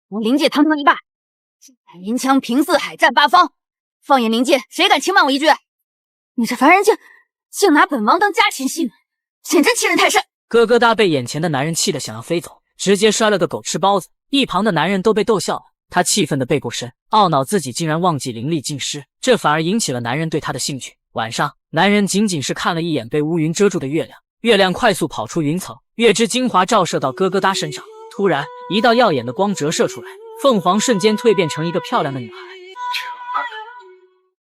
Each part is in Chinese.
我灵界堂堂一霸，银枪平四海，战八方。放眼灵界，谁敢轻慢我一句？你这凡人竟拿本王当家禽戏弄，简直欺人太甚！咯咯哒被眼前的男人气得想要飞走，直接摔了个狗吃包子。一旁的男人都被逗笑了，他气愤的背过身，懊恼自己竟然忘记灵力尽失，这反而引起了男人对他的兴趣。晚上，男人仅仅是看了一眼被乌云遮住的月亮，月亮快速跑出云层，月之精华照射到咯咯哒身上。突然，一道耀眼的光折射出来，凤凰瞬间蜕变成一个漂亮的女孩。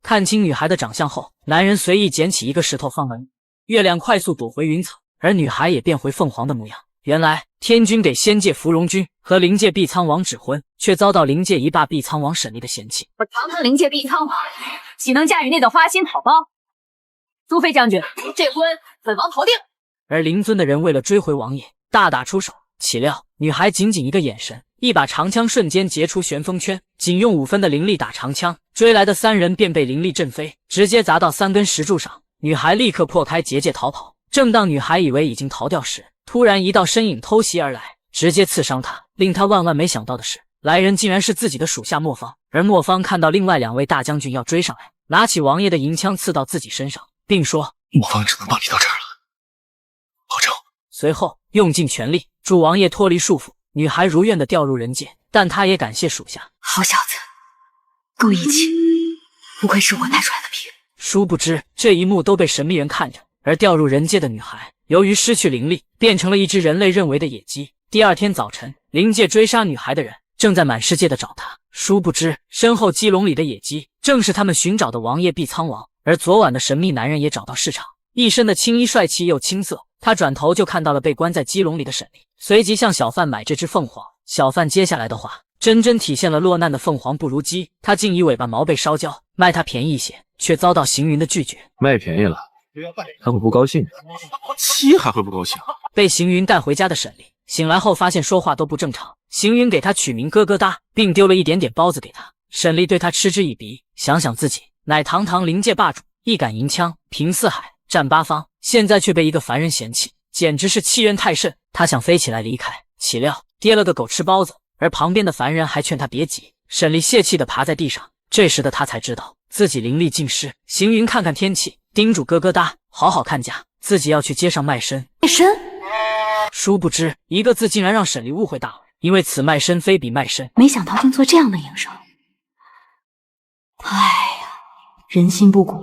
看清女孩的长相后，男人随意捡起一个石头放了，月亮快速躲回云层，而女孩也变回凤凰的模样。原来天君给仙界芙蓉君和灵界碧苍王指婚，却遭到灵界一霸碧苍王沈丽的嫌弃。我堂堂灵界碧苍王，岂能驾驭那等花心草包？苏菲将军，这婚本王头定。而灵尊的人为了追回王爷，大打出手，岂料女孩仅仅一个眼神，一把长枪瞬间结出旋风圈，仅用5分的灵力打长枪，追来的3人便被灵力震飞，直接砸到3根石柱上。女孩立刻破开结界逃跑。正当女孩以为已经逃掉时，突然一道身影偷袭而来，直接刺伤她。令她万万没想到的是，来人竟然是自己的属下莫方。而莫方看到另外2位大将军要追上来，拿起王爷的银枪刺到自己身上，并说：莫方只能帮你到这儿了，保重。随后用尽全力助王爷脱离束缚，女孩如愿的掉入人界，但她也感谢属下。好小子，够义气，不愧是我带出来的皮。殊不知这一幕都被神秘人看着，而掉入人界的女孩由于失去灵力，变成了一只人类认为的野鸡。第二天早晨，灵界追杀女孩的人正在满世界的找她，殊不知身后鸡笼里的野鸡正是他们寻找的王爷碧苍王。而昨晚的神秘男人也找到市场，一身的青衣帅气又青涩，他转头就看到了被关在鸡笼里的沈丽，随即向小贩买这只凤凰。小贩接下来的话真体现了落难的凤凰不如鸡，他竟以尾巴毛被烧焦，卖他便宜些，却遭到行云的拒绝。卖便宜了，他会不高兴的。鸡还会不高兴？被行云带回家的沈丽醒来后发现说话都不正常，行云给他取名咯咯哒，并丢了一点点包子给他。沈丽对他嗤之以鼻，想想自己乃堂堂灵界霸主，一杆银枪平四海，战八方，现在却被一个凡人嫌弃，简直是欺人太甚。他想飞起来离开，岂料跌了个狗吃包子，而旁边的凡人还劝他别急。沈丽泄气地爬在地上，这时的他才知道自己灵力尽失。行云看看天气，叮嘱咯咯哒好好看家，自己要去街上卖身。卖身？殊不知一个字竟然让沈丽误会大了，因为此卖身非彼卖身。没想到竟做这样的营生。哎呀，人心不古，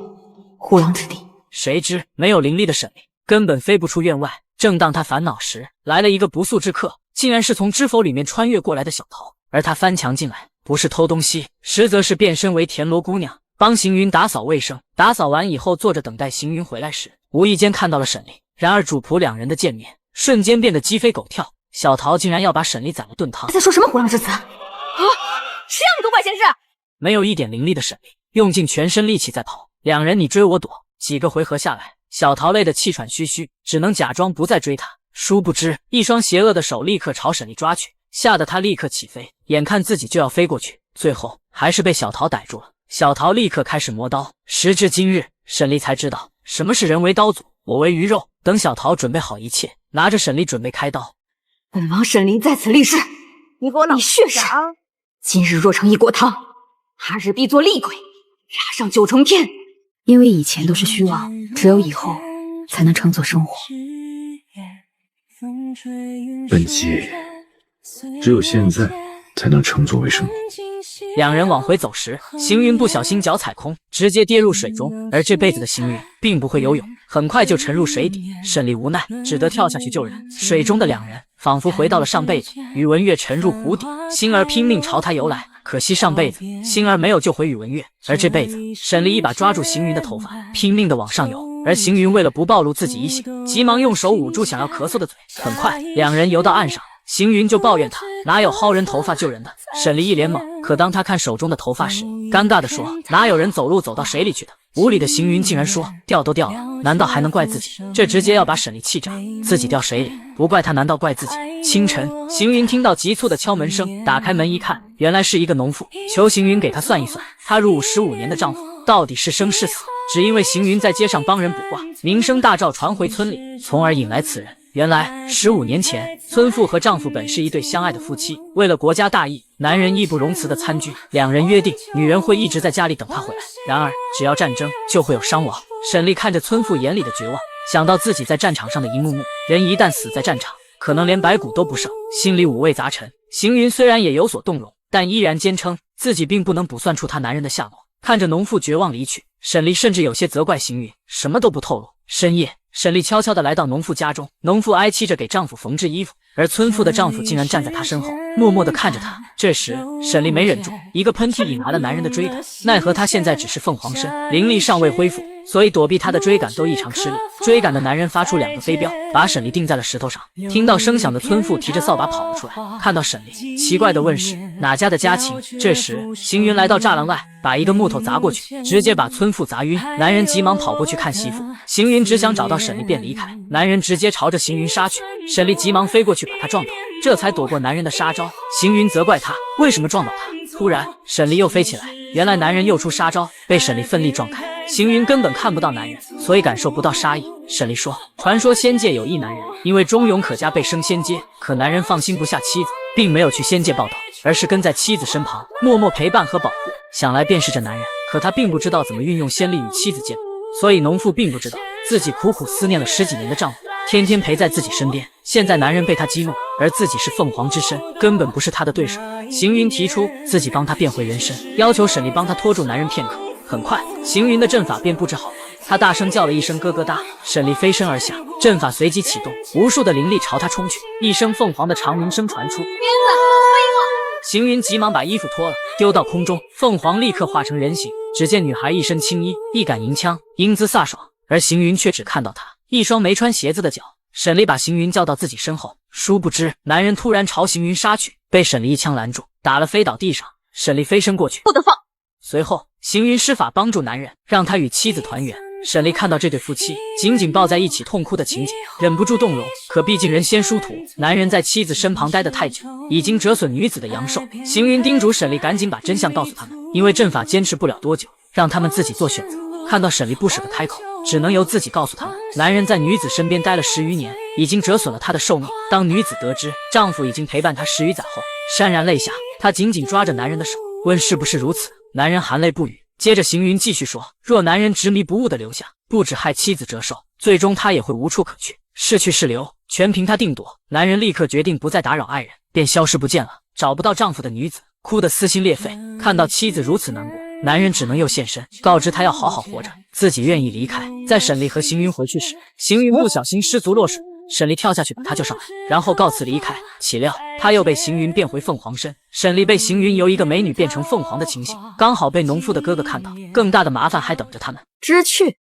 虎狼之地。谁知没有灵力的沈丽根本飞不出院外。正当他烦恼时，来了一个不速之客，竟然是从知否里面穿越过来的小桃。而他翻墙进来，不是偷东西，实则是变身为田螺姑娘，帮行云打扫卫生。打扫完以后，坐着等待行云回来时，无意间看到了沈丽。然而主仆2人的见面，瞬间变得鸡飞狗跳。小桃竟然要把沈丽宰了炖汤。他在说什么虎狼之词啊？谁让你多管闲事？没有一点灵力的沈丽用尽全身力气在跑，2人你追我躲，几个回合下来，小桃累得气喘吁吁，只能假装不再追他。殊不知一双邪恶的手立刻朝沈丽抓去，吓得他立刻起飞，眼看自己就要飞过去，最后还是被小桃逮住了。小桃立刻开始磨刀。时至今日，沈丽才知道什么是人为刀俎，我为鱼肉。等小桃准备好一切，拿着沈丽准备开刀。本王沈丽在此立誓，你给我老血誓，今日若成一锅汤，他日必做厉鬼，压上9重天。因为以前都是虚妄，只有以后才能称作生活。本季只有现在才能称作为生活。2人往回走时，行云不小心脚踩空，直接跌入水中。而这辈子的行云并不会游泳，很快就沉入水底。沈丽无奈，只得跳下去救人。水中的2人仿佛回到了上辈子，宇文月沉入湖底，星儿拼命朝他游来。可惜上辈子星儿没有救回宇文月，而这辈子沈丽一把抓住行云的头发，拼命地往上游。而行云为了不暴露自己异性，急忙用手捂住想要咳嗽的嘴。很快2人游到岸上，行云就抱怨他哪有薅人头发救人的。沈丽一脸懵，可当他看手中的头发时，尴尬地说哪有人走路走到水里去的。无理的行云竟然说掉都掉了，难道还能怪自己？这直接要把沈丽气炸，自己掉水里不怪他，难道怪自己？清晨，行云听到急促的敲门声，打开门一看，原来是一个农妇，求行云给他算一算，他入伍15年的丈夫到底是生是死。只因为行云在街上帮人卜卦，名声大噪传回村里，从而引来此人。原来15年前，村妇和丈夫本是一对相爱的夫妻，为了国家大义，男人义不容辞的参军，两人约定女人会一直在家里等他回来。然而，只要战争，就会有伤亡。沈丽看着村妇眼里的绝望，想到自己在战场上的一幕幕，人一旦死在战场，可能连白骨都不剩，心里五味杂陈。邢云虽然也有所动容，但依然坚称自己并不能卜算出他男人的下落。看着农妇绝望离去，沈丽甚至有些责怪邢云，什么都不透露。深夜，沈丽悄悄地来到农妇家中，农妇哀戚着给丈夫缝制衣服，而村妇的丈夫竟然站在她身后，默默地看着她。这时，沈丽没忍住，一个喷嚏引来了男人的追赶，奈何她现在只是凤凰身，灵力尚未恢复，所以躲避他的追赶都异常吃力。追赶的男人发出2个飞镖，把沈丽钉在了石头上。听到声响的村妇提着扫把跑了出来，看到沈丽，奇怪地问是哪家的家禽。这时，邢云来到栅栏外，把一个木头砸过去，直接把村妇砸晕。男人急忙跑过去看媳妇，邢云只想找到沈丽便离开，男人直接朝着邢云杀去。沈丽急忙飞过去把他撞倒，这才躲过男人的杀招。邢云责怪他为什么撞倒他。突然，沈丽又飞起来，原来男人又出杀招，被沈丽奋力撞开。邢云根本看不到男人，所以感受不到杀意。沈丽说，传说仙界有一男人，因为忠勇可嘉被升仙阶，可男人放心不下妻子，并没有去仙界报道，而是跟在妻子身旁，默默陪伴和保护。想来便是这男人，可他并不知道怎么运用仙力与妻子见面，所以农妇并不知道自己苦苦思念了10几年的丈夫，天天陪在自己身边。现在男人被她激怒，而自己是凤凰之身，根本不是她的对手。邢云提出自己帮他变回人身，要求沈丽帮他拖住男人片刻。很快，邢云的阵法便布置好了，他大声叫了一声咯咯哒，沈丽飞身而下，阵法随即启动，无数的灵力朝他冲去，一声凤凰的长鸣声传出。邢云急忙把衣服脱了，丢到空中，凤凰立刻化成人形。只见女孩一身青衣，一杆银枪，英姿飒爽，而邢云却只看到她一双没穿鞋子的脚。沈丽把邢云叫到自己身后，殊不知男人突然朝邢云杀去，被沈丽一枪拦住，打了飞倒地上。沈丽飞身过去，不得放！随后，邢云施法帮助男人，让他与妻子团圆。沈丽看到这对夫妻紧紧抱在一起痛哭的情景，忍不住动容。可毕竟人先殊途，男人在妻子身旁待得太久，已经折损女子的阳寿。邢云叮嘱沈丽赶紧把真相告诉他们，因为阵法坚持不了多久，让他们自己做选择。看到沈丽不舍得开口，只能由自己告诉他们，男人在女子身边待了10余年，已经折损了她的寿命。当女子得知丈夫已经陪伴她10余载后，潸然泪下。她紧紧抓着男人的手，问是不是如此。男人含泪不语。接着邢云继续说，若男人执迷不悟的留下，不止害妻子折寿，最终他也会无处可去，是去是留，全凭他定夺。男人立刻决定不再打扰爱人，便消失不见了。找不到丈夫的女子哭得撕心裂肺，看到妻子如此难过，男人只能又现身，告知他要好好活着，自己愿意离开。在沈丽和邢云回去时，邢云不小心失足落水，沈丽跳下去把他救上来，然后告辞离开。岂料他又被邢云变回凤凰身。沈丽被邢云由一个美女变成凤凰的情形，刚好被农妇的哥哥看到，更大的麻烦还等着他们。知趣。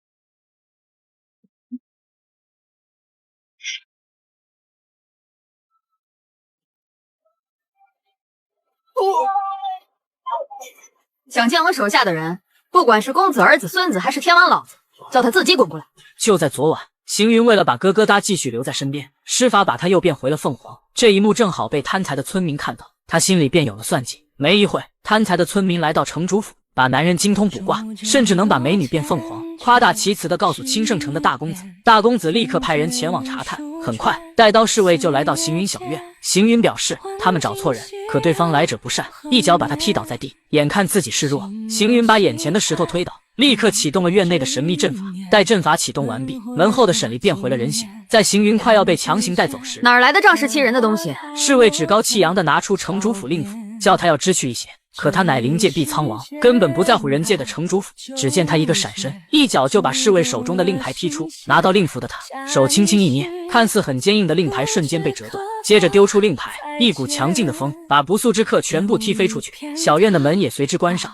想见我手下的人，不管是公子、儿子、孙子，还是天王老子，叫他自己滚过来。就在昨晚，邢云为了把咯咯哒继续留在身边，施法把他又变回了凤凰。这一幕正好被贪财的村民看到，他心里便有了算计。没一会，贪财的村民来到城主府，把男人精通卜卦，甚至能把美女变凤凰，夸大其词地告诉清盛城的大公子。大公子立刻派人前往查探。很快，带刀侍卫就来到邢云小院。邢云表示他们找错人，可对方来者不善，一脚把他踢倒在地。眼看自己示弱，邢云把眼前的石头推倒，立刻启动了院内的神秘阵法。待阵法启动完毕，门后的沈丽变回了人形。在邢云快要被强行带走时，哪来的仗势欺人的东西？侍卫趾高气扬地拿出城主府令符，叫他要知趣一些。可他乃灵界必苍王，根本不在乎人界的城主府。只见他一个闪身，一脚就把侍卫手中的令牌踢出。拿到令符的他，手轻轻一捏，看似很坚硬的令牌瞬间被折断，接着丢出令牌，一股强劲的风把不速之客全部踢飞出去，小院的门也随之关上。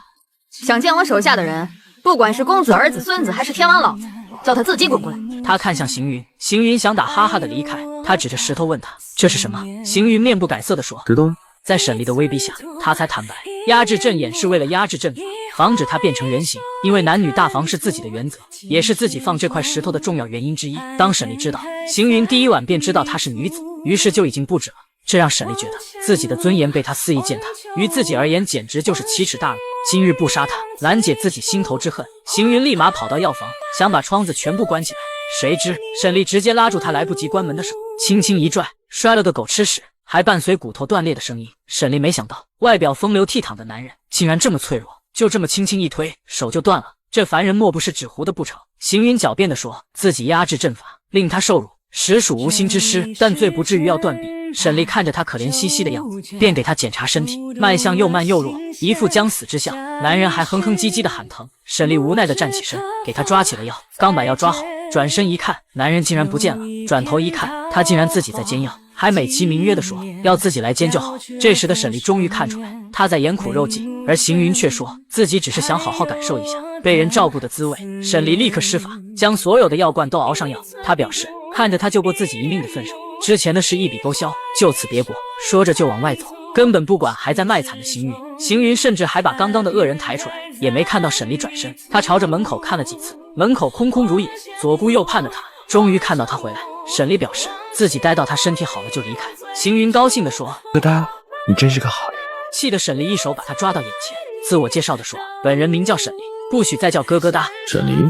想见我手下的人，不管是公子、儿子、孙子，还是天王老子，叫他自己滚过来。他看向邢云，邢云想打哈哈的离开，他指着石头问他这是什么。邢云面不改色地说，知道了。在沈丽的威逼下，他才坦白，压制阵眼是为了压制阵法，防止他变成人形。因为男女大防是自己的原则，也是自己放这块石头的重要原因之一。当沈丽知道，邢云第一晚便知道她是女子，于是就已经布置了。这让沈丽觉得自己的尊严被他肆意践踏，于自己而言简直就是奇耻大辱。今日不杀他，拦解自己心头之恨。邢云立马跑到药房，想把窗子全部关起来。谁知沈丽直接拉住他来不及关门的手，轻轻一拽，摔了个狗吃屎，还伴随骨头断裂的声音。沈丽没想到，外表风流倜傥的男人竟然这么脆弱，就这么轻轻一推，手就断了。这凡人莫不是纸糊的不成？行云狡辩地说自己压制阵法，令他受辱，实属无心之失，但罪不至于要断臂。沈丽看着他可怜兮兮的样子，便给他检查身体，脉象又慢又弱，一副将死之相。男人还哼哼唧唧的喊疼。沈丽无奈地站起身，给他抓起了药，刚把药抓好，转身一看，男人竟然不见了。转头一看，他竟然自己在煎药，还美其名曰地说要自己来煎就好。这时的沈丽终于看出来，他在盐苦肉计，而行云却说自己只是想好好感受一下被人照顾的滋味。沈丽立刻施法，将所有的药罐都熬上药。他表示看着他救过自己一命的份上，之前的事一笔勾销，就此别过。说着就往外走，根本不管还在卖惨的行云。行云甚至还把刚刚的恶人抬出来，也没看到沈丽转身。他朝着门口看了几次，门口空空如也，左顾右盼的他终于看到他回来。沈丽表示自己待到他身体好了就离开。行云高兴地说：疙瘩，你真是个好人。气得沈丽一手把他抓到眼前，自我介绍地说本人名叫沈丽，不许再叫哥疙瘩。沈丽，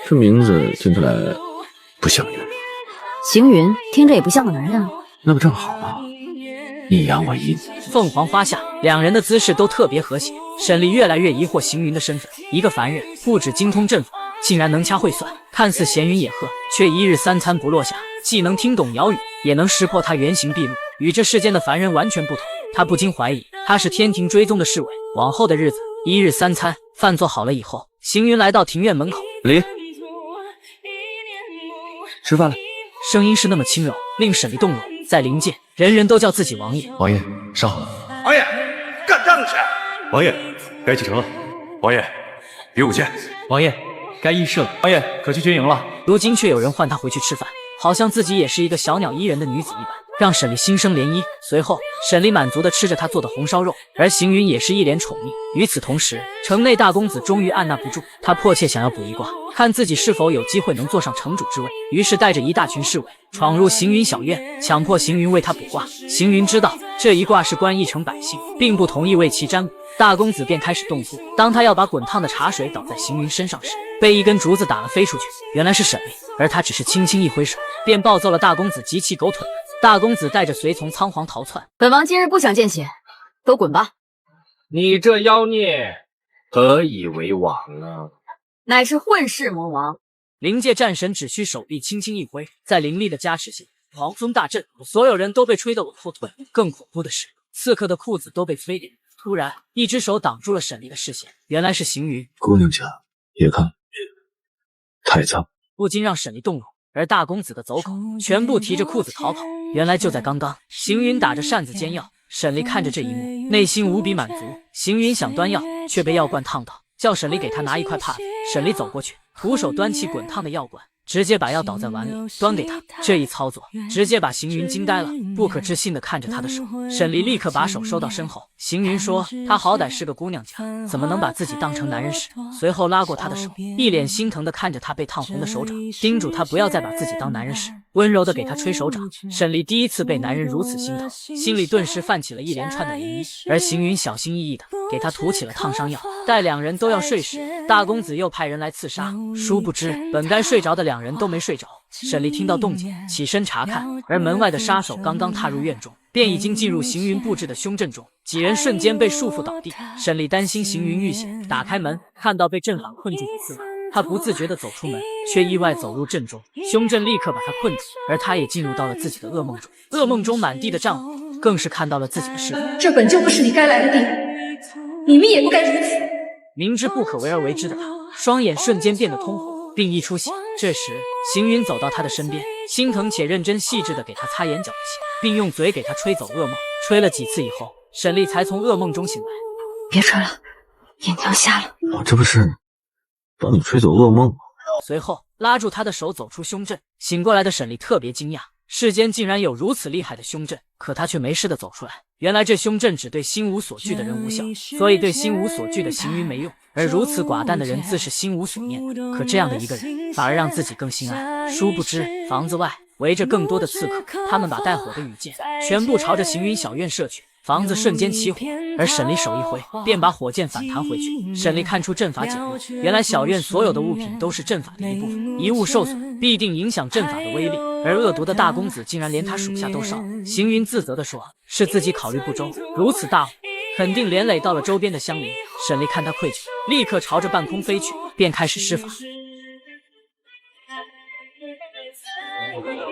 这名字听起来不像女人。行云听着也不像个男人啊。那不正好吗？一阳为阴。凤凰花下，两人的姿势都特别和谐。沈丽越来越疑惑行云的身份，一个凡人不止精通阵法，竟然能掐会算，看似闲云野鹤，却一日三餐不落下，既能听懂鸟语，也能识破他原形毕露，与这世间的凡人完全不同。他不禁怀疑他是天庭追踪的侍卫。往后的日子，一日三餐，饭做好了以后，行云来到庭院门口，李，吃饭了。声音是那么轻柔，令沈丽动容。在灵界，人人都叫自己王爷。王爷上好。王爷，干仗去！王爷，该启程了。王爷，比武剑。王爷，该议事了。王爷，可去军营了。如今却有人唤他回去吃饭，好像自己也是一个小鸟依人的女子一般，让沈丽心生涟漪。随后，沈丽满足地吃着他做的红烧肉，而行云也是一脸宠溺。与此同时，城内大公子终于按捺不住，他迫切想要卜一卦，看自己是否有机会能坐上城主之位。于是带着一大群侍卫闯入行云小院，强迫行云为他卜卦。行云知道这一卦是关一城百姓，并不同意为其占卜。大公子便开始动怒，当他要把滚烫的茶水倒在行云身上时，被一根竹子打了飞出去。原来是沈丽，而他只是轻轻一挥手，便暴揍了大公子及其狗腿。大公子带着随从仓皇逃窜。本王今日不想见血，都滚吧！你这妖孽何以为王啊？乃是混世魔王。灵界战神只需手臂轻轻一挥，在灵力的加持下，狂风大震，所有人都被吹得往后退。更恐怖的是，刺客的裤子都被飞裂。突然，一只手挡住了沈丽的视线，原来是行云。姑娘家别看，太脏，不禁让沈丽动容。而大公子的走狗全部提着裤子逃跑。原来就在刚刚，行云打着扇子煎药。沈丽看着这一幕，内心无比满足。行云想端药，却被药罐烫到，叫沈丽给他拿一块帕子。沈丽走过去，徒手端起滚烫的药罐，直接把药倒在碗里，端给他。这一操作直接把行云惊呆了，不可置信地看着他的手。沈丽立刻把手收到身后。行云说他好歹是个姑娘家，怎么能把自己当成男人使？随后拉过他的手，一脸心疼地看着他被烫红的手掌，叮嘱他不要再把自己当男人使，温柔地给他吹手掌。沈丽第一次被男人如此心疼，心里顿时泛起了一连串的涟漪。而行云小心翼翼地给他涂起了烫伤药。待两人都要睡时，大公子又派人来刺杀。殊不知本该睡着的两人都没睡着。沈丽听到动静，起身查看，而门外的杀手刚刚踏入院中，便已经进入行云布置的凶阵中，几人瞬间被束缚倒地。沈丽担心行云遇险，打开门，看到被阵法困住的刺客，他不自觉地走出门，却意外走入阵中，凶阵立刻把他困住，而他也进入到了自己的噩梦中。噩梦中满地的战火，更是看到了自己的尸体。这本就不是你该来的地方，你们也不该如此。明知不可为而为之的他，双眼瞬间变得通红，并溢出血。这时，行云走到他的身边，心疼且认真细致地给他擦眼角的血，并用嘴给他吹走噩梦。吹了几次以后，沈丽才从噩梦中醒来。别吹了，眼睛要瞎了。我这不是帮你吹走噩梦吗？随后拉住他的手走出凶阵。醒过来的沈丽特别惊讶，世间竟然有如此厉害的凶阵，可他却没事的走出来。原来这凶阵只对心无所惧的人无效，所以对心无所惧的行云没用。而如此寡淡的人自是心无所念的，可这样的一个人反而让自己更心安。殊不知房子外围着更多的刺客，他们把带火的羽箭全部朝着行云小院射去。房子瞬间起火，而沈离手一挥，便把火箭反弹回去。沈离看出阵法减弱，原来小院所有的物品都是阵法的一部分，一物受损必定影响阵法的威力。而恶毒的大公子竟然连他属下都烧了。行云自责地说：“是自己考虑不周，如此大火肯定连累到了周边的乡邻。”沈离看他愧疚，立刻朝着半空飞去，便开始施法。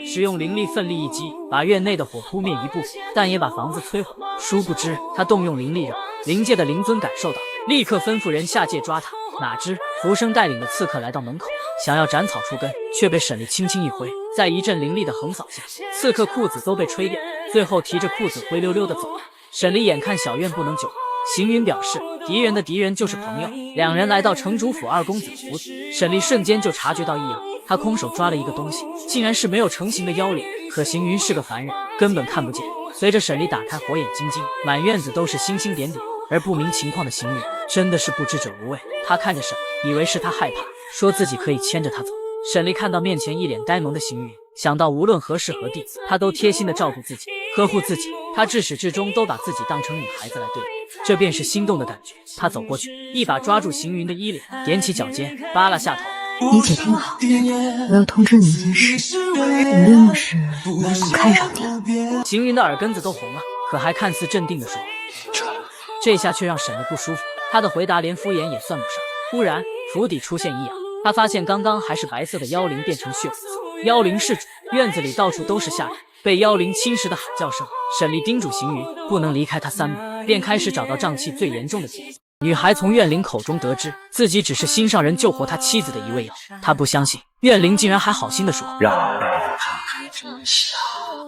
使用灵力奋力一击，把院内的火扑灭一部分，但也把房子摧毁。殊不知他动用灵力让灵界的灵尊感受到，立刻吩咐人下界抓他。哪知浮生带领的刺客来到门口，想要斩草除根，却被沈离轻轻一挥，在一阵灵力的横扫下，刺客裤子都被吹掉，最后提着裤子灰溜溜的走了。沈离眼看小院不能久留，行云表示敌人的敌人就是朋友。两人来到城主府二公子府邸，沈离瞬间就察觉到异样，他空手抓了一个东西，竟然是没有成型的妖灵。可行云是个凡人，根本看不见。随着沈离打开火眼金睛，满院子都是星星点点，而不明情况的行云真的是不知者无畏。他看着沈离，以为是他害怕，说自己可以牵着他走。沈离看到面前一脸呆萌的行云，想到无论何时何地，他都贴心的照顾自己，呵护自己。他至始至终都把自己当成女孩子来对待，这便是心动的感觉。他走过去，一把抓住行云的衣领，踮起脚尖，扒拉下头。你且听好，我要通知你一件事，无论莫是我看上你。行云的耳根子都红了，可还看似镇定的说：“这下却让沈离不舒服。他的回答连敷衍也算不上。忽然，府邸出现异样，他发现刚刚还是白色的妖灵变成血红色。妖灵是主，院子里到处都是下人，被妖灵侵蚀的喊叫声。沈离叮嘱行云不能离开他3步，便开始找到瘴气最严重的姐姐。女孩从怨灵口中得知自己只是心上人救活他妻子的一味药，她不相信，怨灵竟然还好心的说让他真相，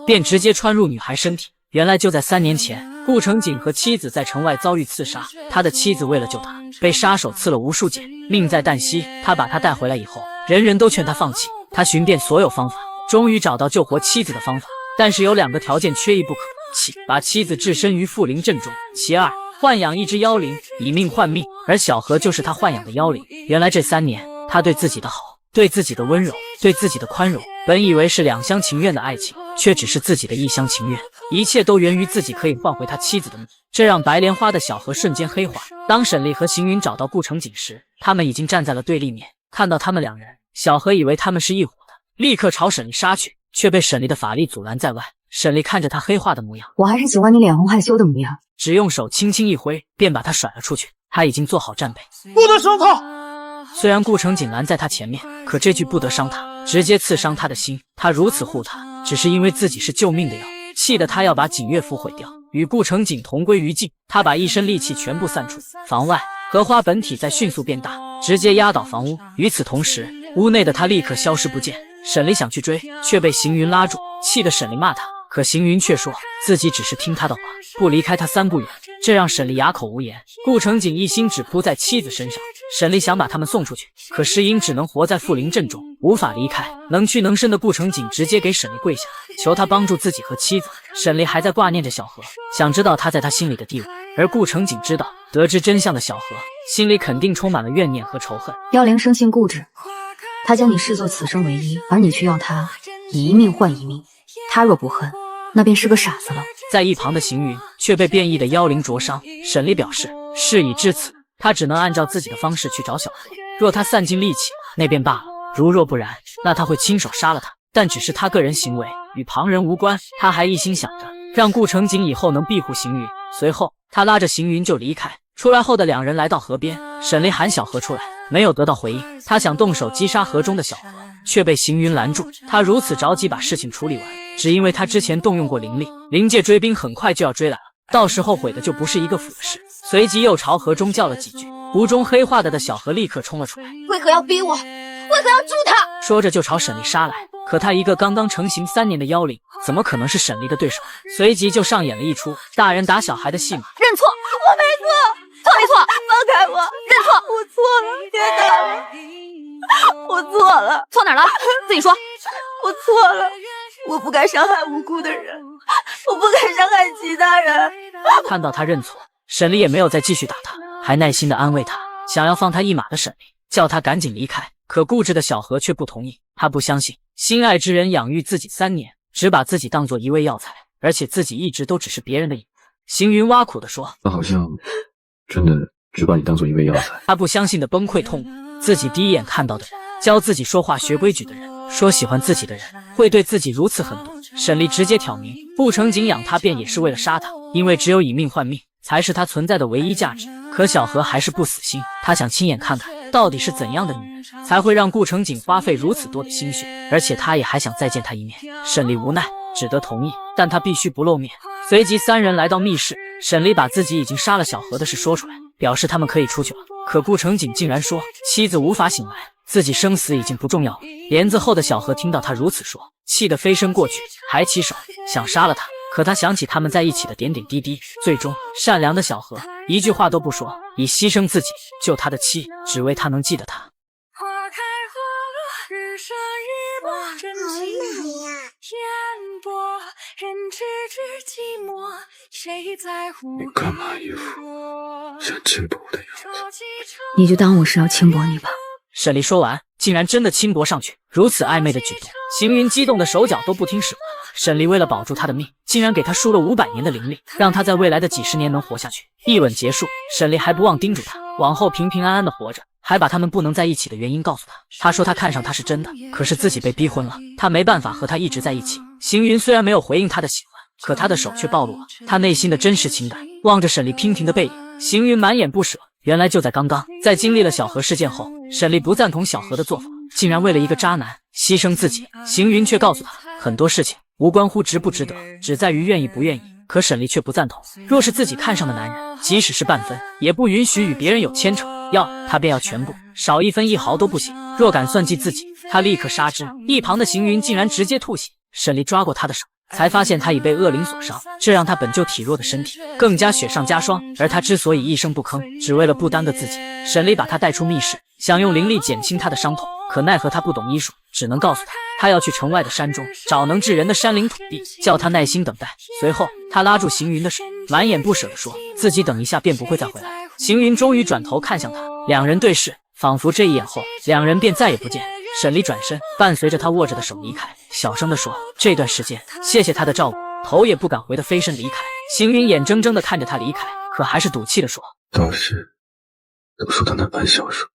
便直接穿入女孩身体。原来就在3年前，顾城景和妻子在城外遭遇刺杀，他的妻子为了救他，被杀手刺了无数剑，命在旦夕。他把他带回来以后，人人都劝他放弃，他寻遍所有方法，终于找到救活妻子的方法，但是有2个条件缺一不可：其把妻子置身于附灵阵中，其2豢养一只妖灵，以命换命。而小何就是他豢养的妖灵。原来这3年，他对自己的好，对自己的温柔，对自己的宽容，本以为是两厢情愿的爱情，却只是自己的一厢情愿。一切都源于自己可以换回他妻子的命，这让白莲花的小何瞬间黑化。当沈离和行云找到顾城景时，他们已经站在了对立面。看到他们2人，小何以为他们是一伙的，立刻朝沈离杀去，却被沈离的法力阻拦在外。沈离看着他黑化的模样，我还是喜欢你脸红害羞的模样，只用手轻轻一挥，便把他甩了出去。他已经做好战备，不得伤他。虽然顾城景拦在他前面，可这句不得伤他，直接刺伤他的心。他如此护他，只是因为自己是救命的药，气得他要把景岳符毁掉，与顾城景同归于尽。他把一身力气全部散出房外，荷花本体在迅速变大，直接压倒房屋。与此同时，屋内的他立刻消失不见。沈离想去追，却被行云拉住，气得沈离骂他，可行云却说自己只是听他的话，不离开他3步远，这让沈离哑口无言。顾城景一心只扑在妻子身上，沈离想把他们送出去，可世英只能活在附灵阵中，无法离开。能屈能伸的顾城景直接给沈离跪下，求他帮助自己和妻子。沈离还在挂念着小何，想知道他在他心里的地位。而顾城景知道，得知真相的小何心里肯定充满了怨念和仇恨。妖灵生性固执，他将你视作此生唯一，而你却要他以一命换一命。他若不恨，那便是个傻子了。在一旁的行云却被变异的妖灵灼伤，沈离表示事已至此，他只能按照自己的方式去找小何。若他散尽力气，那便罢了；如若不然，那他会亲手杀了他。但只是他个人行为，与旁人无关。他还一心想着让顾城景以后能庇护行云。随后，他拉着行云就离开。出来后的2人来到河边，沈离喊小何出来，没有得到回应。他想动手击杀河中的小何，却被行云拦住。他如此着急把事情处理完，只因为他之前动用过灵力，灵界追兵很快就要追来了，到时候毁的就不是一个府的事。随即又朝河中叫了几句，湖中黑化的小何立刻冲了出来。为何要逼我？为何要助他？说着就朝沈离杀来。可他一个刚刚成型3年的妖灵，怎么可能是沈离的对手？随即就上演了一出大人打小孩的戏码。认错，我没错，错没错？放开我，认错，我错了，别打了，我错了，错哪儿了？自己说。我错了，我不该伤害无辜的人，我不该伤害其他人。看到他认错，沈离也没有再继续打他，还耐心地安慰他，想要放他一马的沈离叫他赶紧离开。可固执的小何却不同意，他不相信心爱之人养育自己3年，只把自己当作一味药材，而且自己一直都只是别人的影子。行云挖苦地说：“他好像真的只把你当做一味药材。”他不相信的崩溃痛哭，自己第一眼看到的人，教自己说话学规矩的人，说喜欢自己的人，会对自己如此狠毒。沈离直接挑明，不成景养他便也是为了杀他，因为只有以命换命才是他存在的唯一价值。可小何还是不死心，他想亲眼看看到底是怎样的女人才会让顾成景花费如此多的心血，而且他也还想再见他一面。沈离无奈只得同意，但他必须不露面。随即三人来到密室，沈离把自己已经杀了小何的事说出来，表示他们可以出去了。可顾成景竟然说妻子无法醒来，自己生死已经不重要了。帘子后的小何听到他如此说，气得飞身过去，抬起手想杀了他。可他想起他们在一起的点点滴滴，最终善良的小何一句话都不说，以牺牲自己救他的妻，只为他能记得他。花开花落，日升日落，真情烟波，人知知寂寞，谁在乎？你干嘛一副想轻薄我的样子？你就当我是要轻薄你吧。沈离说完，竟然真的轻薄上去，如此暧昧的举动，行云激动的手脚都不听使唤。沈离为了保住他的命，竟然给他输了500年的灵力，让他在未来的几十年能活下去。一吻结束，沈离还不忘叮嘱他，往后平平安安的活着，还把他们不能在一起的原因告诉他。他说他看上他是真的，可是自己被逼婚了，他没办法和他一直在一起。行云虽然没有回应他的喜欢，可他的手却暴露了他内心的真实情感。望着沈离娉婷的背影，行云满眼不舍。原来就在刚刚，在经历了小何事件后，沈离不赞同小何的做法，竟然为了一个渣男牺牲自己。行云却告诉他，很多事情无关乎值不值得，只在于愿意不愿意。可沈离却不赞同，若是自己看上的男人，即使是半分，也不允许与别人有牵扯，要他便要全部，少1分1毫都不行。若敢算计自己，他立刻杀之。一旁的行云竟然直接吐血，沈离抓过他的手，才发现他已被恶灵所伤，这让他本就体弱的身体更加雪上加霜。而他之所以一声不吭，只为了不耽搁自己。沈离把他带出密室，想用灵力减轻他的伤痛，可奈何他不懂医术，只能告诉他要去城外的山中找能治人的山灵土地，叫他耐心等待。随后他拉住行云的手，满眼不舍地说自己等一下便不会再回来。行云终于转头看向他，两人对视，仿佛这一眼后两人便再也不见。沈离转身伴随着他握着的手离开，小声地说这段时间谢谢他的照顾，头也不敢回的飞身离开。行云眼睁睁地看着他离开，可还是赌气地说倒是都说他那般孝顺，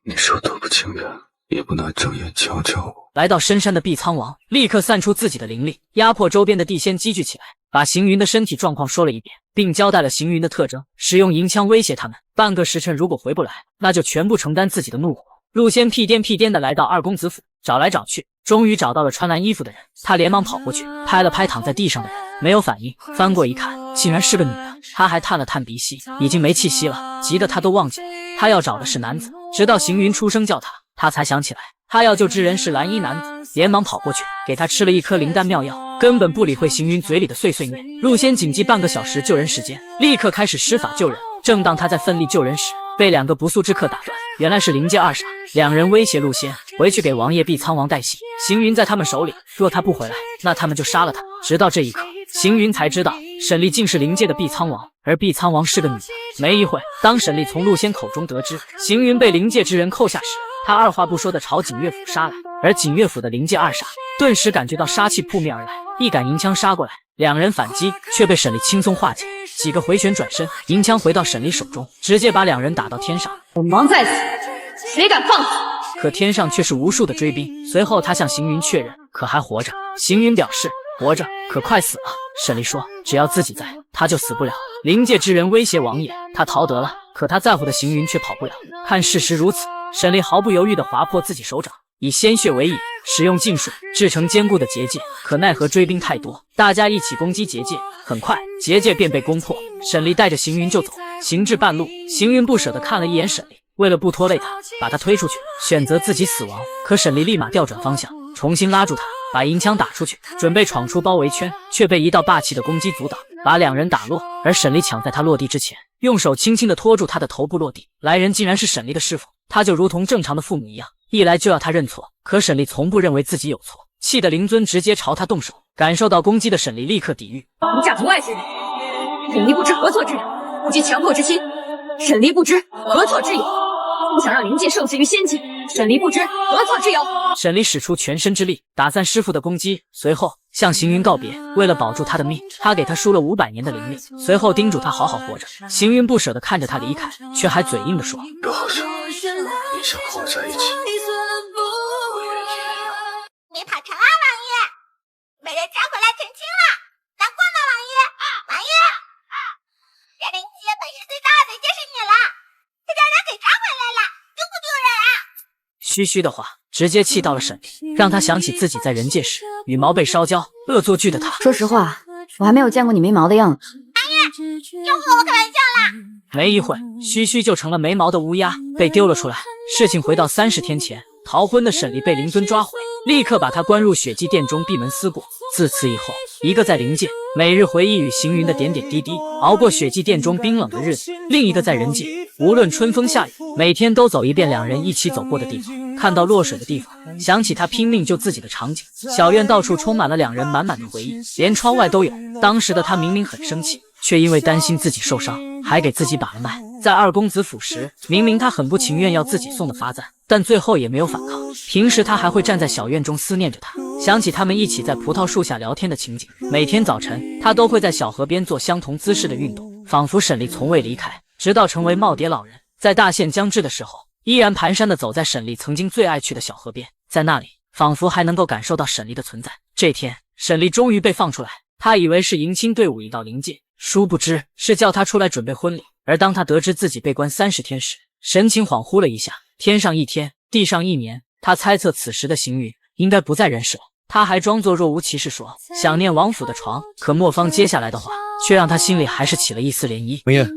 你说多不情愿，也不拿正眼瞧瞧我。来到深山的碧苍王立刻散出自己的灵力，压迫周边的地仙积聚起来，把行云的身体状况说了一遍，并交代了行云的特征，使用银枪威胁他们，半个时辰如果回不来，那就全部承担自己的怒火。陆仙屁颠屁颠的来到二公子府，找来找去，终于找到了穿蓝衣服的人。他连忙跑过去，拍了拍躺在地上的人，没有反应。翻过一看，竟然是个女的。他还探了探鼻息，已经没气息了，急得他都忘记了他要找的是男子。直到行云出声叫他，他才想起来他要救之人是蓝衣男子，连忙跑过去，给他吃了一颗灵丹妙药，根本不理会行云嘴里的碎碎念。陆仙谨记半个小时救人时间，立刻开始施法救人。正当他在奋力救人时，被2个不速之客打断，原来是灵界二傻。2人威胁陆仙回去给王爷碧苍王带信，行云在他们手里，若他不回来，那他们就杀了他。直到这一刻，行云才知道沈丽竟是灵界的碧苍王，而碧苍王是个女的。没一会，当沈丽从陆仙口中得知行云被灵界之人扣下时，他二话不说的朝景岳府杀来，而景岳府的灵界二傻顿时感觉到杀气扑面而来，一杆银枪杀过来，2人反击却被沈丽轻松化解，几个回旋转身，银枪回到沈丽手中，直接把2人打到天上。本王在此，谁敢放肆？可天上却是无数的追兵。随后他向行云确认可还活着，行云表示活着，可快死了。沈丽说只要自己在，他就死不了。灵界之人威胁王爷，他逃得了，可他在乎的行云却跑不了。看事实如此，沈丽毫不犹豫地划破自己手掌，以鲜血为引，使用禁术制成坚固的结界。可奈何追兵太多，大家一起攻击结界，很快结界便被攻破。沈丽带着行云就走，行至半路，行云不舍地看了一眼沈丽，为了不拖累他，把他推出去，选择自己死亡。可沈丽立马调转方向，重新拉住他，把银枪打出去，准备闯出包围圈，却被一道霸气的攻击阻挡，把2人打落。而沈丽抢在他落地之前，用手轻轻地托住他的头部落地。来人竟然是沈丽的师傅，他就如同正常的父母一样，一来就要他认错。可沈丽从不认为自己有错，气得灵尊直接朝他动手。感受到攻击的沈丽立刻抵御。你假从外之人，沈离不知何错之人，不具强迫之心。沈离不知何错之有，不想让灵界受制于仙界。沈离不知何错之有。沈离使出全身之力打散师傅的攻击，随后向行云告别。为了保住他的命，他给他输了500年的灵力，随后叮嘱他好好活着。行云不舍得看着他离开，却还嘴硬地说：“又好像你想和我在一起。”你跑成了，王爷，被人抓回来澄清了，难过吗，王爷？王爷，这灵界本事最大的就是你了，这让人给抓回来了，丢不丢人啊？嘘嘘的话直接气到了沈离，让他想起自己在人界时羽毛被烧焦，恶作剧的他。说实话，我还没有见过你没毛的样子。又和我开玩笑啦！没一会，嘘嘘就成了没毛的乌鸦，被丢了出来。事情回到30天前，逃婚的沈离被灵尊抓回，立刻把他关入血祭殿中闭门思过。自此以后，一个在灵界每日回忆与行云的点点滴滴，熬过血祭殿中冰冷的日子；另一个在人界，无论春风下雨，每天都走一遍两人一起走过的地方，看到落水的地方，想起他拼命救自己的场景。小院到处充满了两人满满的回忆，连窗外都有。当时的他明明很生气，却因为担心自己受伤，还给自己把了脉。在二公子府时，明明他很不情愿要自己送的罚赞，但最后也没有反抗。平时他还会站在小院中思念着他，想起他们一起在葡萄树下聊天的情景。每天早晨，他都会在小河边做相同姿势的运动，仿佛沈离从未离开，直到成为耄耋老人。在大限将至的时候，依然蹒跚地走在沈离曾经最爱去的小河边，在那里，仿佛还能够感受到沈离的存在。这天，沈离终于被放出来，他以为是迎亲队伍已到灵界，殊不知是叫他出来准备婚礼。而当他得知自己被关30天时，神情恍惚了一下。天上1天，地上1年，他猜测此时的行云应该不在人世了。他还装作若无其事说想念王府的床，可莫方接下来的话却让他心里还是起了一丝涟漪。明夜，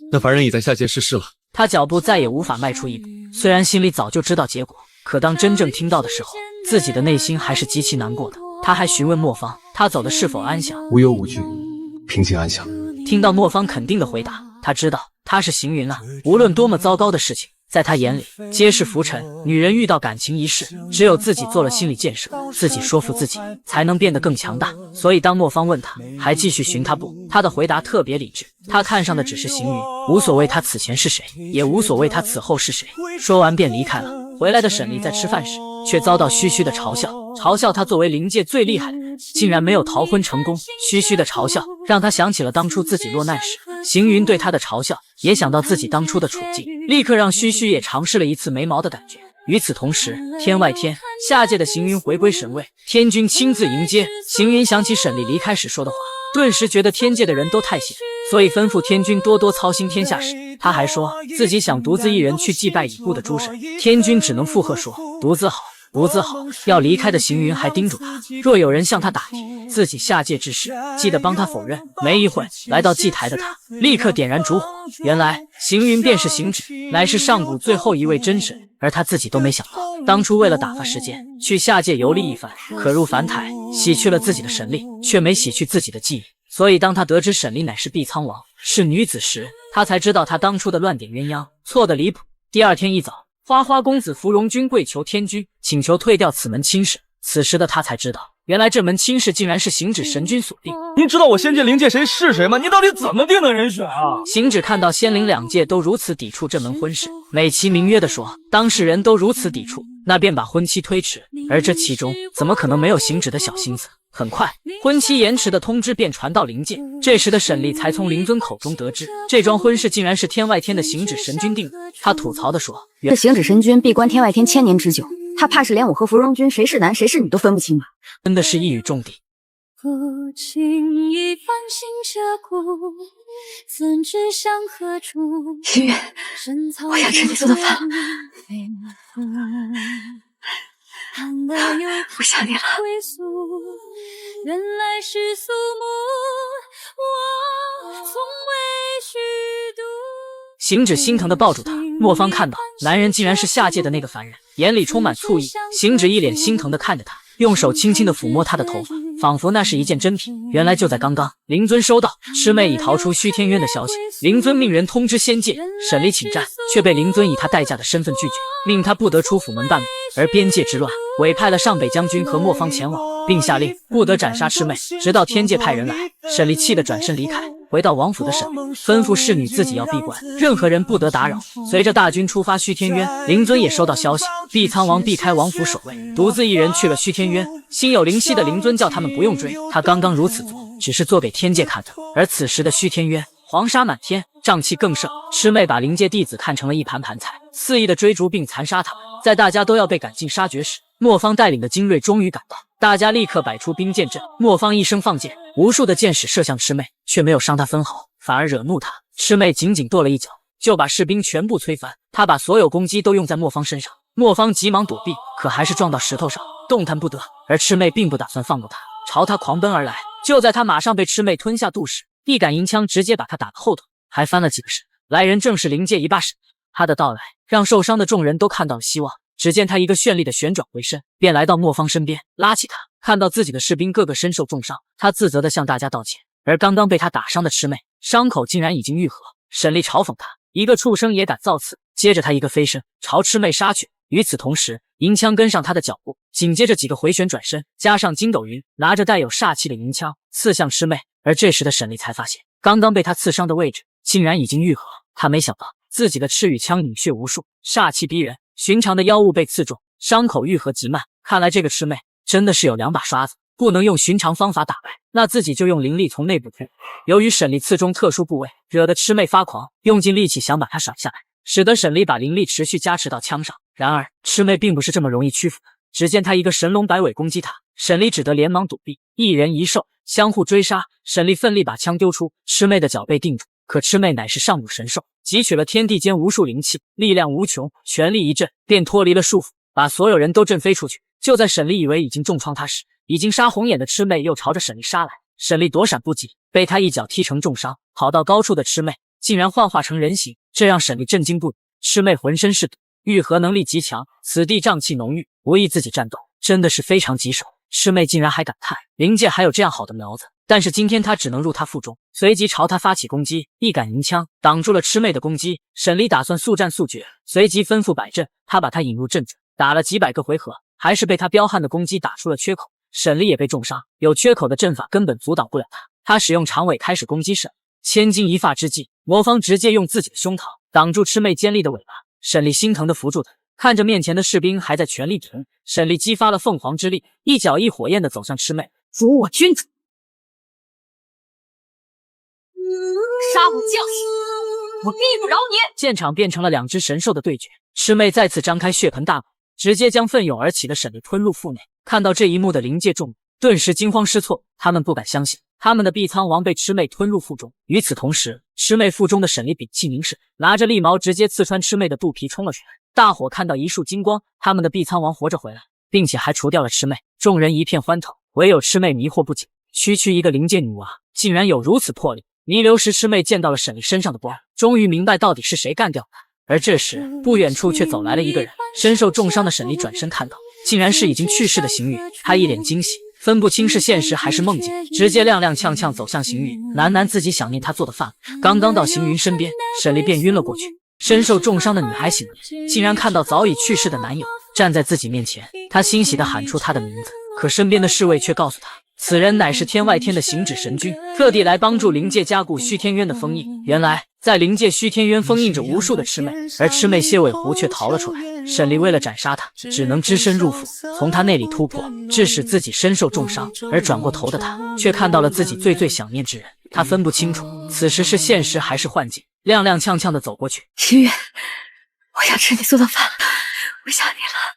那凡人已在下界逝世了。他脚步再也无法迈出一步，虽然心里早就知道结果，可当真正听到的时候，自己的内心还是极其难过的。他还询问莫方，他走的是否安详？无忧无惧，平静安详。听到莫方肯定的回答，他知道他是行云了。无论多么糟糕的事情，在他眼里皆是浮尘。女人遇到感情一事，只有自己做了心理建设，自己说服自己，才能变得更强大。所以当莫方问他还继续寻他不，他的回答特别理智。他看上的只是行云，无所谓他此前是谁，也无所谓他此后是谁。说完便离开了。回来的沈离在吃饭时，却遭到嘘嘘的嘲笑，嘲笑他作为灵界最厉害的人，竟然没有逃婚成功。嘘嘘的嘲笑让他想起了当初自己落难时行云对他的嘲笑，也想到自己当初的处境，立刻让嘘嘘也尝试了一次没毛的感觉。与此同时，天外天下界的行云回归神位，天君亲自迎接。行云想起沈离离开时说的话，顿时觉得天界的人都太闲，所以吩咐天君多多操心天下事。他还说自己想独自一人去祭拜已故的诸神，天君只能附和说独自好，独自好。要离开的行云还叮嘱他，若有人向他打听自己下界之事，记得帮他否认。没一会，来到祭台的他立刻点燃烛火，原来行云便是行止，乃是上古最后一位真神。而他自己都没想到，当初为了打发时间去下界游历一番，可入凡台洗去了自己的神力，却没洗去自己的记忆。所以当他得知沈离乃是碧苍王，是女子时，他才知道他当初的乱点鸳鸯错得离谱。第二天一早，花花公子芙蓉君跪求天君，请求退掉此门亲事。此时的他才知道，原来这门亲事竟然是行止神君所定。您知道我仙界灵界谁是谁吗？您到底怎么定的人选啊？行止看到仙灵两界都如此抵触这门婚事，美其名曰的说当事人都如此抵触，那便把婚期推迟。而这其中怎么可能没有行止的小心思？很快，婚期延迟的通知便传到灵界。这时的沈离才从灵尊口中得知，这桩婚事竟然是天外天的行止神君定的。他吐槽地说，这行止神君闭关天外天1000年之久，他怕是连我和芙蓉君谁是男谁是女都分不清吧？真的是一语中的。不经意放心这骨，怎知向何处？心月，我要吃你做的饭。我想你了。原来是肃穆，我从未虚度。行止心疼地抱住他，莫方看到男人竟然是下界的那个凡人，眼里充满醋意。行止一脸心疼地看着他，用手轻轻地抚摸他的头发，仿佛那是一件珍品。原来就在刚刚，灵尊收到师妹已逃出虚天渊的消息，灵尊命人通知仙界，沈离请战，却被灵尊以他代驾的身份拒绝，命他不得出府门半步。而边界之乱，委派了上北将军和莫方前往，并下令不得斩杀魑魅，直到天界派人来。沈离气得转身离开。回到王府的沈凌吩咐侍女自己要闭关，任何人不得打扰。随着大军出发虚天渊，灵尊也收到消息，碧苍王避开王府守卫，独自一人去了虚天渊。心有灵犀的灵尊叫他们不用追，他刚刚如此做，只是做给天界看的。而此时的虚天渊，黄沙满天，瘴气更盛。魑魅把灵界弟子看成了一盘盘菜，肆意的追逐并残杀他们。在大家都要被赶尽杀绝时，莫方带领的精锐终于赶到，大家立刻摆出兵剑阵。莫方一声放箭，无数的箭矢射向魑魅，却没有伤他分毫，反而惹怒他。魑魅仅仅跺了一脚，就把士兵全部推翻。他把所有攻击都用在莫方身上，莫方急忙躲避，可还是撞到石头上，动弹不得。而魑魅并不打算放过他，朝他狂奔而来。就在他马上被魑魅吞下肚时，一杆银枪直接把他打到后头，还翻了几个身。来人正是灵界一霸沈凌，他的到来让受伤的众人都看到了希望。只见他一个绚丽的旋转回身，便来到莫方身边，拉起他。看到自己的士兵个个身受重伤，他自责地向大家道歉。而刚刚被他打伤的魑魅，伤口竟然已经愈合。沈厉嘲讽他，一个畜生也敢造次。接着他一个飞身朝魑魅杀去。与此同时，银枪跟上他的脚步，紧接着几个回旋转身，加上筋斗云，拿着带有煞气的银枪刺向魑魅。而这时的沈厉才发现，刚刚被他刺伤的位置竟然已经愈合。他没想到自己的赤羽枪引血无数，煞气逼人。寻常的妖物被刺中，伤口愈合极慢。看来这个魑魅真的是有两把刷子，不能用寻常方法打败，那自己就用灵力从内部推。由于沈厉刺中特殊部位，惹得魑魅发狂，用尽力气想把他甩下来，使得沈厉把灵力持续加持到枪上。然而魑魅并不是这么容易屈服的，只见他一个神龙摆尾攻击他，沈厉只得连忙躲避，一人一兽相互追杀。沈厉奋力把枪丢出，魑魅的脚被定住，可魑魅乃是上古神兽，汲取了天地间无数灵气，力量无穷，全力一震便脱离了束缚，把所有人都震飞出去。就在沈厉以为已经重创他时，已经杀红眼的魑魅又朝着沈厉杀来。沈厉躲闪不及，被他一脚踢成重伤。跑到高处的魑魅竟然幻化成人形，这让沈厉震惊不已。魑魅浑身是毒，愈合能力极强，此地瘴气浓郁，无意自己战斗真的是非常棘手。魑魅竟然还感叹灵界还有这样好的苗子，但是今天他只能入他腹中。随即朝他发起攻击，一杆银枪挡住了魑魅的攻击。沈厉打算速战速决，随即吩咐摆阵，他把他引入阵中，打了几百个回合，还是被他彪悍的攻击打出了缺口。沈厉也被重伤，有缺口的阵法根本阻挡不了他。他使用长尾开始攻击沈厉，千钧一发之际，魔方直接用自己的胸膛挡住魑魅尖利的尾巴。沈厉心疼地扶住他，看着面前的士兵还在全力抵抗，沈厉激发了凤凰之力，一脚一火焰地走向魑魅。主我君主，杀我将士，我必不饶你！现场变成了两只神兽的对决，魑魅再次张开血盆大口，直接将奋涌而起的沈厉吞入腹内。看到这一幕的灵界众人顿时惊慌失措，他们不敢相信他们的碧苍王被魑魅吞入腹中。与此同时，魑魅腹中的沈厉屏气凝视，拿着利矛直接刺穿魑魅的肚皮冲了出来。大伙看到一束金光，他们的碧苍王活着回来，并且还除掉了魑魅。众人一片欢腾，唯有魑魅迷惑不解，区区一个灵界女娃竟然有如此魄力。弥留时，魑魅见到了沈厉身上的光，终于明白到底是谁干掉他。而这时不远处却走来了一个人，身受重伤的沈厉转身看到，竟然是已经去世的邢宇。他一脸惊喜，分不清是现实还是梦境，直接踉踉跄跄走向邢宇，喃喃自己想念他做的饭。刚刚到邢云身边，沈厉便晕了过去。身受重伤的女孩醒了，竟然看到早已去世的男友站在自己面前，她欣喜地喊出他的名字，可身边的侍卫却告诉她，此人乃是天外天的行止神君，特地来帮助灵界加固虚天渊的封印。原来在灵界虚天渊封印着无数的魑魅，而魑魅蝎尾狐却逃了出来。沈厉为了斩杀他，只能只身入府，从他那里突破，致使自己身受重伤。而转过头的他，却看到了自己最想念之人。他分不清楚此时是现实还是幻境，踉踉跄跄地走过去。秦月，我想吃你做的饭，我想你了。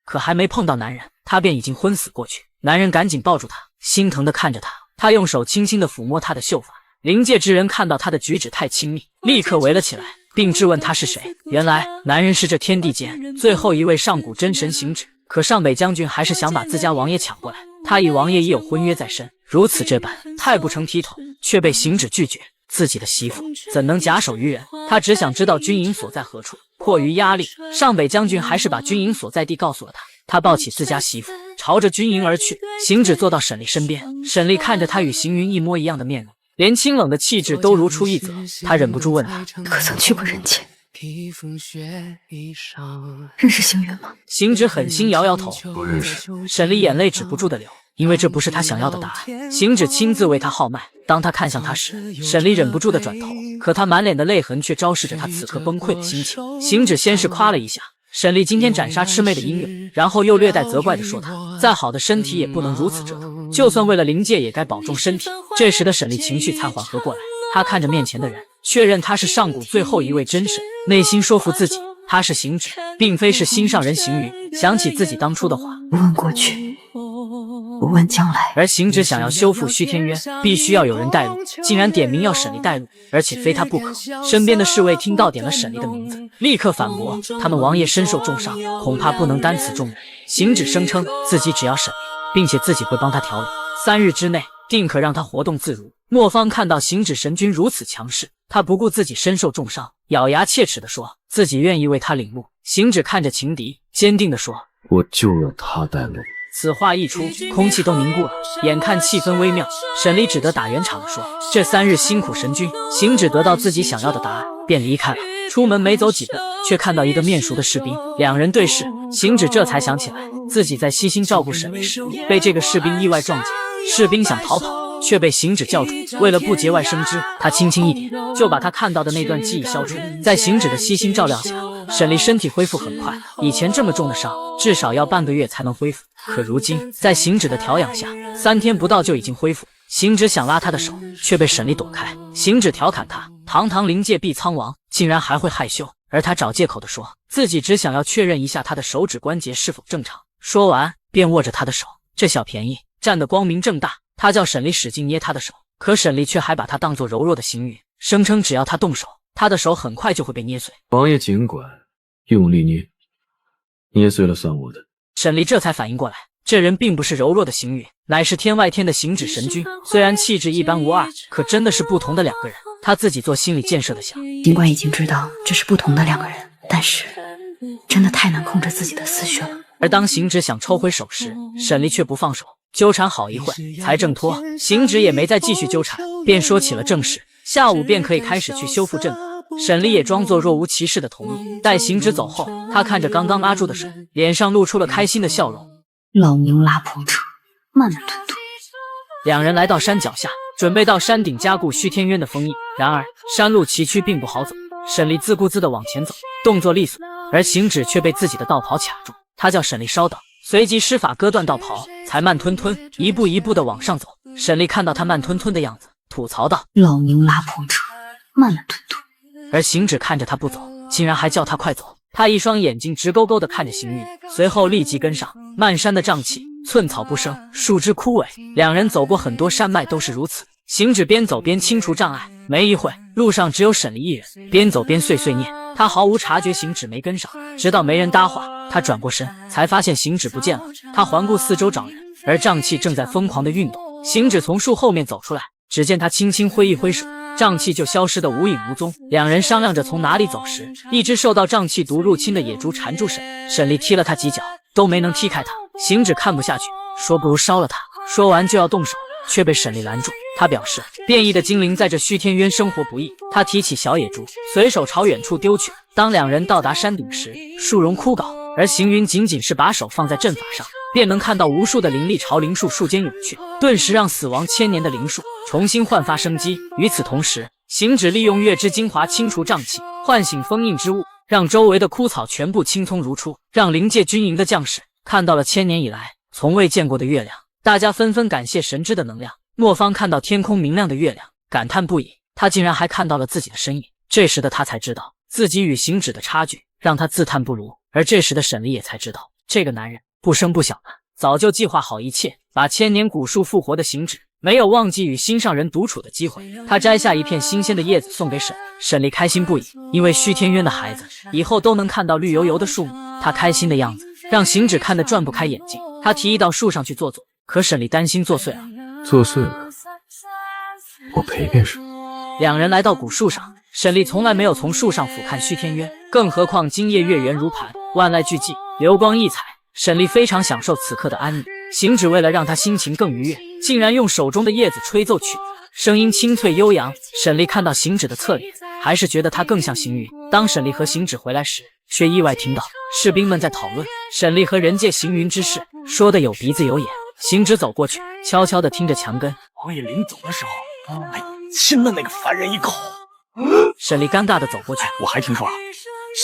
可还没碰到男人，他便已经昏死过去。男人赶紧抱住他，心疼地看着他，他用手轻轻地抚摸他的秀发。灵界之人看到他的举止太亲密，立刻围了起来，并质问他是谁。原来男人是这天地间最后一位上古真神行止，可上北将军还是想把自家王爷抢过来，他与王爷已有婚约在身，如此这般太不成体统，却被行止拒绝。自己的媳妇怎能假手于人？他只想知道军营所在何处。迫于压力，上北将军还是把军营所在地告诉了他。他抱起自家媳妇，朝着军营而去。行止坐到沈厉身边，沈厉看着他与行云一模一样的面容，连清冷的气质都如出一辙。他忍不住问他，可曾去过人间？认识行云吗？行止狠心摇摇头，不认识。沈厉眼泪止不住的流，因为这不是他想要的答案。行止亲自为他号脉，当他看向他时，沈离忍不住的转头，可他满脸的泪痕却昭示着他此刻崩溃的心情。行止先是夸了一下沈离今天斩杀魑魅的音乐，然后又略带责怪的说他再好的身体也不能如此折腾，就算为了灵界也该保重身体。这时的沈离情绪才缓和过来，他看着面前的人，确认他是上古最后一位真神，内心说服自己他是行止，并非是心上人行云。想起自己当初的话，不问过去，不问将来。而行止想要修复虚天渊，必须要有人带路，竟然点名要沈离带路，而且非他不可。身边的侍卫听到点了沈离的名字，立刻反驳他们王爷身受重伤，恐怕不能担此重任。行止声称自己只要沈离，并且自己会帮他调理，3日之内定可让他活动自如。莫方看到行止神君如此强势，他不顾自己身受重伤，咬牙切齿地说自己愿意为他领路。行止看着情敌，坚定地说我就要他带路。此话一出，空气都凝固了，眼看气氛微妙，沈离只得打圆场地说这3日辛苦神君。行止得到自己想要的答案，便离开了。出门没走几步，却看到一个面熟的士兵，两人对视，行止这才想起来自己在悉心照顾沈离时被这个士兵意外撞见，士兵想逃跑，却被行止叫住。为了不节外生枝，他轻轻一点，就把他看到的那段记忆消除。在行止的悉心照料下，沈离身体恢复很快，以前这么重的伤至少要半个月才能恢复，可如今在行止的调养下，3天不到就已经恢复。行止想拉他的手，却被沈离躲开。行止调侃他堂堂灵界必苍王，竟然还会害羞，而他找借口的说自己只想要确认一下他的手指关节是否正常。说完便握着他的手，这小便宜占得光明正大。他叫沈离使劲捏他的手，可沈离却还把他当作柔弱的行云，声称只要他动手，他的手很快就会被捏碎。王爷尽管用力捏，捏碎了算我的。沈离这才反应过来，这人并不是柔弱的行云，乃是天外天的行止神君。虽然气质一般无二，可真的是不同的两个人。他自己做心理建设的想，尽管已经知道这是不同的两个人，但是真的太难控制自己的思绪了。而当行止想抽回手时，沈离却不放手，纠缠好一会才挣脱。行止也没再继续纠缠，便说起了正事，下午便可以开始去修复阵法。沈离也装作若无其事的同意。待行止走后，他看着刚刚拉住的手，脸上露出了开心的笑容。老牛拉破车，慢慢吞吐。两人来到山脚下，准备到山顶加固虚天渊的封印。然而山路崎岖，并不好走。沈离自顾自地往前走，动作利索，而行止却被自己的道袍卡住。他叫沈离稍等，随即施法割断道袍，才慢吞吞一步一步地往上走。沈离看到他慢吞吞的样子，吐槽道：老牛拉破车，慢慢吞吐。而行止看着他不走，竟然还叫他快走。他一双眼睛直勾勾地看着行云，随后立即跟上。漫山的瘴气，寸草不生，树枝枯萎。两人走过很多山脉都是如此。行止边走边清除障碍，没一会路上只有沈离一人，边走边碎碎念。他毫无察觉行止没跟上，直到没人搭话，他转过身才发现行止不见了。他环顾四周找人，而瘴气正在疯狂地运动。行止从树后面走出来，只见他轻轻挥一挥手，瘴气就消失得无影无踪。两人商量着从哪里走时，一只受到瘴气毒入侵的野猪缠住沈离踢了他几脚，都没能踢开他。行止看不下去，说不如烧了他。说完就要动手，却被沈离拦住。他表示变异的精灵在这虚天渊生活不易。他提起小野猪，随手朝远处丢去。当两人到达山顶时，树荣枯槁，而行云仅仅是把手放在阵法上，便能看到无数的灵力朝灵树间涌去，顿时让死亡1000年的灵树重新焕发生机。与此同时，行止利用月之精华清除瘴气，唤醒封印之物，让周围的枯草全部青葱如初，让灵界军营的将士看到了1000年以来从未见过的月亮。大家纷纷感谢神之的能量。莫方看到天空明亮的月亮，感叹不已，他竟然还看到了自己的身影。这时的他才知道自己与行止的差距，让他自叹不如。而这时的沈离也才知道，这个男人不声不响的早就计划好一切，把1000年古树复活的行止没有忘记与心上人独处的机会。他摘下一片新鲜的叶子送给沈离，开心不已，因为虚天渊的孩子以后都能看到绿油油的树木。他开心的样子让行止看得转不开眼睛。他提议到树上去坐坐，可沈离担心坐碎了。做碎了，我赔便是。两人来到古树上，沈离从来没有从树上俯瞰虚天渊，更何况今夜月圆如盘，万籁俱寂，流光溢彩。沈离非常享受此刻的安宁。行止为了让他心情更愉悦，竟然用手中的叶子吹奏曲子，声音清脆悠扬。沈离看到行止的侧脸，还是觉得他更像行云。当沈离和行止回来时，却意外听到士兵们在讨论沈离和人界行云之事，说的有鼻子有眼。行止走过去，悄悄地听着墙根。王爷临走的时候，还亲了那个凡人一口。沈离尴尬地走过去，我还听说啊，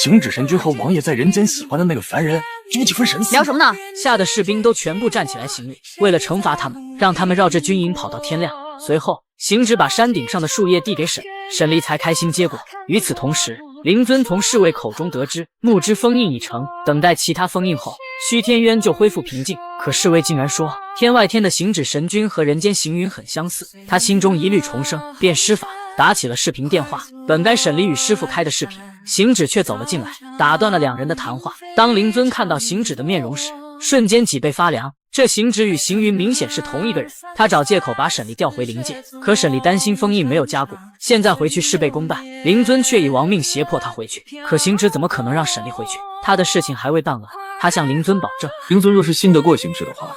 行止神君和王爷在人间喜欢的那个凡人有几分神似。聊什么呢？吓得士兵都全部站起来行礼。为了惩罚他们，让他们绕着军营跑到天亮。随后，行止把山顶上的树叶递给沈离，才开心接过。与此同时，灵尊从侍卫口中得知木之封印已成，等待其他封印后，虚天渊就恢复平静。可侍卫竟然说，天外天的行止神君和人间行云很相似，他心中疑虑重生，便施法打起了视频电话。本该沈离与师傅开的视频，行止却走了进来，打断了两人的谈话。当灵尊看到行止的面容时，瞬间脊背发凉。这行止与行云明显是同一个人，他找借口把沈离调回灵界，可沈离担心封印没有加固，现在回去事倍功半。灵尊却以亡命胁迫他回去，可行止怎么可能让沈离回去？他的事情还未办完，他向灵尊保证，灵尊若是信得过行止的话，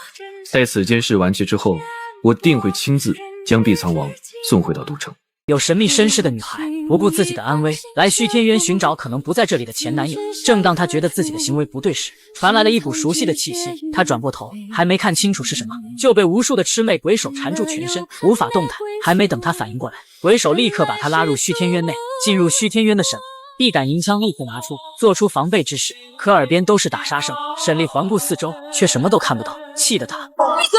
待此件事完结之后，我定会亲自将碧苍王送回到都城。有神秘身世的女孩不顾自己的安危，来虚天渊寻找可能不在这里的前男友。正当她觉得自己的行为不对时，传来了一股熟悉的气息。她转过头，还没看清楚是什么，就被无数的魑魅鬼手缠住全身，无法动弹。还没等她反应过来，鬼手立刻把她拉入虚天渊内。进入虚天渊的沈臂杆银枪立刻拿出，做出防备之势，可耳边都是打杀声。沈力环顾四周，却什么都看不到，气得他闭嘴。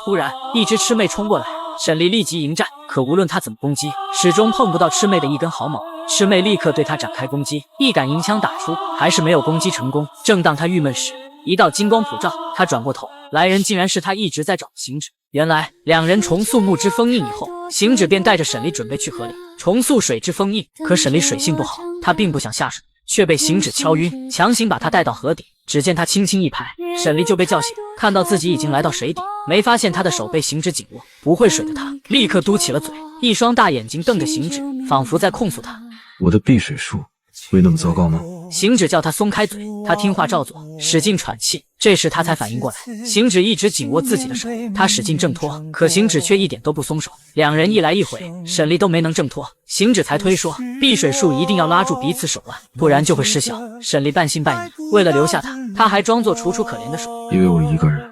突然，一只魑魅冲过来。沈离立即迎战，可无论他怎么攻击，始终碰不到魑魅的一根毫毛。魑魅立刻对他展开攻击，一杆银枪打出，还是没有攻击成功。正当他郁闷时，一道金光普照，他转过头，来人竟然是他一直在找的行止。原来两人重塑木之封印以后，行止便带着沈离准备去河里重塑水之封印。可沈离水性不好，他并不想下水，却被行止敲晕，强行把他带到河底。只见他轻轻一拍，沈离就被叫醒，看到自己已经来到水底，没发现他的手被行止紧握。不会水的他立刻嘟起了嘴，一双大眼睛瞪着行止，仿佛在控诉他。我的避水术会那么糟糕吗？行止叫他松开嘴，他听话照做，使劲喘气。这时他才反应过来，行止一直紧握自己的手，他使劲挣脱，可行止却一点都不松手。两人一来一回，沈离都没能挣脱，行止才推说避水术一定要拉住彼此手腕，不然就会失效。沈离半信半疑，为了留下他，他还装作楚楚可怜的说：“因为我一个人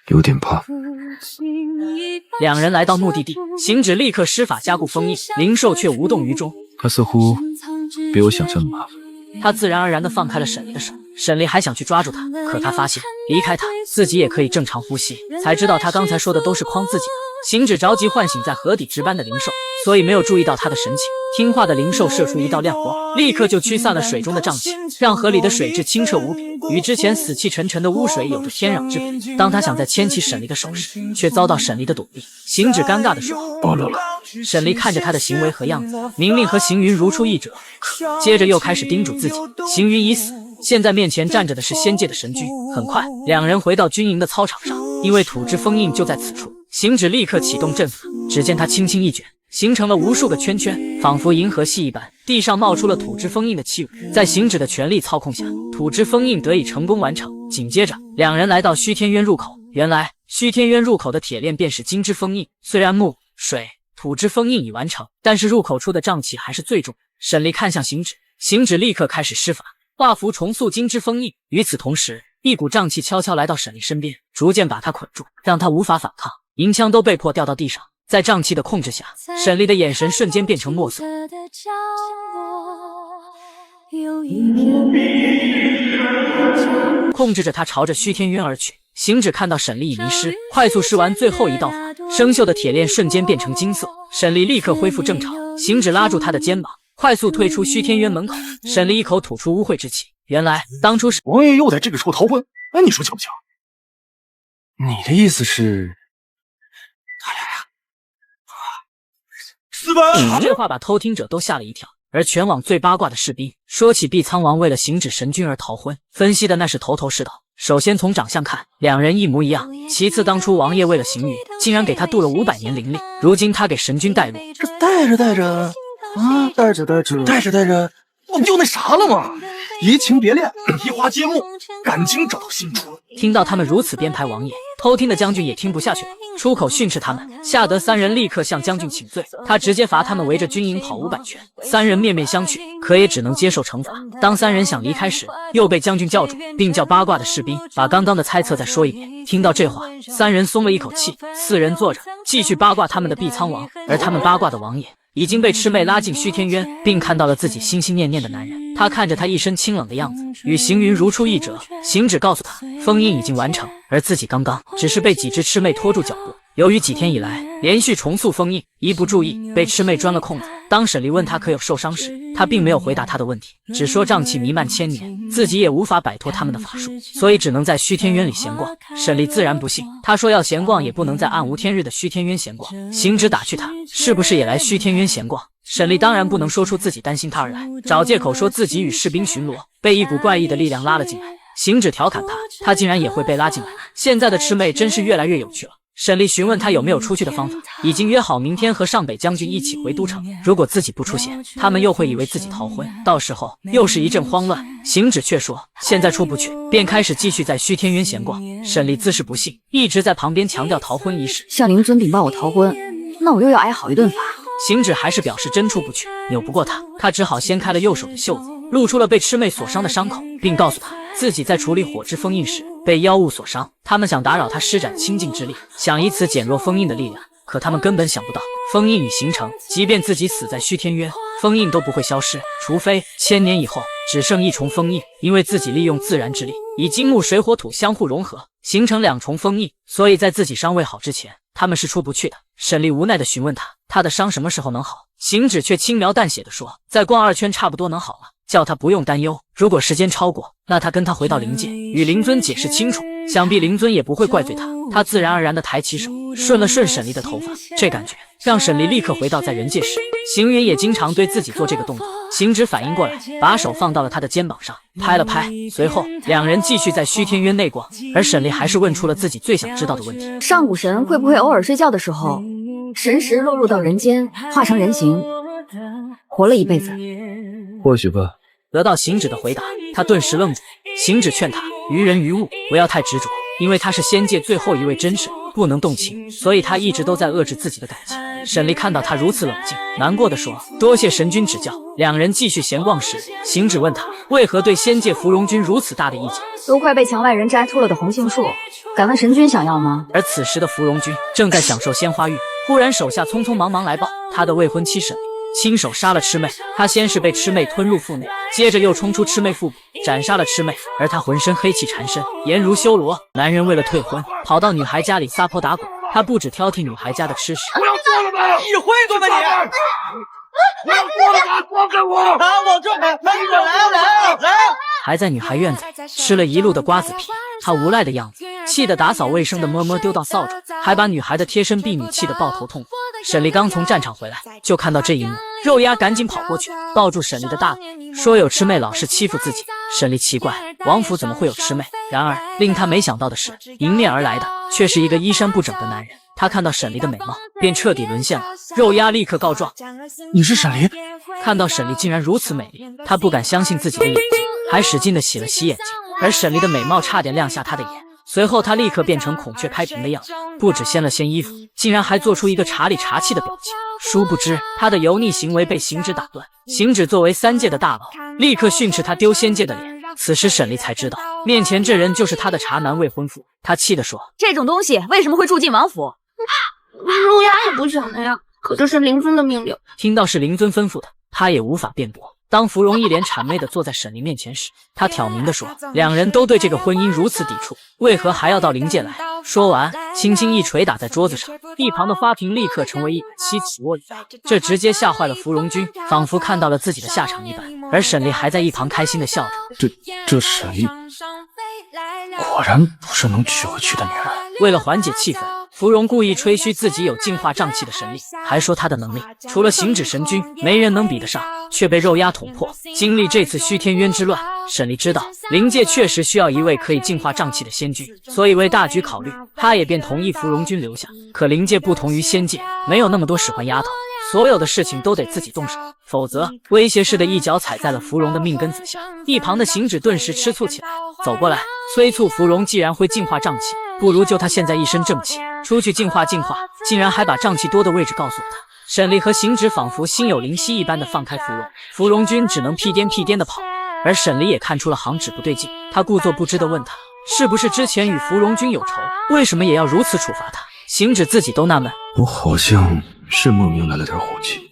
有点怕。”两人来到目的地，行止立刻施法加固封印，灵兽却无动于衷。他似乎比我想象的麻烦。他自然而然地放开了沈离的手，沈离还想去抓住他，可他发现离开他，自己也可以正常呼吸，才知道他刚才说的都是诓自己的。行止着急唤醒在河底值班的灵兽，所以没有注意到他的神情。听话的灵兽射出一道亮光，立刻就驱散了水中的瘴气，让河里的水质清澈无比，与之前死气沉沉的污水有着天壤之别。当他想再牵起沈离的手时，却遭到沈离的躲避。行止尴尬地说：“暴露了。”沈离看着他的行为和样子，明明和行云如出一辙，可接着又开始叮嘱自己，行云已死，现在面前站着的是仙界的神君。很快，两人回到军营的操场上，因为土之封印就在此处。行止立刻启动阵法，只见他轻轻一卷，形成了无数个圈圈，仿佛银河系一般。地上冒出了土之封印的气味，在行止的全力操控下，土之封印得以成功完成。紧接着，两人来到虚天渊入口。原来，虚天渊入口的铁链便是金之封印。虽然木、水、土之封印已完成，但是入口处的瘴气还是最重。沈离看向行止，行止立刻开始施法，画符重塑金之封印。与此同时，一股瘴气悄悄来到沈离身边，逐渐把他捆住，让他无法反抗。银枪都被迫掉到地上，在瘴气的控制下，沈离的眼神瞬间变成墨色。控制着他朝着虚天渊而去。行止看到沈离已迷失，快速施完最后一道法，生锈的铁链瞬间变成金色。沈离立刻恢复正常，行止拉住他的肩膀，快速退出虚天渊门口。沈离一口吐出污秽之气。原来当初是王爷又在这个时候逃婚，哎，你说巧不巧？你的意思是，他俩呀，私奔？这话把偷听者都吓了一跳。而全网最八卦的士兵说起碧苍王为了行止神君而逃婚，分析的那是头头是道。首先从长相看，两人一模一样。其次，当初王爷为了行云，竟然给他镀了500年灵力，如今他给神君带路，这带着带着，我不就那啥了吗？移情别恋，移花接木，赶紧找到新主。听到他们如此编排王爷，偷听的将军也听不下去了，出口训斥他们，吓得三人立刻向将军请罪。他直接罚他们围着军营跑500圈，三人面面相觑，可也只能接受惩罚。当三人想离开时，又被将军叫住，并叫八卦的士兵把刚刚的猜测再说一遍。听到这话，三人松了一口气，4人坐着继续八卦他们的碧苍王，而他们八卦的王爷已经被魑魅拉进虚天渊，并看到了自己心心念念的男人。他看着他一身清冷的样子，与行云如出一辙。行止告诉他，封印已经完成，而自己刚刚只是被几只魑魅拖住脚步。由于几天以来连续重塑封印，一不注意被魑魅钻了空子。当沈离问他可有受伤时，他并没有回答他的问题，只说瘴气弥漫千年，自己也无法摆脱他们的法术，所以只能在虚天渊里闲逛。沈离自然不信，他说要闲逛也不能在暗无天日的虚天渊闲逛。行止打趣他是不是也来虚天渊闲逛。沈离当然不能说出自己担心他而来，找借口说自己与士兵巡逻，被一股怪异的力量拉了进来。行止调侃他竟然也会被拉进来。现在的魑魅真是越来越有趣了。沈离询问他有没有出去的方法，已经约好明天和上北将军一起回都城。如果自己不出现，他们又会以为自己逃婚，到时候又是一阵慌乱。行止却说现在出不去，便开始继续在虚天渊闲逛。沈离自是不信，一直在旁边强调逃婚一事。向灵尊禀报我逃婚，那我又要挨好一顿罚。行止还是表示真出不去，扭不过他只好掀开了右手的袖子，露出了被魑魅所伤的伤口，并告诉他自己在处理火之封印时被妖物所伤，他们想打扰他施展清净之力，想以此减弱封印的力量，可他们根本想不到，封印已形成，即便自己死在虚天渊，封印都不会消失，除非1000年以后只剩1重封印。因为自己利用自然之力，以金木水火土相互融合，形成2重封印，所以在自己伤未好之前，他们是出不去的。沈离无奈地询问他的伤什么时候能好？行止却轻描淡写地说，再逛2圈差不多能好了，叫他不用担忧。如果时间超过，那他跟他回到灵界，与灵尊解释清楚，想必灵尊也不会怪罪他。他自然而然地抬起手，顺了顺沈离的头发，这感觉让沈离立刻回到在人界时。行云也经常对自己做这个动作。行止反应过来，把手放到了他的肩膀上，拍了拍，随后2人继续在虚天渊内逛。而沈离还是问出了自己最想知道的问题：上古神会不会偶尔睡觉的时候，神识落入到人间，化成人形，活了一辈子？或许吧。得到行止的回答，他顿时愣住。行止劝他于人于物不要太执着，因为他是仙界最后一位真神，不能动情，所以他一直都在遏制自己的感情。沈离看到他如此冷静，难过的说，多谢神君指教。2人继续闲逛时，行止问他为何对仙界芙蓉君如此大的意见。都快被墙外人摘秃了的红杏树，敢问神君想要吗？而此时的芙蓉君正在享受鲜花浴，忽然手下匆匆忙忙来报，他的未婚妻沈离亲手杀了魑魅。他先是被魑魅吞入腹内，接着又冲出魑魅腹部，斩杀了魑魅，而他浑身黑气缠身，颜如修罗。男人为了退婚，跑到女孩家里撒泼打滚，他不止挑剔女孩家的吃食，不要做了吧！你会做吗你？不要做了吧！放开我！啊，我这来来，还在女孩院子吃了一路的瓜子皮。他无赖的样子，气得打扫卫生的么么丢到扫帚，还把女孩的贴身婢女气得抱头痛哭。沈离刚从战场回来，就看到这一幕，肉鸭赶紧跑过去抱住沈离的大腿，说有魑魅老是欺负自己。沈离奇怪，王府怎么会有魑魅？然而令他没想到的是，迎面而来的却是一个衣衫不整的男人。他看到沈离的美貌，便彻底沦陷了。肉鸭立刻告状：你是沈离？看到沈离竟然如此美丽，他不敢相信自己的眼睛，还使劲地洗了洗眼睛。而沈离的美貌差点亮瞎他的眼，随后他立刻变成孔雀开屏的样子，不止掀了掀衣服，竟然还做出一个茶里茶气的表情。殊不知他的油腻行为被行止打断，行止作为3界的大佬，立刻训斥他丢仙界的脸。此时沈离才知道，面前这人就是他的茶男未婚夫。他气地说，这种东西为什么会住进王府？肉鸭也不想的呀，可这是灵尊的命令。听到是灵尊吩咐的，他也无法辩驳。当芙蓉一脸谄媚地坐在沈离面前时，他挑明地说，2人都对这个婚姻如此抵触，为何还要到灵界来？说完，轻轻一锤打在桌子上，一旁的花瓶立刻成为170尺握力大，这直接吓坏了芙蓉君，仿佛看到了自己的下场一般。而沈离还在一旁开心地笑着，这沈离果然不是能娶回去的女人。为了缓解气氛，芙蓉故意吹嘘自己有净化瘴气的神力，还说他的能力除了行止神君，没人能比得上，却被肉鸭捅破。经历这次虚天渊之乱，沈离知道灵界确实需要一位可以净化瘴气的仙君，所以为大局考虑，他也便同意芙蓉君留下。可灵界不同于仙界，没有那么多使唤丫头，所有的事情都得自己动手，否则威胁似的一脚踩在了芙蓉的命根子下。一旁的行止顿时吃醋起来，走过来催促芙蓉，既然会净化瘴气，不如就他现在一身正气，出去净化净化，竟然还把瘴气多的位置告诉了他。沈丽和行止仿佛心有灵犀一般的放开芙蓉，芙蓉君只能屁颠屁颠的跑，而沈丽也看出了行止不对劲，他故作不知的问他，是不是之前与芙蓉君有仇，为什么也要如此处罚他？行止自己都纳闷，我好像是莫名来了点火气。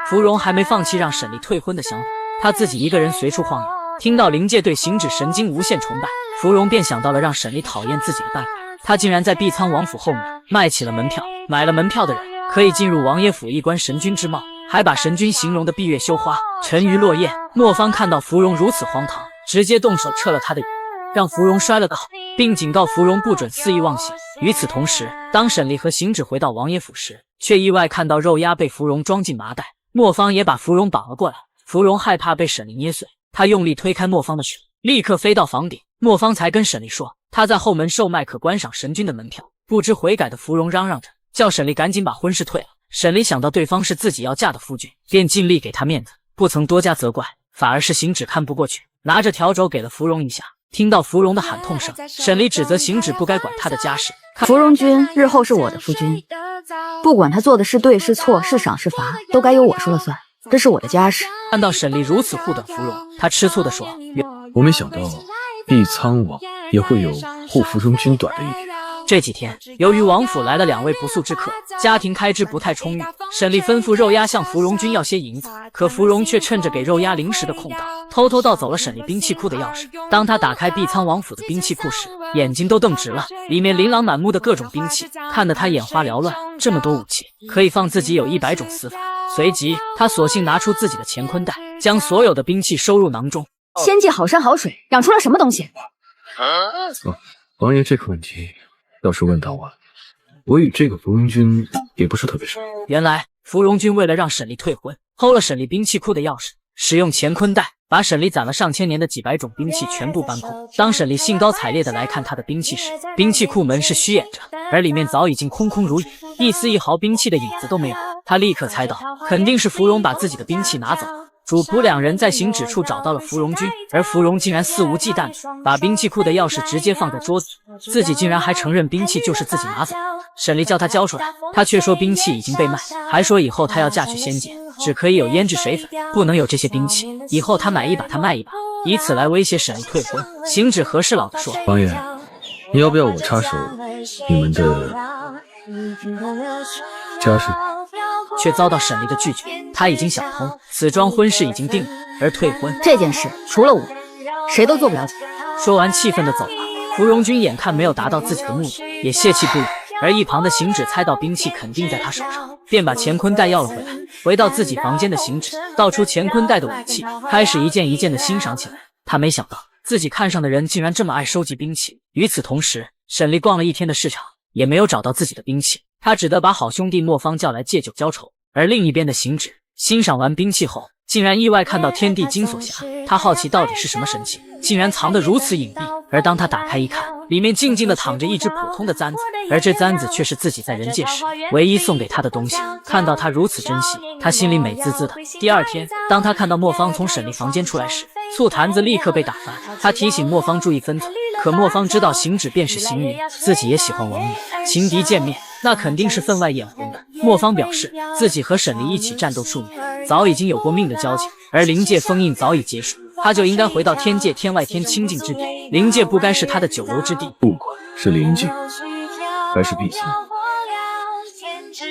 芙蓉还没放弃让沈丽退婚的想法，他自己一个人随处晃悠，听到灵界对行止神经无限崇拜，芙蓉便想到了让沈丽讨厌自己的办法。他竟然在碧苍王府后面卖起了门票，买了门票的人可以进入王爷府一观神君之貌，还把神君形容的闭月羞花，沉鱼落雁。莫方看到芙蓉如此荒唐，直接动手撤了他的椅，让芙蓉摔了倒，并警告芙蓉不准肆意妄行。与此同时，当沈丽和行止回到王爷府时，却意外看到肉鸭被芙蓉装进麻袋，莫方也把芙蓉绑了过来。芙蓉害怕被沈丽捏碎，他用力推开莫方的手，立刻飞到房顶。莫方才跟沈丽说他在后门售卖可观赏神君的门票。不知悔改的芙蓉嚷嚷着叫沈丽赶紧把婚事退了。沈丽想到对方是自己要嫁的夫君，便尽力给他面子，不曾多加责怪，反而是行止看不过去，拿着笤帚给了芙蓉一下。听到芙蓉的喊痛声，沈丽指责行止不该管他的家事。芙蓉君日后是我的夫君，不管他做的是对是错，是赏是罚，都该由我说了算，这是我的家事。看到沈丽如此护短芙蓉，他吃醋地说，我没想到碧苍王也会有护芙蓉君短的一天。这几天，由于王府来了2位不速之客，家庭开支不太充裕，沈丽吩咐肉鸭向芙蓉君要些银子，可芙蓉却趁着给肉鸭零食的空档，偷偷盗走了沈丽兵器库的钥匙。当他打开碧苍王府的兵器库时，眼睛都瞪直了，里面琳琅满目的各种兵器，看得他眼花缭乱。这么多武器，可以放自己有100种死法。随即，他索性拿出自己的乾坤袋，将所有的兵器收入囊中。仙界好山好水，养出了什么东西？王爷这个问题倒是问到我了，我与这个芙蓉君也不是特别熟。原来芙蓉君为了让沈丽退婚，偷了沈丽兵器库的钥匙，使用乾坤袋把沈丽攒了上千年的几百种兵器全部搬空。当沈丽兴高采烈地来看他的兵器时，兵器库门是虚掩着，而里面早已经空空如也，一丝一毫兵器的影子都没有。他立刻猜到，肯定是芙蓉把自己的兵器拿走了。主仆2人在行止处找到了芙蓉君，而芙蓉竟然肆无忌惮地把兵器库的钥匙直接放在桌子，自己竟然还承认兵器就是自己拿走。沈丽叫他交出来，他却说兵器已经被卖，还说以后他要嫁去仙界，只可以有胭脂水粉，不能有这些兵器，以后他买一把他卖一把，以此来威胁沈丽退婚。行止和事佬地说，王爷，你要不要我插手你们的家事？却遭到沈丽的拒绝。他已经想通，此桩婚事已经定了，而退婚这件事除了我，谁都做不了主。说完气愤地走了。芙蓉君眼看没有达到自己的目的，也泄气不语。而一旁的行止猜到兵器肯定在他手上，便把乾坤袋要了回来。回到自己房间的行止倒出乾坤袋的武器，开始一件一件的欣赏起来。他没想到自己看上的人竟然这么爱收集兵器。与此同时，沈丽逛了一天的市场，也没有找到自己的兵器，他只得把好兄弟莫方叫来借酒浇愁。而另一边的行止欣赏完兵器后，竟然意外看到天地金锁匣。他好奇到底是什么神器，竟然藏得如此隐蔽。而当他打开一看，里面静静地躺着一只普通的簪子，而这簪子却是自己在人界时唯一送给他的东西。看到他如此珍惜，他心里美滋滋的。第二天，当他看到莫方从沈丽房间出来时，醋坛子立刻被打翻。他提醒莫方注意分寸，可莫方知道行止便是行云，自己也喜欢王爷，情敌见面那肯定是分外眼红的。莫方表示自己和沈丽一起战斗数年，早已经有过命的交情，而灵界封印早已结束，他就应该回到天界天外天清净之地，灵界不该是他的久留之地。不管是灵界还是碧苍，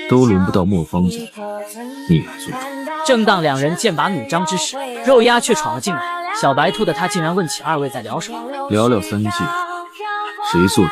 都轮不到莫方家你来做主。正当2人剑拔弩张之时，肉鸭却闯了进来。小白兔的他竟然问起2位在聊什么。聊聊3界谁做主？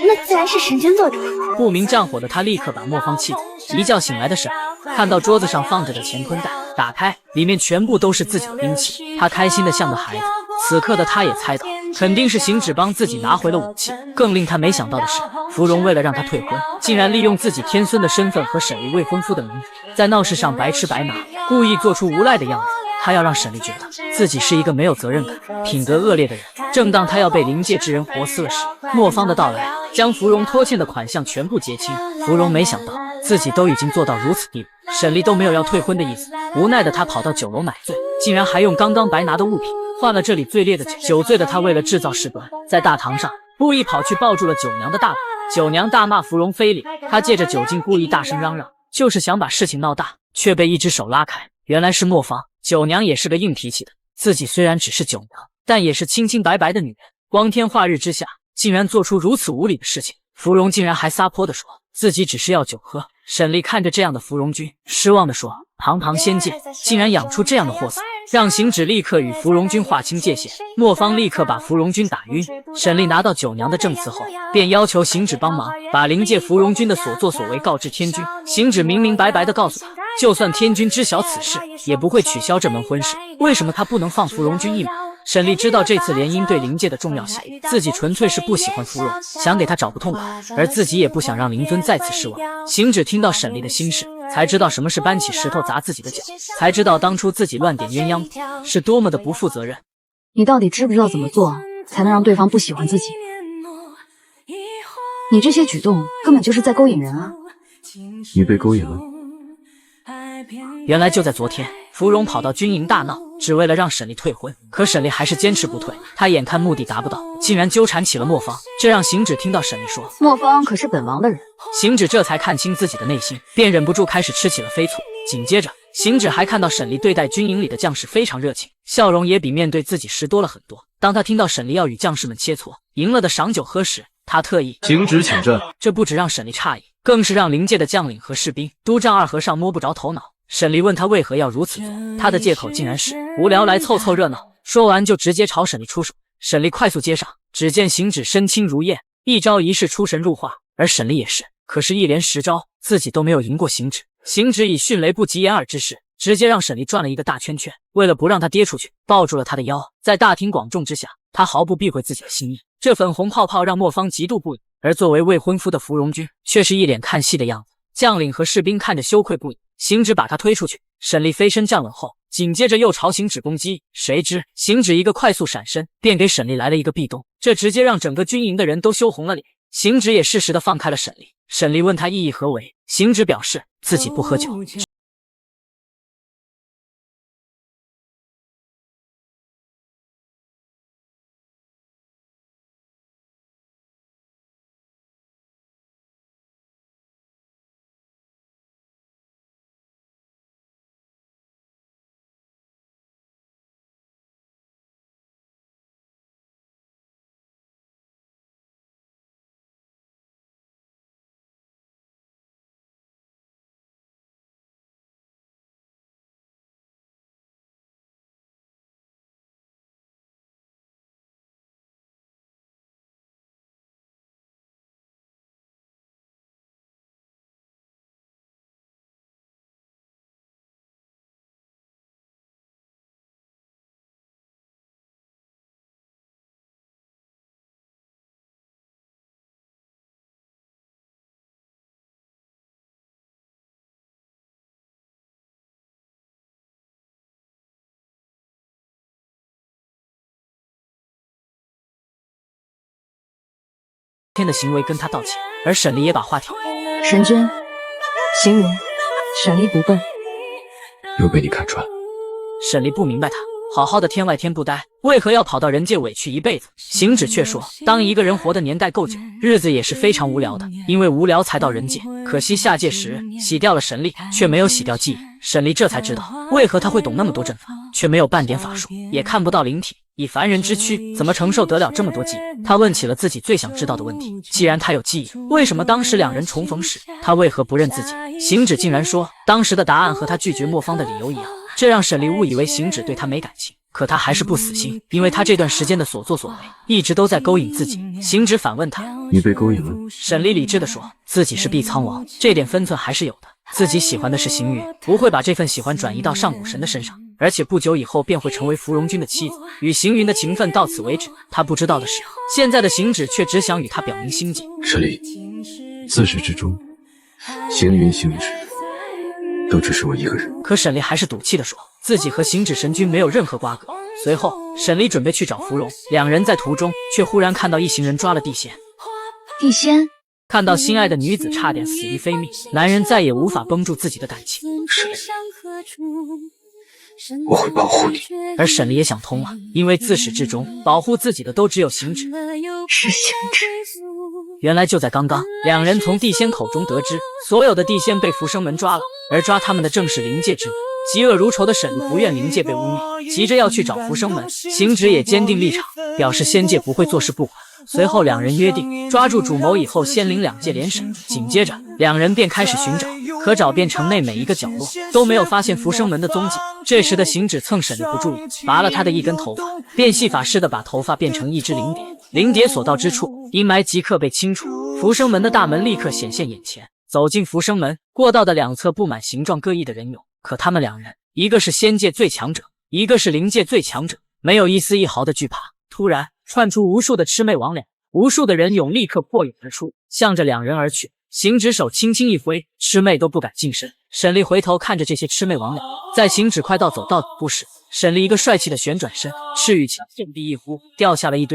那自然是神君做主。不明战火的他立刻把莫方气走。一觉醒来的沈看到桌子上放着的乾坤袋，打开，里面全部都是自己的兵器。他开心的像个孩子。此刻的他也猜到，肯定是行止帮自己拿回了武器。更令他没想到的是，芙蓉为了让他退婚，竟然利用自己天孙的身份和沈丽未婚夫的名字，在闹市上白吃白拿，故意做出无赖的样子。他要让沈丽觉得自己是一个没有责任感、品格恶劣的人。正当他要被灵界之人活撕了时，莫方的到来将芙蓉拖欠的款项全部结清。芙蓉没想到自己都已经做到如此地步，沈丽都没有要退婚的意思。无奈的她跑到酒楼买醉，竟然还用刚刚白拿的物品换了这里最烈的酒。酒醉的她为了制造事端，在大堂上故意跑去抱住了九娘的大腿。九娘大骂芙蓉非礼，她借着酒劲故意大声嚷嚷，就是想把事情闹大，却被一只手拉开，原来是磨坊。九娘也是个硬脾气的，自己虽然只是九娘，但也是清清白白的女人，光天化日之下竟然做出如此无礼的事情。芙蓉竟然还撒泼的说自己只是要酒喝。沈丽看着这样的芙蓉君，失望的说，堂堂仙界竟然养出这样的货色，让行止立刻与芙蓉君划清界限。莫方立刻把芙蓉君打晕。沈丽拿到九娘的证词后，便要求行止帮忙把灵界芙蓉君的所作所为告知天君。行止明明白白的告诉他，就算天君知晓此事，也不会取消这门婚事，为什么他不能放芙蓉君一马？沈丽知道这次联姻对灵界的重要性，自己纯粹是不喜欢芙蓉，想给她找个痛快，而自己也不想让灵尊再次失望。行止听到沈丽的心事，才知道什么是搬起石头砸自己的脚，才知道当初自己乱点鸳鸯谱是多么的不负责任。你到底知不知道怎么做才能让对方不喜欢自己？你这些举动根本就是在勾引人啊！你被勾引了？原来就在昨天，芙蓉跑到军营大闹，只为了让沈丽退婚。可沈丽还是坚持不退，她眼看目的达不到，竟然纠缠起了莫方，这让行止听到沈丽说莫方可是本王的人。行止这才看清自己的内心，便忍不住开始吃起了飞醋。紧接着，行止还看到沈丽对待军营里的将士非常热情，笑容也比面对自己时多了很多。当他听到沈丽要与将士们切磋，赢了的赏酒喝时，他特意行止请战。这不止让沈丽诧异，更是让灵界的将领和士兵都丈二和尚摸不着头脑。沈丽问他为何要如此做，他的借口竟然是无聊来凑凑热闹。说完就直接朝沈丽出手。沈丽快速接上，只见行止身轻如燕，一招一式出神入化，而沈丽也是，可是一连10招自己都没有赢过行止。行止以迅雷不及掩耳之势，直接让沈丽转了一个大圈圈。为了不让他跌出去，抱住了他的腰。在大庭广众之下，他毫不避讳自己的心意。这粉红泡泡让莫方极度不已，而作为未婚夫的芙蓉君却是一脸看戏的样子。将领和士兵看着羞愧不已。行止把他推出去，沈丽飞身站稳后，紧接着又朝行止攻击。谁知行止一个快速闪身，便给沈丽来了一个壁咚，这直接让整个军营的人都羞红了脸。行止也适时的放开了沈丽。沈丽问他意义何为，行止表示自己不喝酒。天的行为跟他道歉，而沈丽也把话挑神君，形容沈丽不笨，又被你看穿。沈丽不明白他好好的天外天不呆，为何要跑到人界委屈一辈子？行止却说，当一个人活的年代够久，日子也是非常无聊的，因为无聊才到人界。可惜下界时洗掉了神力，却没有洗掉记忆。沈丽这才知道为何他会懂那么多阵法，却没有半点法术，也看不到灵体。以凡人之躯，怎么承受得了这么多记忆？他问起了自己最想知道的问题：既然他有记忆，为什么当时两人重逢时，他为何不认自己？行止竟然说，当时的答案和他拒绝莫方的理由一样，这让沈丽误以为行止对他没感情。可他还是不死心，因为他这段时间的所作所为，一直都在勾引自己。行止反问他：你被勾引了？沈丽理智地说，自己是碧苍王，这点分寸还是有的。自己喜欢的是星月，不会把这份喜欢转移到上古神的身上，而且不久以后便会成为芙蓉君的妻子。与行云的情分到此为止。他不知道的是，现在的行止却只想与他表明心迹。沈丽，自始至终，行云行止都只是我一个人。可沈丽还是赌气地说，自己和行止神君没有任何瓜葛。随后，沈丽准备去找芙蓉，两人在途中却忽然看到一行人抓了地仙。地仙，看到心爱的女子差点死于非命，男人再也无法绷住自己的感情。沈离，我会保护你。而沈离也想通了，因为自始至终保护自己的都只有行止，是行止。原来就在刚刚，两人从地仙口中得知，所有的地仙被浮生门抓了，而抓他们的正是灵界之人。嫉恶如仇的沈离不愿灵界被污蔑，急着要去找浮生门。行止也坚定立场，表示仙界不会坐视不管。随后两人约定，抓住主谋以后，仙灵两界联审。紧接着，两人便开始寻找，可找遍城内每一个角落，都没有发现浮生门的踪迹。这时的行止趁沈离不注意，拔了他的一根头发，变戏法似的把头发变成一只灵蝶。灵蝶所到之处，阴霾即刻被清除，浮生门的大门立刻显现眼前。走进浮生门，过道的两侧布满形状各异的人俑，可他们两人，一个是仙界最强者，一个是灵界最强者，没有一丝一毫的惧怕。突然窜出无数的魑魅魍魉，无数的人俑立刻破蛹而出，向着两人而去。行止手轻轻一挥，魑魅都不敢近身。沈离回头看着这些魑魅魍魉，在行止快到走到底部时，沈离一个帅气的旋转身，赤羽墙振臂一呼，掉下了一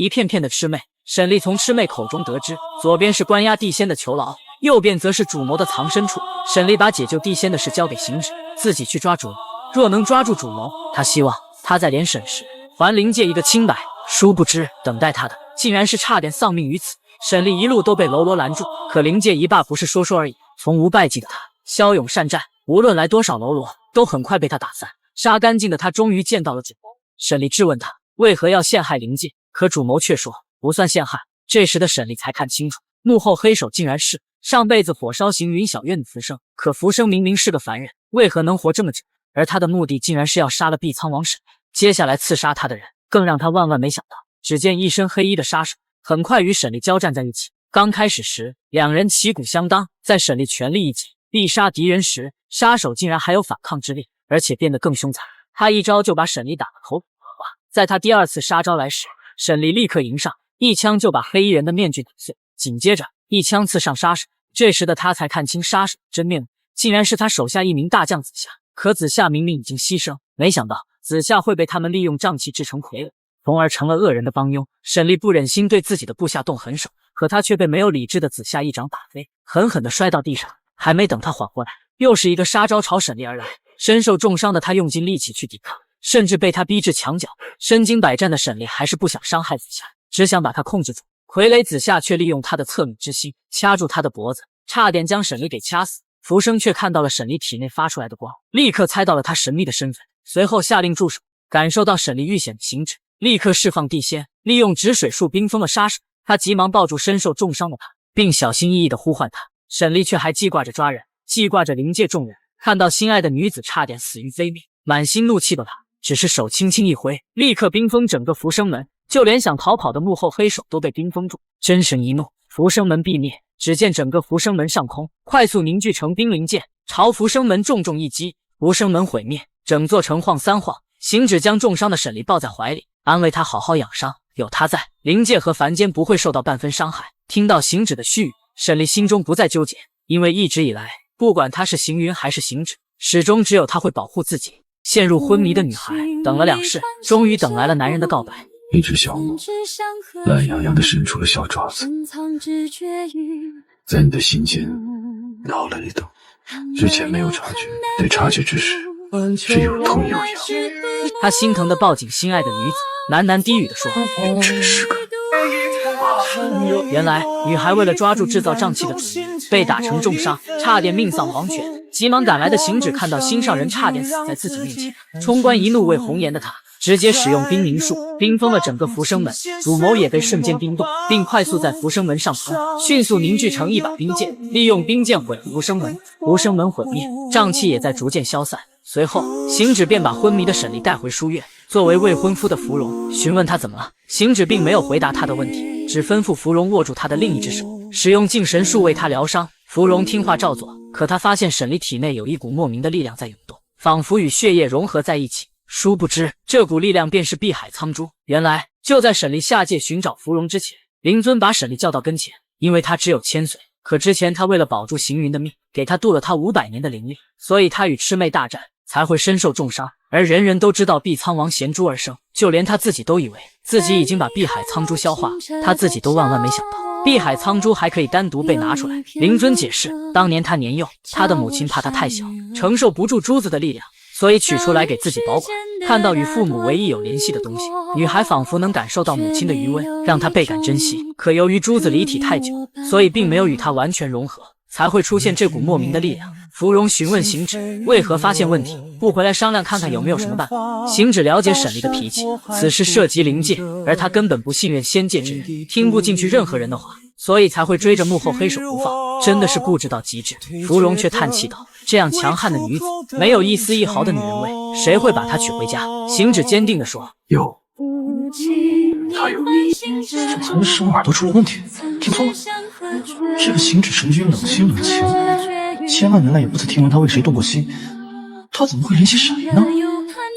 片片的魑魅。沈离从魑魅口中得知，左边是关押地仙的囚牢，右边则是主谋的藏身处。沈离把解救地仙的事交给行止，自己去抓主谋。若能抓住主谋，他希望他在联审时还灵界一个清白。殊不知，等待他的竟然是差点丧命于此。沈离一路都被喽啰拦住，可灵界一霸不是说说而已，从无败绩的他骁勇善战，无论来多少喽啰，都很快被他打散。杀干净的他终于见到了主谋。沈离质问他为何要陷害灵界，可主谋却说不算陷害。这时的沈离才看清楚，幕后黑手竟然是上辈子火烧行云小院的浮生。可浮生明明是个凡人，为何能活这么久？而他的目的竟然是要杀了碧苍王沈离。接下来刺杀他的人更让他万万没想到，只见一身黑衣的杀手很快与沈离交战在一起。刚开始时，两人旗鼓相当，在沈离全力一击必杀敌人时，杀手竟然还有反抗之力，而且变得更凶残。他一招就把沈离打得口吐火花。在他第二次杀招来时，沈离立刻迎上，一枪就把黑衣人的面具打碎，紧接着一枪刺上杀手。这时的他才看清杀手真面目，竟然是他手下一名大将子夏。可子夏明明已经牺牲，没想到子夏会被他们利用瘴气制成傀儡，从而成了恶人的帮佣。沈离不忍心对自己的部下动狠手，可他却被没有理智的子夏一掌打飞，狠狠地摔到地上。还没等他缓过来，又是一个杀招朝沈离而来。身受重伤的他用尽力气去抵抗，甚至被他逼至墙角。身经百战的沈离还是不想伤害子夏，只想把他控制住。傀儡子夏却利用他的恻隐之心，掐住他的脖子，差点将沈离给掐死。浮生却看到了沈离体内发出来的光，立刻猜到了他神秘的身份，随后下令住手。感受到沈离遇险的行止，立刻释放地仙，利用止水术冰封了杀手。他急忙抱住身受重伤的他，并小心翼翼地呼唤他。沈离却还记挂着抓人，记挂着灵界众人。看到心爱的女子差点死于非命，满心怒气的他只是手轻轻一挥，立刻冰封整个浮生门，就连想逃跑的幕后黑手都被冰封住。真神一怒，浮生门必灭。只见整个浮生门上空快速凝聚成冰灵剑，朝浮生门重重一击，浮生门毁灭，整座城晃三晃。行止将重伤的沈离抱在怀里，安慰他好好养伤，有他在，灵界和凡间不会受到半分伤害。听到行止的絮语，沈离心中不再纠结，因为一直以来，不管他是行云还是行止，始终只有他会保护自己。陷入昏迷的女孩等了2世，终于等来了男人的告白。一只小猫懒洋洋地伸出了小爪子，在你的心间挠了一动。之前没有察觉，得察觉之时，只有痛又痒。他心疼地抱紧心爱的女子，喃喃低语地说：“真是个。”原来女孩为了抓住制造瘴气的主人，被打成重伤，差点命丧黄泉。急忙赶来的行止看到心上人差点死在自己面前，冲冠一怒为红颜的他直接使用冰凝术，冰封了整个浮生门。主谋也被瞬间冰冻，并快速在浮生门上空迅速凝聚成一把冰剑，利用冰剑毁了浮生门。浮生门毁灭，瘴气也在逐渐消散。随后，行止便把昏迷的沈离带回书院。作为未婚夫的芙蓉询问他怎么了，行止并没有回答他的问题，只吩咐芙蓉握住他的另一只手，使用净神术为他疗伤。芙蓉听话照做，可他发现沈离体内有一股莫名的力量在涌动，仿佛与血液融合在一起。殊不知，这股力量便是碧海苍珠。原来，就在沈离下界寻找芙蓉之前，灵尊把沈离叫到跟前，因为他只有1000岁。可之前他为了保住行云的命，给他镀了他500年的灵力，所以他与魑魅大战才会身受重伤。而人人都知道碧苍王衔珠而生，就连他自己都以为自己已经把碧海苍珠消化，他自己都万万没想到，碧海苍珠还可以单独被拿出来。灵尊解释，当年他年幼，他的母亲怕他太小，承受不住珠子的力量，所以取出来给自己保管。看到与父母唯一有联系的东西，女孩仿佛能感受到母亲的余温，让她倍感珍惜。可由于珠子离体太久，所以并没有与它完全融合，才会出现这股莫名的力量。芙蓉询问行止为何发现问题，不回来商量看看有没有什么办法。行止了解沈离的脾气，此事涉及灵界，而他根本不信任仙界之人，听不进去任何人的话，所以才会追着幕后黑手不放，真的是固执到极致。芙蓉却叹气道，这样强悍的女子，没有一丝一毫的女人味，谁会把她娶回家？行止坚定地说，有，他有，刚才是我耳朵出了问题，听错了。这个行止神君冷心冷情，千万年来也不曾听闻他为谁动过心，他怎么会联系沈离呢？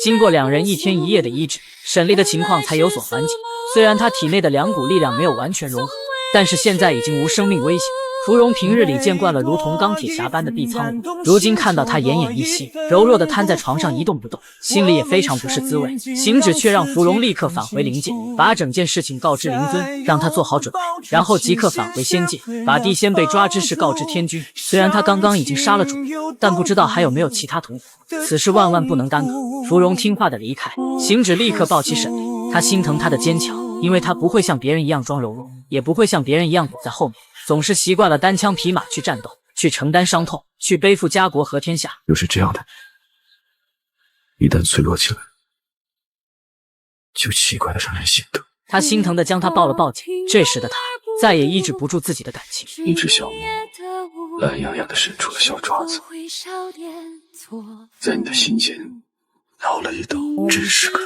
经过2人1天1夜的医治，沈离的情况才有所缓解。虽然他体内的2股力量没有完全融合，但是现在已经无生命危险。芙蓉平日里见惯了如同钢铁侠般的碧苍舞，如今看到他奄奄一息，柔弱的瘫在床上一动不动，心里也非常不是滋味。行止却让芙蓉立刻返回灵界，把整件事情告知灵尊，让他做好准备，然后即刻返回仙界，把地仙被抓之事告知天君。虽然他刚刚已经杀了主人，但不知道还有没有其他同伙，此事万万不能耽搁。芙蓉听话的离开，行止立刻抱起沈离，他心疼他的坚强，因为他不会像别人一样装柔弱，也不会像别人一样躲在后面，总是习惯了单枪匹马去战斗，去承担伤痛，去背负家国和天下。又是这样的，一旦脆弱起来，就奇怪的让人心疼。他心疼的将他抱了抱紧，这时的他再也抑制不住自己的感情。一只小猫懒洋洋地伸出了小爪子，在你的心间挠了一道，真是个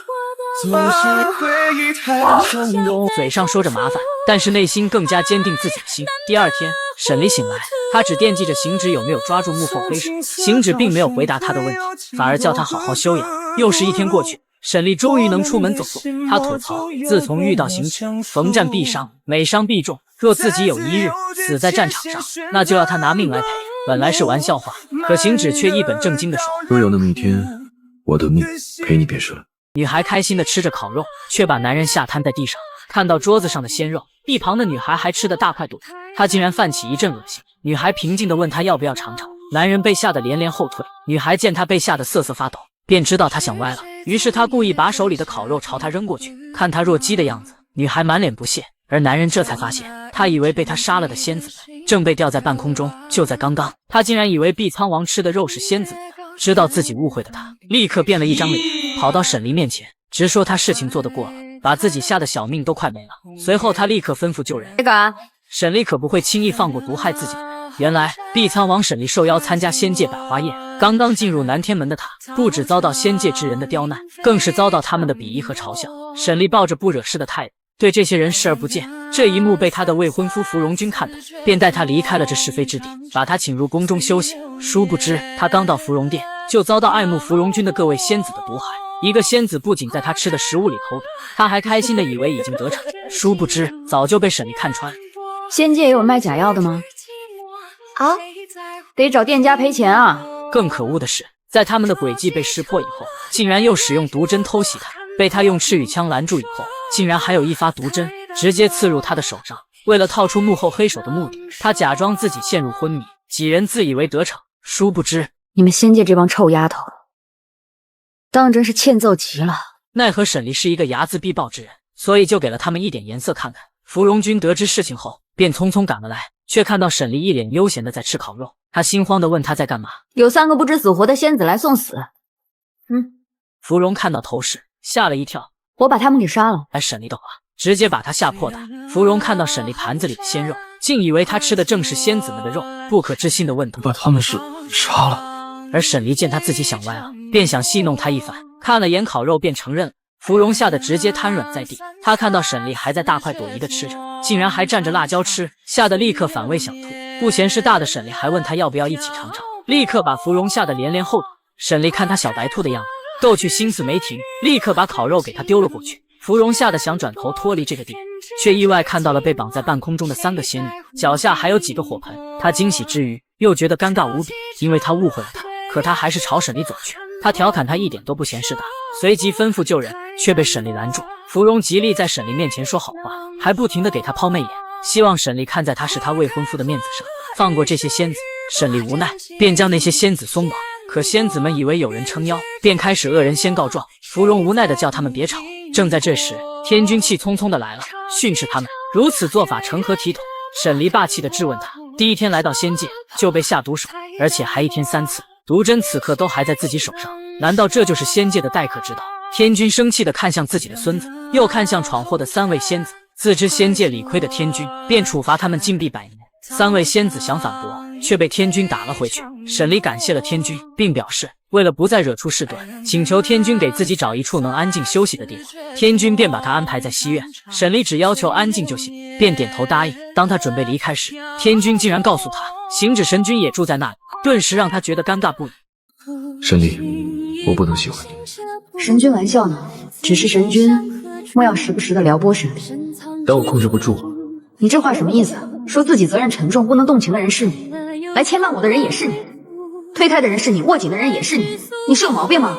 嘴上说着麻烦，但是内心更加坚定自己的心。第2天，沈离醒来，他只惦记着行止有没有抓住幕后黑手。行止并没有回答他的问题，反而叫他好好休养。又是1天过去，沈离终于能出门走动。他吐槽，自从遇到行止，逢战必伤，每伤必中。若自己有一日死在战场上，那就要他拿命来赔。本来是玩笑话，可行止却一本正经地说，若有那么一天，我的命赔你便是了。女孩开心地吃着烤肉，却把男人吓瘫在地上。看到桌子上的鲜肉，一旁的女孩还吃得大快朵颐，她竟然泛起一阵恶心。女孩平静地问他要不要尝尝，男人被吓得连连后退。女孩见他被吓得瑟瑟发抖，便知道他想歪了，于是她故意把手里的烤肉朝他扔过去。看他弱鸡的样子，女孩满脸不屑，而男人这才发现，他以为被他杀了的仙子们正被吊在半空中。就在刚刚，他竟然以为碧苍王吃的肉是仙子们的。知道自己误会的他，立刻变了一张脸，跑到沈离面前，直说他事情做得过了，把自己吓得小命都快没了。随后他立刻吩咐救人。沈离可不会轻易放过毒害自己的。原来碧苍王沈离受邀参加仙界百花宴，刚刚进入南天门的他，不只遭到仙界之人的刁难，更是遭到他们的鄙夷和嘲笑。沈离抱着不惹事的态度，对这些人视而不见。这一幕被他的未婚夫芙蓉君看到，便带他离开了这是非之地，把他请入宫中休息。殊不知他刚到芙蓉殿，就遭到爱慕芙蓉君的各位仙子的毒害。一个仙子不仅在他吃的食物里投毒，他还开心的以为已经得逞，殊不知早就被沈离看穿。仙界也有卖假药的吗？啊，得找店家赔钱啊！更可恶的是，在他们的诡计被识破以后，竟然又使用毒针偷袭他。被他用赤羽枪拦住以后，竟然还有一发毒针直接刺入他的手上。为了套出幕后黑手的目的，他假装自己陷入昏迷，几人自以为得逞，殊不知你们仙界这帮臭丫头，当真是欠揍极了。奈何沈离是一个睚眦必报之人，所以就给了他们一点颜色看看。芙蓉君得知事情后，便匆匆赶了来，却看到沈离一脸悠闲的在吃烤肉。他心慌的问他在干嘛。有3个不知死活的仙子来送死。芙蓉看到头饰，吓了一跳，我把他们给杀了。而沈离的话直接把他吓破胆。芙蓉看到沈离盘子里的鲜肉，竟以为他吃的正是仙子们的肉，不可置信的问道：“把他们是杀了？”而沈离见他自己想歪了，便想戏弄他一番，看了眼烤肉便承认了。芙蓉吓得直接瘫软在地。他看到沈离还在大快朵颐的吃着，竟然还蘸着辣椒吃，吓得立刻反胃想吐。不嫌事大的沈离还问他要不要一起尝尝，立刻把芙蓉吓得连连后退。沈离看他小白兔的样子，逗趣心思没停，立刻把烤肉给他丢了过去。芙蓉吓得想转头脱离这个地，却意外看到了被绑在半空中的3个仙女，脚下还有几个火盆。他惊喜之余又觉得尴尬无比，因为他误会了他，可他还是朝沈离走去。他调侃他一点都不嫌事大，随即吩咐救人，却被沈离拦住。芙蓉极力在沈离面前说好话，还不停地给他抛媚眼，希望沈丽看在他是他未婚夫的面子上，放过这些仙子。沈丽无奈，便将那些仙子松绑。可仙子们以为有人撑腰，便开始恶人先告状。芙蓉无奈的叫他们别吵。正在这时，天君气匆匆的来了，训斥他们如此做法成何体统。沈丽霸气的质问他，第一天来到仙界就被下毒手，而且还1天3次，毒针此刻都还在自己手上，难道这就是仙界的待客之道？天君生气的看向自己的孙子，又看向闯祸的3位仙子，自知仙界理亏的天君便处罚他们禁闭100年。3位仙子想反驳，却被天君打了回去。沈丽感谢了天君，并表示为了不再惹出事端，请求天君给自己找一处能安静休息的地方。天君便把他安排在西院，沈丽只要求安静就行，便点头答应。当他准备离开时，天君竟然告诉他行止神君也住在那里，顿时让他觉得尴尬不已。沈丽，我不能喜欢你。神君玩笑呢，只是神君莫要时不时的撩拨沈丽，但我控制不住啊。你这话什么意思？说自己责任沉重不能动情的人是你，来牵绊我的人也是你，推开的人是你，握紧的人也是你，你是有毛病吗？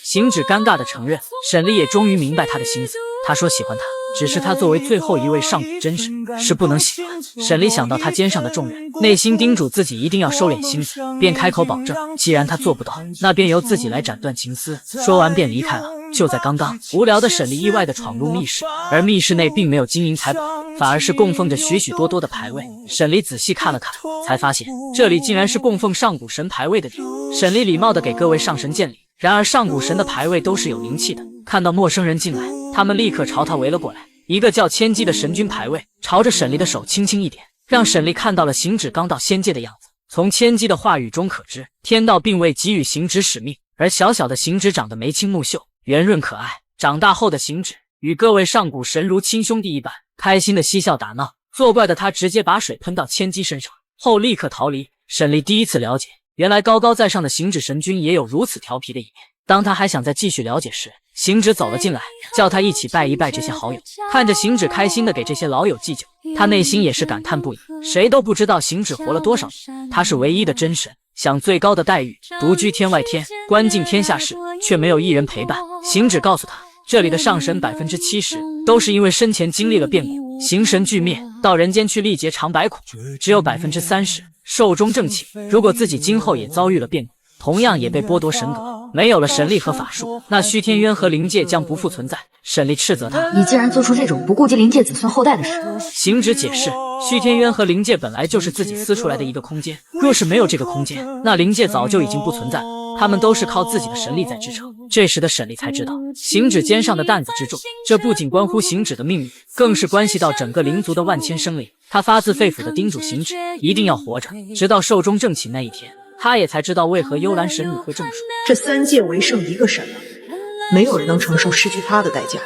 行止尴尬的承认，沈丽也终于明白他的心思。他说喜欢他，只是他作为最后一位上古真神是不能喜欢。沈丽想到他肩上的重任，内心叮嘱自己一定要收敛心思，便开口保证既然他做不到，那便由自己来斩断情丝。说完便离开了。就在刚刚，无聊的沈丽意外地闯入密室，而密室内并没有金银财宝，反而是供奉着许许多多的牌位。沈丽仔细看了看，才发现这里竟然是供奉上古神牌位的地方。沈丽礼貌地给各位上神见礼，然而上古神的牌位都是有灵气的，看到陌生人进来，他们立刻朝他围了过来。一个叫千机的神君牌位朝着沈丽的手轻轻一点，让沈丽看到了行止刚到仙界的样子。从千机的话语中可知，天道并未给予行止使命，而小小的行止长得眉清目秀，圆润可爱。长大后的行止与各位上古神如亲兄弟一般，开心的嬉笑打闹。作怪的他直接把水喷到千机身上后立刻逃离。沈丽第一次了解，原来高高在上的行止神君也有如此调皮的一面。当他还想再继续了解时，行止走了进来，叫他一起拜一拜这些好友。看着行止开心的给这些老友祭酒，他内心也是感叹不已。谁都不知道行止活了多少年，他是唯一的真神，享最高的待遇，独居天外天，观尽天下事，却没有一人陪伴。行止告诉他，这里的上神70%都是因为生前经历了变故，形神俱灭，到人间去历劫长百苦，只有30%寿终正寝。如果自己今后也遭遇了变故，同样也被剥夺神格，没有了神力和法术，那虚天渊和灵界将不复存在。沈丽斥责他，你竟然做出这种不顾及灵界子孙后代的事。行止解释，虚天渊和灵界本来就是自己撕出来的一个空间，若是没有这个空间，那灵界早就已经不存在了，他们都是靠自己的神力在支撑。这时的沈丽才知道，行止肩上的担子之重，这不仅关乎行止的命运，更是关系到整个灵族的万千生灵。他发自肺腑地叮嘱行止一定要活着，直到寿终正寝那一天。他也才知道为何幽兰神女会这么说。这3界唯剩一个神了，没有人能承受失去他的代价。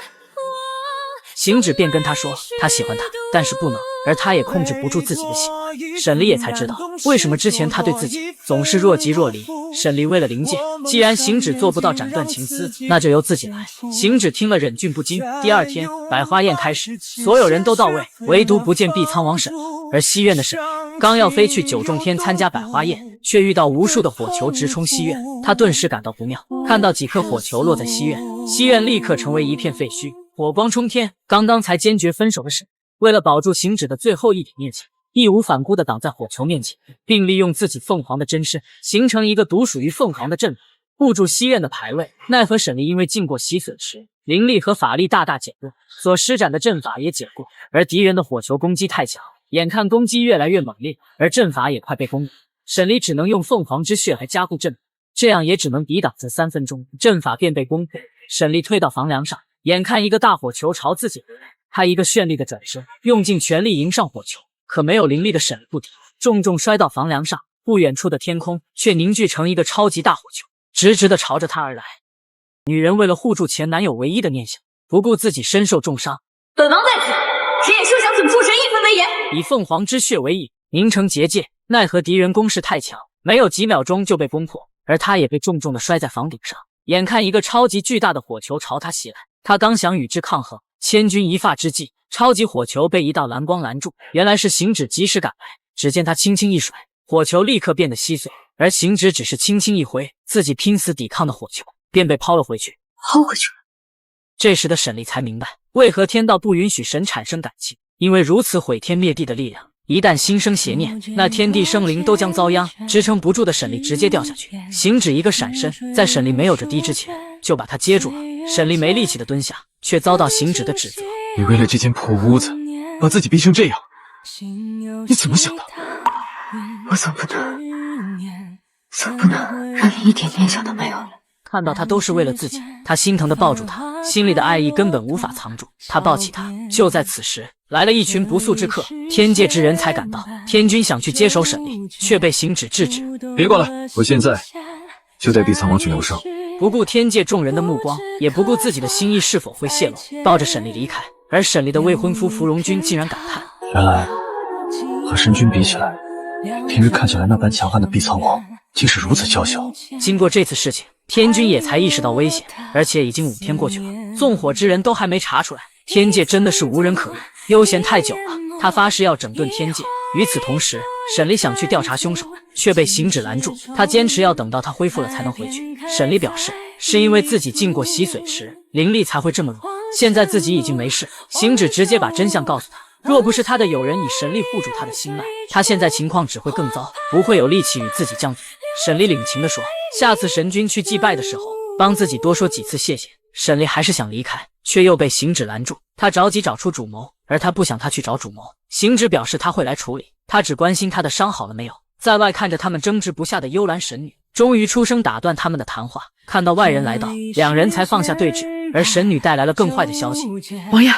行止便跟他说，他喜欢他，但是不能，而他也控制不住自己的喜欢。沈丽也才知道，为什么之前他对自己总是若即若离。沈丽为了灵界，既然行止做不到斩断情丝，那就由自己来。行止听了忍俊不禁。第二天，百花宴开始，所有人都到位，唯独不见碧苍王沈。而西院的沈刚要飞去九重天参加百花宴，却遇到无数的火球直冲西院，他顿时感到不妙。看到几颗火球落在西院，西院立刻成为一片废墟，火光冲天。刚刚才坚决分手的沈，为了保住行止的最后一点念想，义无反顾地挡在火球面前，并利用自己凤凰的真身，形成一个独属于凤凰的阵法，护住西院的牌位。奈何沈丽因为经过洗损时，灵力和法力大大减弱，所施展的阵法也减弱，而敌人的火球攻击太强，眼看攻击越来越猛烈，而阵法也快被攻破，沈丽只能用凤凰之血来加固阵法，这样也只能抵挡这3分钟，阵法便被攻破。沈丽退到房梁上，眼看一个大火球朝自己而来，他一个绚丽的转身，用尽全力迎上火球，可没有灵力的沈丽不敌，重重摔到房梁上。不远处的天空却凝聚成一个超级大火球，直直地朝着他而来。女人为了护住前男友唯一的念想，不顾自己身受重伤，本王在此，谁也休想损父神一分为言。以凤凰之血为引，凝成结界。奈何敌人攻势太强，没有几秒钟就被攻破，而他也被重重地摔在房顶上。眼看一个超级巨大的火球朝他袭来，他刚想与之抗衡，千钧一发之际，超级火球被一道蓝光拦住。原来是行止及时赶来，只见他轻轻一甩，火球立刻变得稀碎，而行止只是轻轻一挥，自己拼死抵抗的火球便被抛了回去。抛回去了。这时的沈丽才明白，为何天道不允许神产生感情，因为如此毁天灭地的力量，一旦心生邪念，那天地生灵都将遭殃，支撑不住的沈丽直接掉下去。行止一个闪身，在沈丽没有着地之前，就把她接住了。沈丽没力气的蹲下，却遭到行止的指责。你为了这间破屋子，把自己逼成这样，你怎么想的？我总不能让你一点念想都没有了。看到他都是为了自己，他心疼的抱住他，心里的爱意根本无法藏住。他抱起他，就在此时，来了一群不速之客，天界之人才赶到。天君想去接手沈丽，却被行止制止。别过来，我现在就带碧苍王去疗伤。不顾天界众人的目光，也不顾自己的心意是否会泄露，抱着沈丽离开。而沈丽的未婚夫芙蓉君竟然感叹：原来和神君比起来，平日看起来那般强悍的碧苍王，竟是如此娇小。经过这次事情，天君也才意识到危险，而且已经5天过去了，纵火之人都还没查出来，天界真的是无人可用，悠闲太久了。他发誓要整顿天界。与此同时，沈丽想去调查凶手，却被行止拦住。他坚持要等到他恢复了才能回去。沈丽表示，是因为自己进过洗髓池，灵力才会这么弱。现在自己已经没事，行止直接把真相告诉他。若不是他的友人以神力护住他的心脉，他现在情况只会更糟，不会有力气与自己犟嘴。沈丽领情地说，下次神君去祭拜的时候，帮自己多说几次谢谢。沈丽还是想离开，却又被行止拦住。他着急找出主谋，而他不想他去找主谋。行止表示他会来处理，他只关心他的伤好了没有。在外看着他们争执不下的幽兰神女，终于出声打断他们的谈话。看到外人来到，两人才放下对峙。而神女带来了更坏的消息，王爷。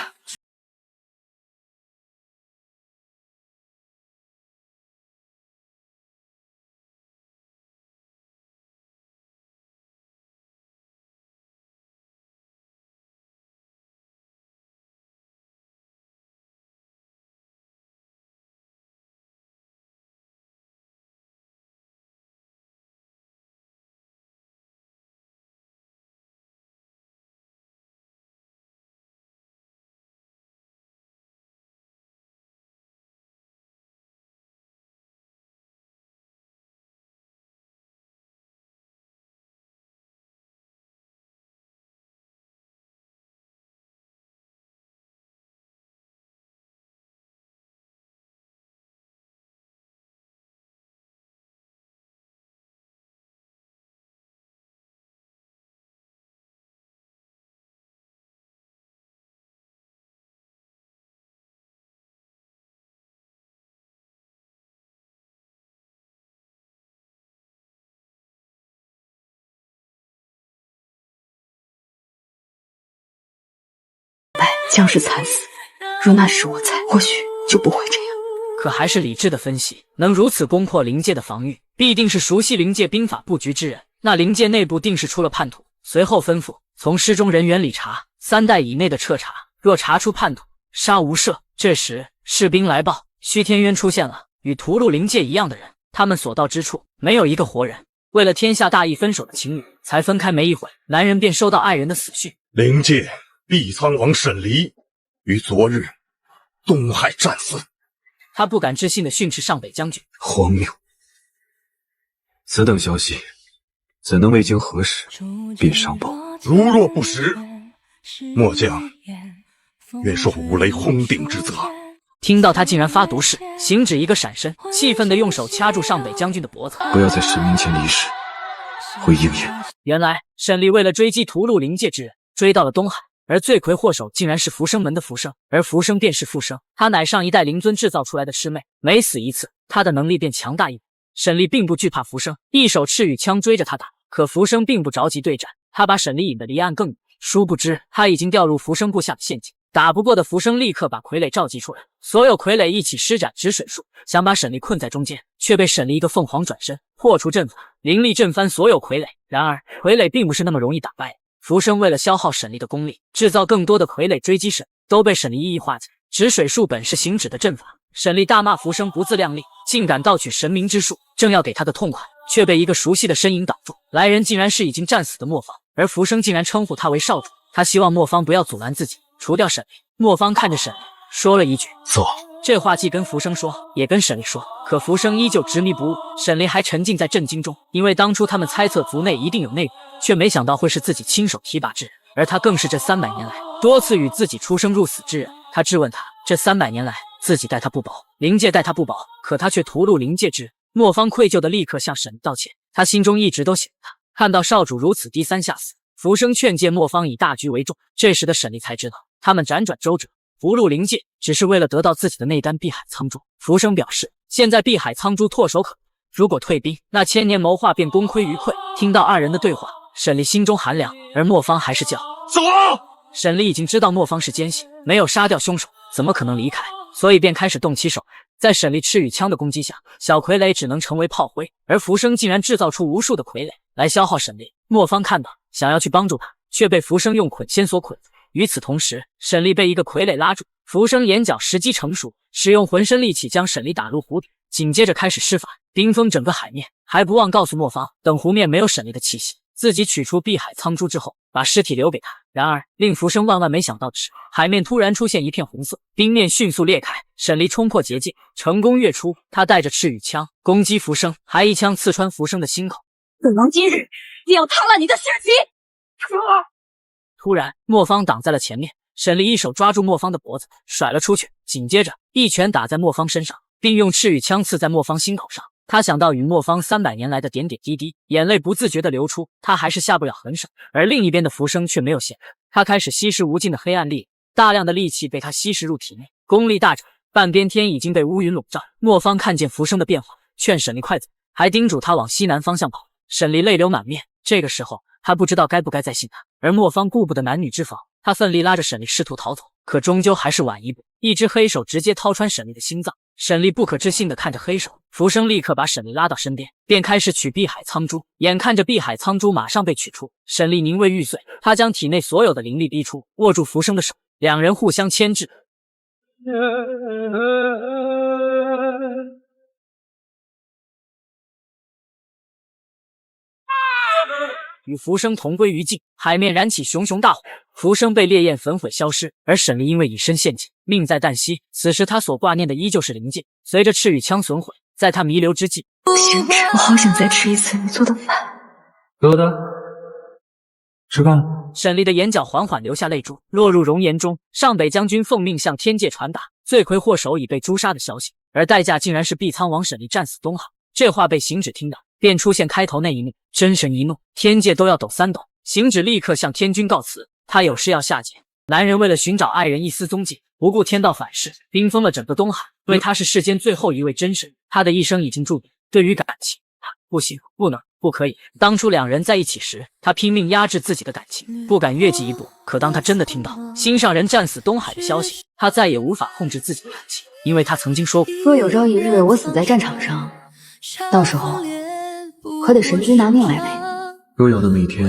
将是惨死，若那时我在，或许就不会这样。可还是理智的分析，能如此攻破灵界的防御，必定是熟悉灵界兵法布局之人。那灵界内部定是出了叛徒。随后吩咐从失踪人员里查，3代以内的彻查，若查出叛徒，杀无赦。这时士兵来报，虚天渊出现了，与屠戮灵界一样的人，他们所到之处没有一个活人。为了天下大义，分手的情侣才分开没一会，男人便收到爱人的死讯。灵界碧苍王沈离于昨日东海战死。他不敢置信地训斥上北将军，荒谬！此等消息怎能未经核实便上报？如若不实，末将愿受五雷轰顶之责。听到他竟然发毒誓，行止一个闪身，气愤地用手掐住上北将军的脖子，不要在神明前离世，会应验。原来沈离为了追击屠戮灵界之人，追到了东海，而罪魁祸首竟然是浮生门的浮生，而浮生便是复生，他乃上一代灵尊制造出来的师妹，每死一次，他的能力便强大一倍。沈离并不惧怕浮生，一手赤羽枪追着他打，可浮生并不着急对战，他把沈离引得离岸更远，殊不知他已经掉入浮生布下的陷阱。打不过的浮生立刻把傀儡召集出来，所有傀儡一起施展止水术，想把沈离困在中间，却被沈离一个凤凰转身破除阵法，灵力震翻所有傀儡。然而傀儡并不是那么容易打败的，浮生为了消耗沈离的功力，制造更多的傀儡追击沈，都被沈离一一化解。止水术本是行止的阵法，沈离大骂浮生不自量力，竟敢盗取神明之术，正要给他的痛快，却被一个熟悉的身影挡住。来人竟然是已经战死的莫方，而浮生竟然称呼他为少主，他希望莫方不要阻拦自己，除掉沈离。莫方看着沈离说了一句走。这话既跟浮生说，也跟沈离说，可浮生依旧执迷不悟。沈离还沉浸在震惊中，因为当初他们猜测族内一定有内鬼，却没想到会是自己亲手提拔之人，而他更是这300年来多次与自己出生入死之人。他质问他这300年来，自己待他不薄，灵界待他不薄，可他却屠戮灵界之人。莫方愧疚的立刻向沈道歉，他心中一直都想他。看到少主如此低三下四，浮生劝诫莫方以大局为重。这时的沈丽才知道，他们辗转周折，屠戮灵界，只是为了得到自己的那单碧海苍珠。浮生表示，现在碧海苍珠唾手可得，如果退兵，那千年谋划便功亏于篑。听到二人的对话，沈丽心中寒凉，而莫方还是叫走。沈丽已经知道莫方是奸细，没有杀掉凶手，怎么可能离开？所以便开始动起手来。在沈丽赤羽枪的攻击下，小傀儡只能成为炮灰，而浮生竟然制造出无数的傀儡来消耗沈丽。莫方看到，想要去帮助他，却被浮生用捆仙所捆住。与此同时，沈丽被一个傀儡拉住，浮生眼角时机成熟，使用浑身力气将沈丽打入湖底，紧接着开始施法，冰封整个海面，还不忘告诉莫方，等湖面没有沈丽的气息，自己取出碧海苍珠之后，把尸体留给他。然而，令浮生万万没想到的是，海面突然出现一片红色，冰面迅速裂开，沈丽冲破结界，成功跃出。他带着赤羽枪攻击浮生，还一枪刺穿浮生的心口。本王今日一定要踏烂你的尸体！突然，莫方挡在了前面，沈丽一手抓住莫方的脖子，甩了出去，紧接着一拳打在莫方身上，并用赤羽枪刺在莫方心口上。他想到与莫方300年来的点点滴滴，眼泪不自觉地流出，他还是下不了狠手。而另一边的浮生却没有闲着，他开始吸食无尽的黑暗力，大量的戾气被他吸食入体内，功力大涨。半边天已经被乌云笼罩。莫方看见浮生的变化，劝沈丽快走，还叮嘱他往西南方向跑。沈丽泪流满面，这个时候他不知道该不该再信他。而莫方顾不得男女之防，他奋力拉着沈丽试图逃走，可终究还是晚一步，一只黑手直接掏穿沈丽的心脏。沈丽不可置信地看着黑手，浮生立刻把沈丽拉到身边，便开始取碧海苍珠。眼看着碧海苍珠马上被取出，沈丽宁为玉碎，她将体内所有的灵力逼出，握住浮生的手，两人互相牵制。与浮生同归于尽，海面燃起熊熊大火，浮生被烈焰焚毁消失，而沈丽因为以身陷阱，命在旦夕。此时他所挂念的依旧是灵界。随着赤羽枪损毁，在他弥留之际，行止，我好想再吃一次你做的饭。疙瘩，吃饭。沈丽的眼角缓缓流下泪珠，落入容颜中。上北将军奉命向天界传达罪魁祸首已被诛杀的消息，而代价竟然是碧苍王沈丽战死东海。这话被行止听到，便出现开头那一幕。真神一怒，天界都要抖3抖。行止立刻向天君告辞，他有事要下界。男人为了寻找爱人一丝踪迹，不顾天道反噬，冰封了整个东海。因为他是世间最后一位真神，他的一生已经注定。对于感情，不行，不能，不可以。当初两人在一起时，他拼命压制自己的感情，不敢越级一步。可当他真的听到心上人战死东海的消息，他再也无法控制自己的感情，因为他曾经说过，若有朝一日我死在战场上，到时候可得神君拿命来赔。若有那么一天，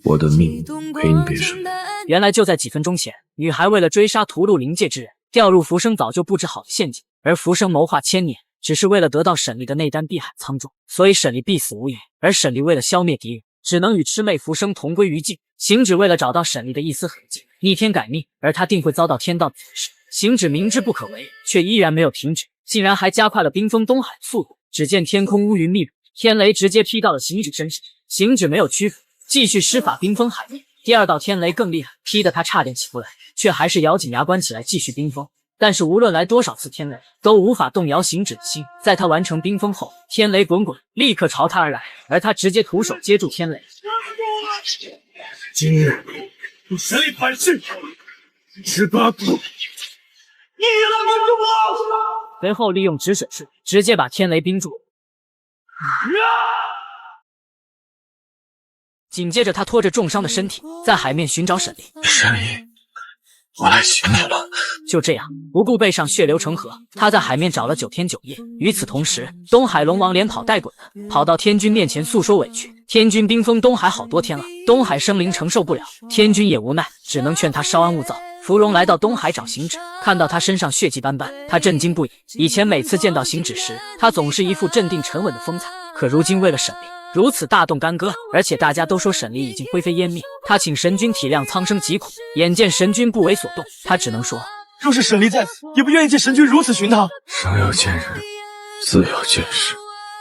我的命陪你别睡。原来就在几分钟前，女孩为了追杀屠戮灵界之人，掉入浮生早就布置好的陷阱，而浮生谋划千年，只是为了得到沈丽的那单碧海苍珠，所以沈丽必死无疑。而沈丽为了消灭敌人，只能与魑魅浮生同归于尽。行止为了找到沈丽的一丝痕迹，逆天改命，而他定会遭到天道的腐蚀。行止明知不可为，却依然没有停止，竟然还加快了冰封东海的速度。只见天空乌云密布，天雷直接劈到了行止身上，行止没有屈服，继续施法冰封海面。第二道天雷更厉害，劈得他差点起不来，却还是咬紧牙关起来继续冰封。但是无论来多少次天雷，都无法动摇行止的心。在他完成冰封后，天雷滚滚，立刻朝他而来，而他直接徒手接住天雷。今日有神力反噬，18步，你来帮助我！随后利用止水术，直接把天雷冰住。紧接着他拖着重伤的身体，在海面寻找沈丽。沈丽，我来寻你了。就这样，不顾背上血流成河，他在海面找了9天9夜。与此同时，东海龙王连跑带滚的跑到天君面前诉说委屈。天君冰封东海好多天了，东海生灵承受不了，天君也无奈，只能劝他稍安勿躁。芙蓉来到东海找行止，看到他身上血迹斑斑，他震惊不已。以前每次见到行止时，他总是一副镇定沉稳的风采，可如今为了沈丽，如此大动干戈，而且大家都说沈丽已经灰飞烟灭，他请神君体谅苍生疾苦。眼见神君不为所动，他只能说，若是沈丽在此，也不愿意见神君如此寻他。生要见人，死要见尸，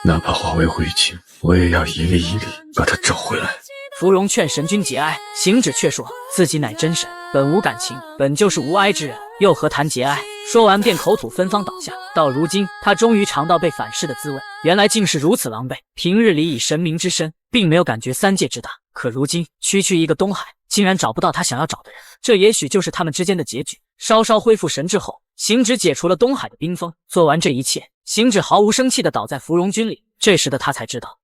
哪怕化为灰烬，我也要一粒一粒把他找回来。芙蓉劝神君节哀，行止却说自己乃真神，本无感情，本就是无哀之人，又何谈节哀？说完便口吐芬芳倒下。到如今，他终于尝到被反噬的滋味，原来竟是如此狼狈。平日里以神明之身，并没有感觉三界之大，可如今区区一个东海，竟然找不到他想要找的人，这也许就是他们之间的结局。稍稍恢复神智后，行止解除了东海的冰封。做完这一切，行止毫无生气地倒在芙蓉军里。这时的他才知道，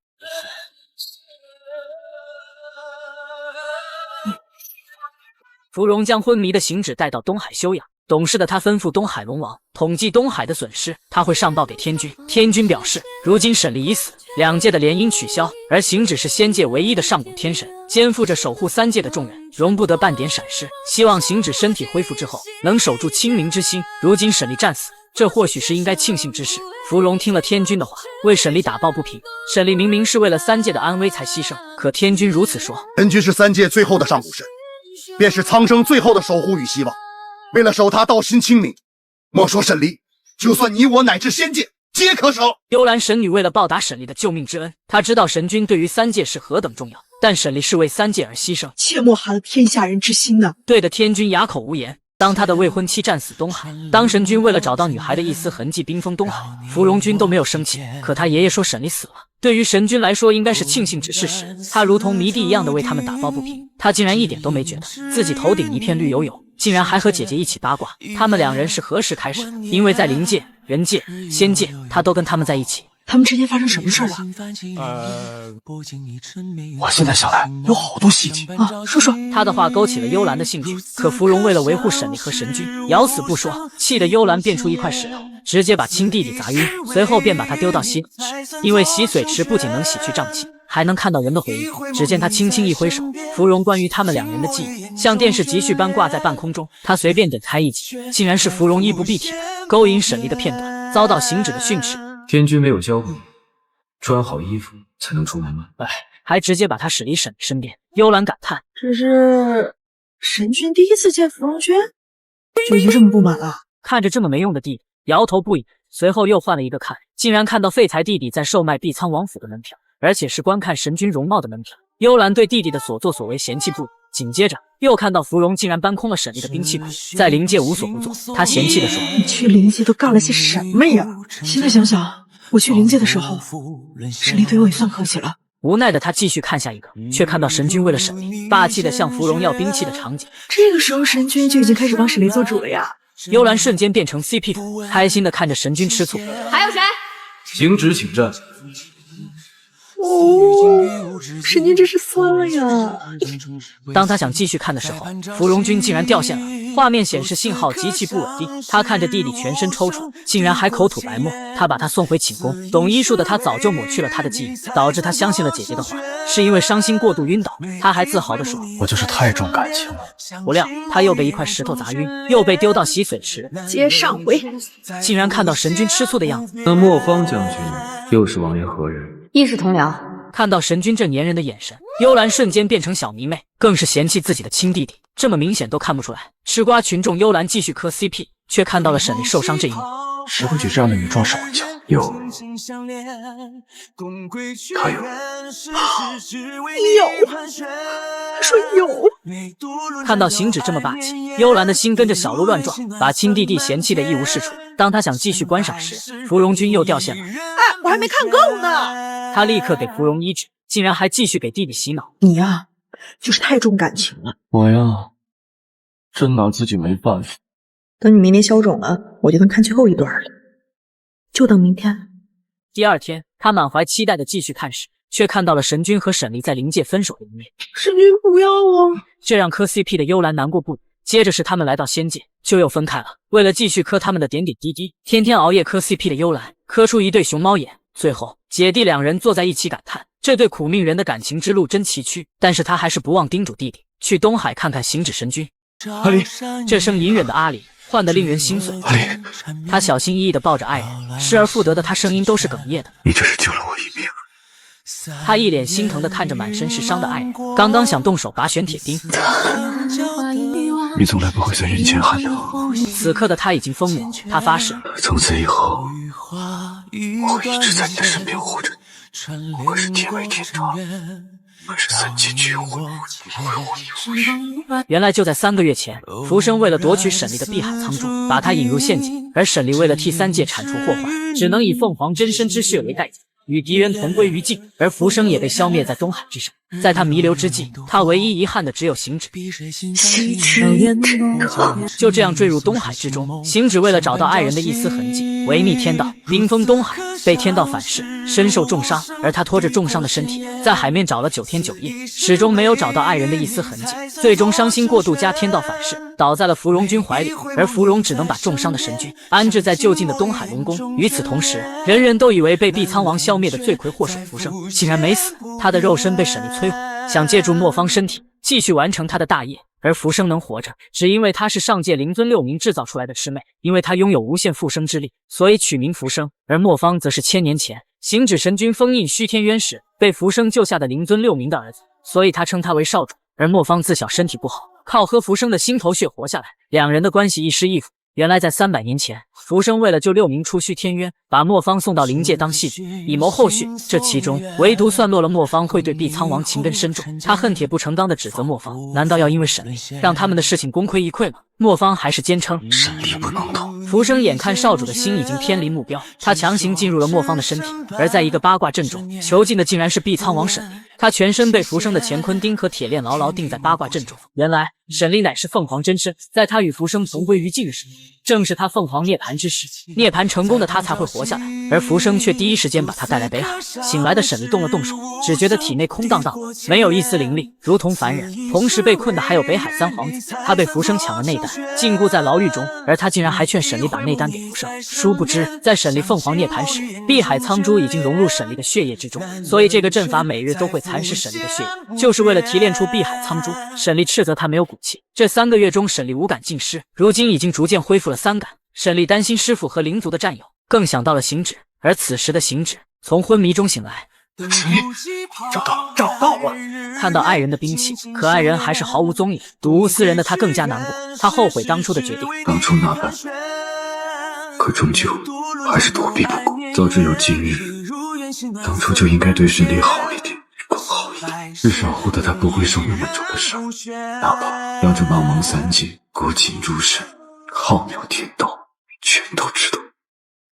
芙蓉将昏迷的行止带到东海休养。懂事的他吩咐东海龙王统计东海的损失，他会上报给天君。天君表示，如今沈离已死，两界的联姻取消，而行止是仙界唯一的上古天神，肩负着守护三界的重任，容不得半点闪失。希望行止身体恢复之后，能守住清明之心。如今沈离战死，这或许是应该庆幸之事。芙蓉听了天君的话，为沈离打抱不平。沈离明明是为了三界的安危才牺牲，可天君如此说，神君是三界最后的上古神，便是苍生最后的守护与希望。为了守他道心清明，莫说沈离，就算你我乃至仙界皆可守。幽兰神女为了报答沈离的救命之恩，她知道神君对于三界是何等重要，但沈离是为三界而牺牲，切莫寒了天下人之心呐！对的天君哑口无言。当他的未婚妻战死东海，当神君为了找到女孩的一丝痕迹冰封东海，芙蓉君都没有生气，可他爷爷说沈离死了，对于神君来说应该是庆幸之事时，他如同迷弟一样的为他们打抱不平。他竟然一点都没觉得自己头顶一片绿油油，竟然还和姐姐一起八卦。他们两人是何时开始？因为在灵界、人界、仙界，他都跟他们在一起。他们之间发生什么事了？我现在想来有好多细节啊，说说。他的话勾起了幽兰的兴趣，可芙蓉为了维护沈离和神君，咬死不说，气得幽兰变出一块石头，直接把亲弟弟砸晕，随后便把他丢到洗水池。因为洗水池不仅能洗去瘴气，还能看到人的回忆。只见他轻轻一挥手，芙蓉关于他们两人的记忆像电视集序般挂在半空中。他随便点开一集，竟然是芙蓉衣不蔽体的勾引沈离的片段，遭到行止的训斥。天君没有教过你，穿好衣服才能出门吗？还直接把他使离沈离身边。幽兰感叹：这是神君第一次见芙蓉君，就已经这么不满了？看着这么没用的弟弟，摇头不已。随后又换了一个看，竟然看到废材弟弟在售卖碧苍王府的门票，而且是观看神君容貌的门票。幽兰对弟弟的所作所为嫌弃不已。紧接着又看到芙蓉竟然搬空了沈离的兵器库，在灵界无所不做。他嫌弃地说：你去灵界都干了些什么呀？现在想想，我去灵界的时候，沈离对我也算客气了。无奈的他继续看下一个，却看到神君为了沈离霸气的向芙蓉要兵器的场景。这个时候神君就已经开始帮沈离做主了呀。幽兰瞬间变成 CP 图，开心的看着神君吃醋。还有谁？行止请战。哦，神君这是酸了呀！当他想继续看的时候，芙蓉君竟然掉线了，画面显示信号极其不稳定。他看着弟弟全身抽搐，竟然还口吐白沫。他把他送回寝宫，懂医术的他早就抹去了他的记忆，导致他相信了姐姐的话，是因为伤心过度晕倒。他还自豪地说：我就是太重感情了。不料他又被一块石头砸晕，又被丢到洗水池。接上回，竟然看到神君吃醋的样子。那莫方将军又是王爷何人？亦是同僚。看到神君这粘人的眼神，幽兰瞬间变成小迷妹，更是嫌弃自己的亲弟弟，这么明显都看不出来。吃瓜群众幽兰继续磕 CP， 却看到了沈离受伤这一幕。谁会举这样的女壮士为骄？有，他有。有，他说有。看到行止这么霸气，幽兰的心跟着小鹿乱撞，把亲弟弟嫌弃的一无是处。当他想继续观赏时，芙蓉君又掉线了。我还没看够呢。他立刻给芙蓉医治，竟然还继续给弟弟洗脑。你呀，就是太重感情了。我呀，真拿自己没办法。等你明年消肿了，我就能看最后一段了。就等明天。第二天，他满怀期待的继续看时，却看到了神君和沈离在灵界分手的一面。神君不要啊！这让磕 CP 的幽兰难过不已。接着是他们来到仙界，就又分开了。为了继续磕他们的点点滴滴，天天熬夜磕 CP 的幽兰，磕出一对熊猫眼。最后，姐弟两人坐在一起感叹，这对苦命人的感情之路真崎岖。但是他还是不忘叮嘱弟弟去东海看看行止神君。阿离，这声隐忍的阿离唤得令人心碎。阿离，他小心翼翼地抱着爱人，失而复得的他声音都是哽咽的。你这是救了我一命。他一脸心疼地看着满身是伤的爱人，刚刚想动手拔选铁钉。你从来不会在人间喊疼。此刻的他已经疯魔，他发誓，从此以后，我会一直在你的身边护着你，我会是天为天长，可是三界聚会，原来就在3个月前，浮生为了夺取沈离的碧海苍珠，把他引入陷阱，而沈离为了替三界铲除祸患，只能以凤凰真身之血为代价，与敌人同归于尽，而浮生也被消灭在东海之上。在他弥留之际，他唯一遗憾的只有行止。就这样坠入东海之中，行止为了找到爱人的一丝痕迹，违逆天道，冰封东海，被天道反噬，身受重伤。而他拖着重伤的身体，在海面找了9天9夜，始终没有找到爱人的一丝痕迹，最终伤心过度加天道反噬，倒在了芙蓉君怀里。而芙蓉只能把重伤的神君安置在就近的东海龙宫。与此同时，人人都以为被碧苍王消灭的罪魁祸首浮生竟然没死，他的肉身被沈离摧毁，想借助莫方身体继续完成他的大业。而浮生能活着，只因为他是上界灵尊6名制造出来的师妹，因为他拥有无限复生之力，所以取名浮生。而莫方则是1000年前行止神君封印虚天渊时被浮生救下的灵尊6名的儿子，所以他称他为少主。而莫方自小身体不好，靠喝浮生的心头血活下来，两人的关系亦师亦父。原来在300年前，浮生为了救6名出虚天渊，把莫方送到灵界当戏剧，以谋后续。这其中唯独算落了莫方会对碧苍王情根深重，他恨铁不成钢地指责莫方，难道要因为沈离让他们的事情功亏一篑吗？莫方还是坚称沈离不能动。浮生眼看少主的心已经偏离目标，他强行进入了莫方的身体，而在一个八卦阵中，囚禁的竟然是碧苍王沈离。他全身被浮生的乾坤钉和铁链牢牢钉在八卦阵中。原来沈离乃是凤凰真身，在他与浮生同归于尽时，正是他凤凰涅槃之时，涅槃成功的他才会活下来。而浮生却第一时间把他带来北海。醒来的沈离动了动手，只觉得体内空荡荡，没有一丝灵力，如同凡人。同时被困的还有北海3皇子，他被浮生抢了内丹，禁锢在牢狱中，而他竟然还劝沈离把内丹给浮生。殊不知，在沈离凤凰涅槃时，碧海苍珠已经融入沈离的血液之中，所以这个阵法每日都会蚕食沈离的血液，就是为了提炼出碧海苍珠。沈离斥责他没有骨气。这3个月中，沈离五感尽失，如今已经逐渐恢复了3感。沈离担心师傅和灵族的战友，更想到了行止。而此时的行止从昏迷中醒来，找到了！看到爱人的兵器，可爱人还是毫无踪影。睹物思人的他更加难过，他后悔当初的决定。当初那般，可终究还是躲避不过。早知有今日，当初就应该对沈离好一点，更好一点，至少护得他不会受那么重的伤，哪怕让这茫茫三界孤尽诸神，浩渺天道全都知道。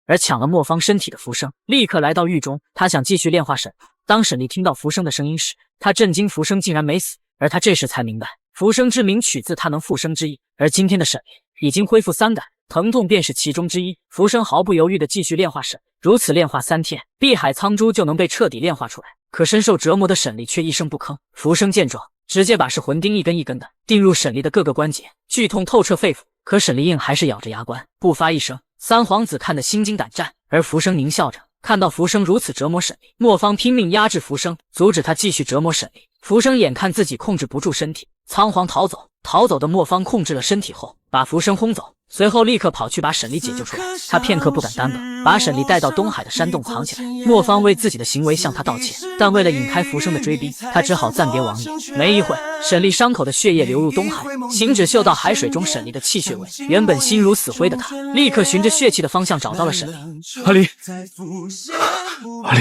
而抢了莫方身体的浮生立刻来到狱中，他想继续炼化沈离。当沈离听到浮生的声音时，他震惊浮生竟然没死，而他这时才明白，浮生之名取自他能复生之意。而今天的沈离已经恢复3感，疼痛便是其中之一。浮生毫不犹豫地继续炼化沈离，如此炼化3天，碧海苍珠就能被彻底炼化出来。可深受折磨的沈离却一声不吭。浮生见状，直接把噬魂钉一根一根的钉入沈离的各个关节，剧痛透彻肺腑。可沈离硬还是咬着牙关，不发一声。3皇子看得心惊胆战，而浮生狞笑着。看到浮生如此折磨沈离，莫方拼命压制浮生，阻止他继续折磨沈离。浮生眼看自己控制不住身体，仓皇逃走。逃走的莫方控制了身体后，把浮生轰走，随后立刻跑去把沈离解救出来。他片刻不敢耽搁，把沈离带到东海的山洞藏起来。莫方为自己的行为向他道歉，但为了引开浮生的追逼，他只好暂别王爷。没一会，沈离伤口的血液流入东海，行止嗅到海水中沈离的气血味，原本心如死灰的他，立刻循着血气的方向找到了沈离。阿离，阿离，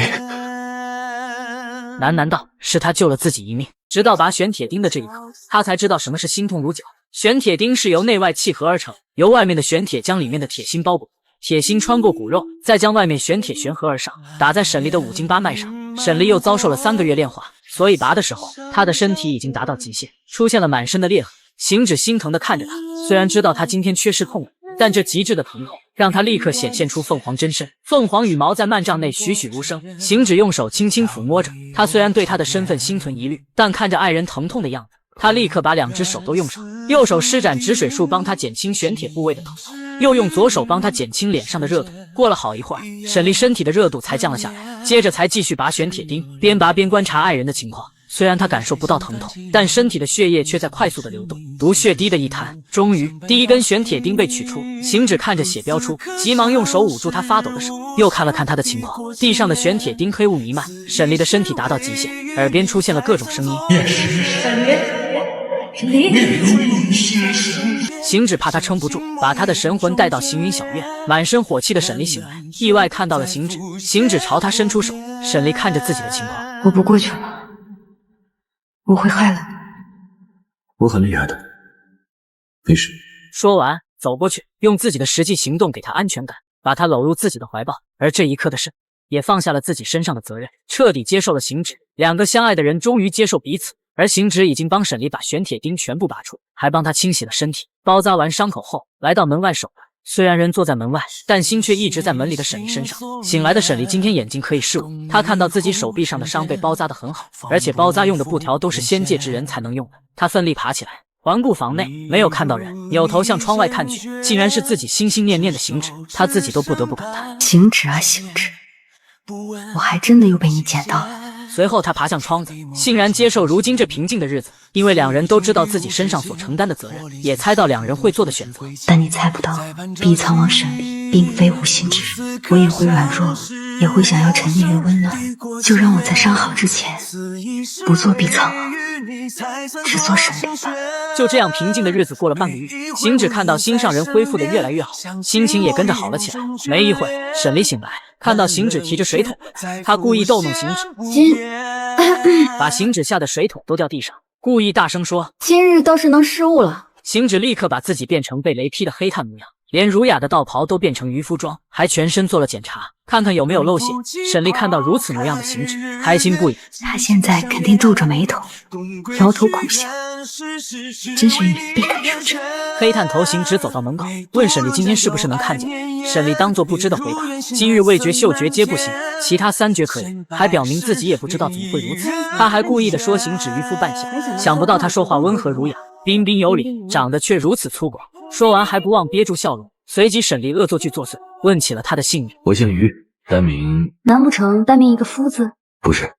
喃喃道：“是他救了自己一命。”直到拔玄铁钉的这一刻，他才知道什么是心痛如绞。玄铁钉是由内外契合而成，由外面的玄铁将里面的铁心包裹，铁心穿过骨肉，再将外面玄铁旋合而上，打在沈离的5经8脉上。沈离又遭受了3个月炼化，所以拔的时候，他的身体已经达到极限，出现了满身的裂痕。行止心疼地看着他，虽然知道他今天缺失痛了，但这极致的疼痛让他立刻显现出凤凰真身。凤凰羽毛在幔帐内栩栩如生，行止用手轻轻抚摸着。他虽然对他的身份心存疑虑，但看着爱人疼痛的样子，他立刻把2只手都用上，右手施展止水术帮他减轻玄铁部位的疼痛，又用左手帮他减轻脸上的热度。过了好一会儿，沈离身体的热度才降了下来，接着才继续拔玄铁钉，边拔边观察爱人的情况。虽然他感受不到疼痛，但身体的血液却在快速的流动，毒血滴的一滩。终于，第1根玄铁钉被取出，行止看着血飙出，急忙用手捂住他发抖的手，又看了看他的情况，地上的玄铁钉黑雾弥漫，沈离的身体达到极限，耳边出现了各种声音。行止怕他撑不住，把他的神魂带到行云小院。满身火气的沈离醒来，意外看到了行止，行止朝他伸出手。沈离看着自己的情况，我不过去了。我会害了你。我很厉害的，没事。说完，走过去，用自己的实际行动给他安全感，把他搂入自己的怀抱。而这一刻的沈也放下了自己身上的责任，彻底接受了行止。两个相爱的人终于接受彼此。而行止已经帮沈离把玄铁钉全部拔出，还帮他清洗了身体。包扎完伤口后，来到门外守着。虽然人坐在门外，但心却一直在门里的沈离身上。醒来的沈离今天眼睛可以视物，他看到自己手臂上的伤被包扎得很好，而且包扎用的布条都是仙界之人才能用的。他奋力爬起来，环顾房内，没有看到人，扭头向窗外看去，竟然是自己心心念念的行止。他自己都不得不感叹：行止啊行止，我还真的又被你捡到了。随后他爬向窗子，欣然接受如今这平静的日子，因为两人都知道自己身上所承担的责任，也猜到两人会做的选择。但你猜不到，碧苍王沈离并非无心之人，我也会软弱，也会想要沉溺于温暖。就让我在伤好之前，不做碧苍王，只做沈离吧。就这样平静的日子过了半个月，行止看到心上人恢复得越来越好，心情也跟着好了起来。没一会，沈离醒来，看到行止提着水桶，他故意逗弄行止，把行止吓得水桶都掉地上，故意大声说：“今日倒是能失误了。”行止立刻把自己变成被雷劈的黑炭模样，连儒雅的道袍都变成渔夫装，还全身做了检查，看看有没有漏血。沈离看到如此模样的行止，开心不已。他现在肯定皱着眉头，摇头苦笑，真是女必可出者。黑炭头行止走到门口，问沈离今天是不是能看见。沈离当作不知的回答：“今日味觉、嗅觉皆不行，其他3觉可以。”还表明自己也不知道怎么会如此。他还故意的说行止渔夫扮相，想不到他说话温和儒雅，彬彬有礼，长得却如此粗犷。说完还不忘憋住笑容。随即沈离恶作剧作祟，问起了他的姓名。我姓于，单名……难不成单名一个夫字？不是，